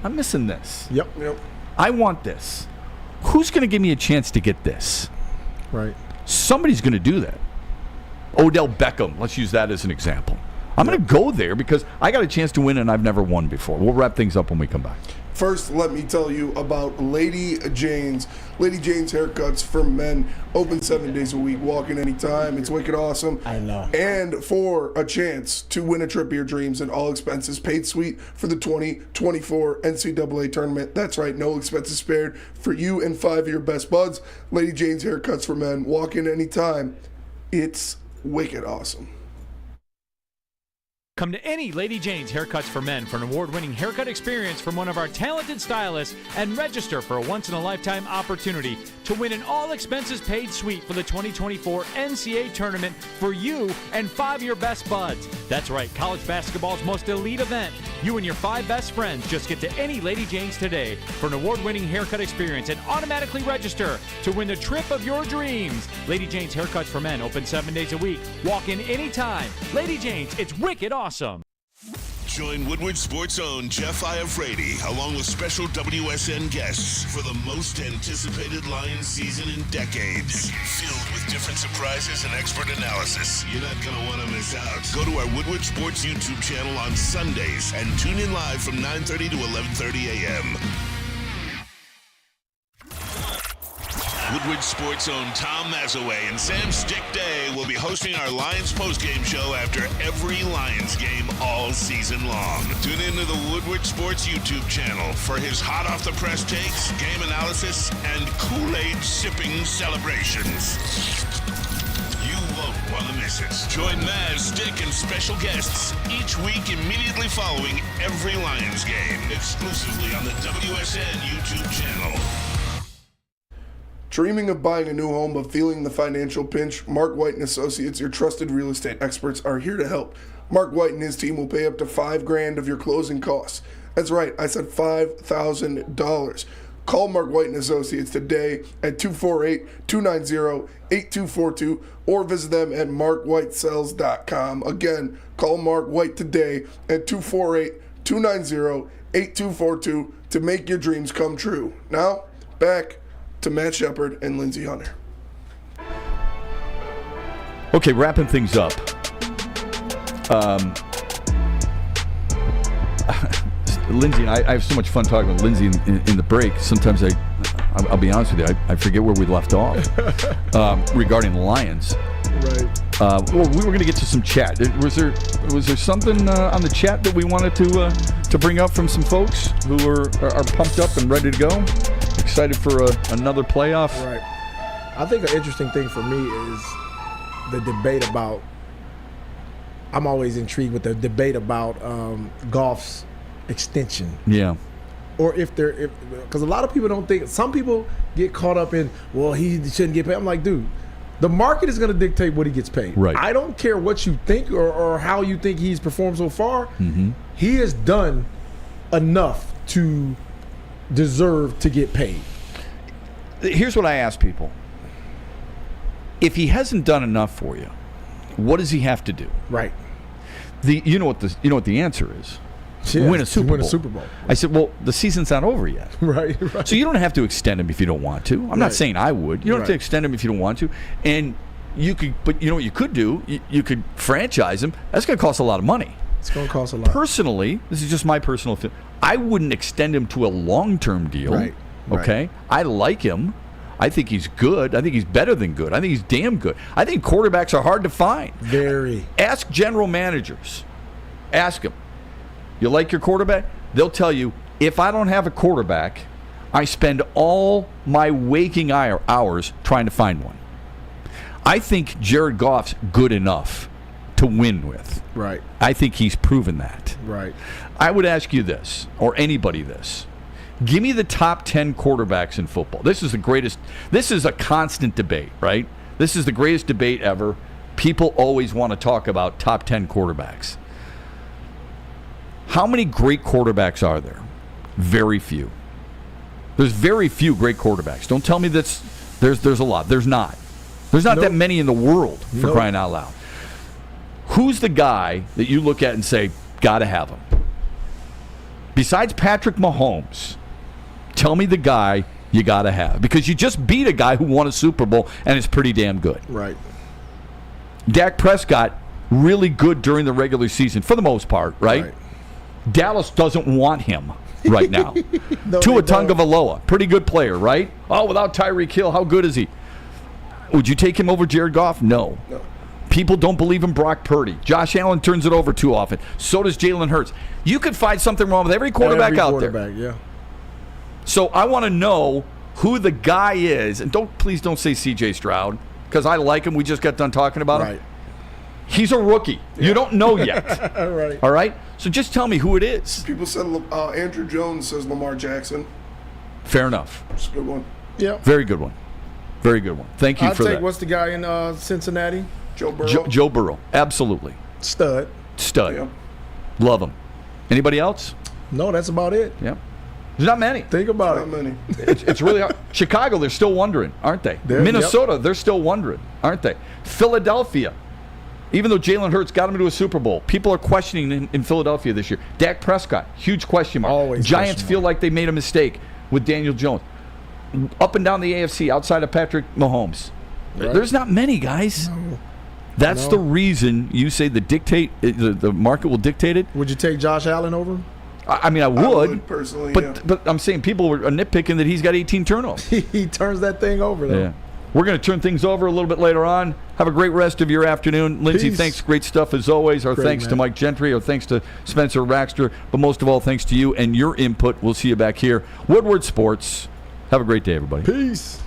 I'm missing this. Yep. I want this. Who's going to give me a chance to get this? Right. Somebody's going to do that. Odell Beckham, let's use that as an example. I'm going to go there because I got a chance to win and I've never won before. We'll wrap things up when we come back. First, let me tell you about Lady Jane's. Lady Jane's Haircuts for Men. Open 7 days a week. Walk in anytime. It's wicked awesome. I know. And for a chance to win a trip of your dreams and all expenses paid suite for the 2024 NCAA tournament. That's right, no expenses spared for you and 5 of your best buds. Lady Jane's Haircuts for Men. Walk in anytime. It's wicked awesome. Come to any Lady Jane's Haircuts for Men for an award-winning haircut experience from one of our talented stylists and register for a once-in-a-lifetime opportunity to win an all-expenses-paid suite for the 2024 NCAA tournament for you and 5 of your best buds. That's right, college basketball's most elite event. You and your 5 best friends just get to any Lady Jane's today for an award-winning haircut experience and automatically register to win the trip of your dreams. Lady Jane's Haircuts for Men, open 7 days a week. Walk in anytime. Lady Jane's, it's wicked awesome. Join Woodward Sports' own Jeff Iafrate, along with special WSN guests for the most anticipated Lions season in decades. Filled with different surprises and expert analysis. You're not going to want to miss out. Go to our Woodward Sports YouTube channel on Sundays and tune in live from 9:30 to 11:30 a.m. Woodward Sports' own Tom Mazaway and Sam Stick Day will be hosting our Lions postgame show after every Lions game all season long. Tune into the Woodward Sports YouTube channel for his hot off the press takes, game analysis, and Kool-Aid sipping celebrations. You won't want to miss it. Join Maz, Stick, and special guests each week immediately following every Lions game, exclusively on the WSN YouTube channel. Dreaming of buying a new home but feeling the financial pinch? Mark White & Associates, your trusted real estate experts, are here to help. Mark White and his team will pay up to $5,000 of your closing costs. That's right, I said $5,000. Call Mark White & Associates today at 248-290-8242 or visit them at markwhitesells.com. Again, call Mark White today at 248-290-8242 to make your dreams come true. Now, back to Matt Shepard and Lindsey Hunter. Okay, wrapping things up. Lindsey and I have so much fun talking with Lindsey in the break. Sometimes I'll be honest with you, I forget where we left off regarding the Lions. Right. Well, we were going to get to some chat. Was there something on the chat that we wanted to bring up from some folks who are pumped up and ready to go? Excited for another playoff? Right. I think an interesting thing for me is the debate about. I'm always intrigued with the debate about Goff's extension. Yeah. Or because a lot of people don't think. Some people get caught up in, well, he shouldn't get paid. I'm like, dude, the market is going to dictate what he gets paid. Right. I don't care what you think or how you think he's performed so far. Mm-hmm. He has done enough to deserve to get paid. Here's what I ask people. If he hasn't done enough for you, what does he have to do? Right. You know what the answer is. Yeah, win a Super Bowl. Win a Super Bowl. I said, well, the season's not over yet. Right. So you don't have to extend him if you don't want to. I'm not saying I would. You don't have to extend him if you don't want to. And you could, but you know what you could do? You could franchise him. That's going to cost a lot of money. It's going to cost a lot. Personally, this is just my personal feeling. I wouldn't extend him to a long-term deal. Right. Okay? I like him. I think he's good. I think he's better than good. I think he's damn good. I think quarterbacks are hard to find. Very. Ask general managers. Ask them. You like your quarterback? They'll tell you, if I don't have a quarterback, I spend all my waking hours trying to find one. I think Jared Goff's good enough to win with. Right. I think he's proven that. Right. I would ask you this, or anybody this. Give me the top 10 quarterbacks in football. This is the greatest. This is a constant debate, right? This is the greatest debate ever. People always want to talk about top 10 quarterbacks. How many great quarterbacks are there? Very few. There's very few great quarterbacks. Don't tell me there's a lot. There's not. There's not that many in the world, for crying out loud. Who's the guy that you look at and say, got to have him? Besides Patrick Mahomes, tell me the guy you got to have. Because you just beat a guy who won a Super Bowl and is pretty damn good. Right. Dak Prescott, really good during the regular season, for the most part, right? Dallas doesn't want him right now. Tua Tagovailoa, pretty good player, right? Oh, without Tyreek Hill, how good is he? Would you take him over Jared Goff? No. People don't believe in Brock Purdy. Josh Allen turns it over too often. So does Jalen Hurts. You could find something wrong with every quarterback out there. Yeah. So I want to know who the guy is, and please don't say C.J. Stroud, because I like him. We just got done talking about him. He's a rookie. Yeah. You don't know yet. Right. All right? So just tell me who it is. People said Andrew Jones says Lamar Jackson. Fair enough. That's a good one. Yeah. Very good one. Very good one. Thank you for that. What's the guy in Cincinnati? Joe Burrow. Joe Burrow. Absolutely. Stud. Yeah. Love him. Anybody else? No, that's about it. Yeah. There's not many. Think about it. Not many. It's really hard. Chicago, they're still wondering, aren't they? Minnesota, they're still wondering, aren't they? Philadelphia, even though Jalen Hurts got him to a Super Bowl, people are questioning in Philadelphia this year. Dak Prescott, huge question mark. Always Giants feel like they made a mistake with Daniel Jones. Up and down the AFC, outside of Patrick Mahomes, there's not many guys. No. That's the reason you say the market will dictate it. Would you take Josh Allen over him? I mean, I would personally, but I'm saying people are nitpicking that he's got 18 turnovers. He turns that thing over, though. Yeah. We're going to turn things over a little bit later on. Have a great rest of your afternoon. Lindsey, thanks. Great stuff as always. Our thanks to Mike Gentry. Our thanks to Spencer Raxter. But most of all, thanks to you and your input. We'll see you back here. Woodward Sports. Have a great day, everybody. Peace.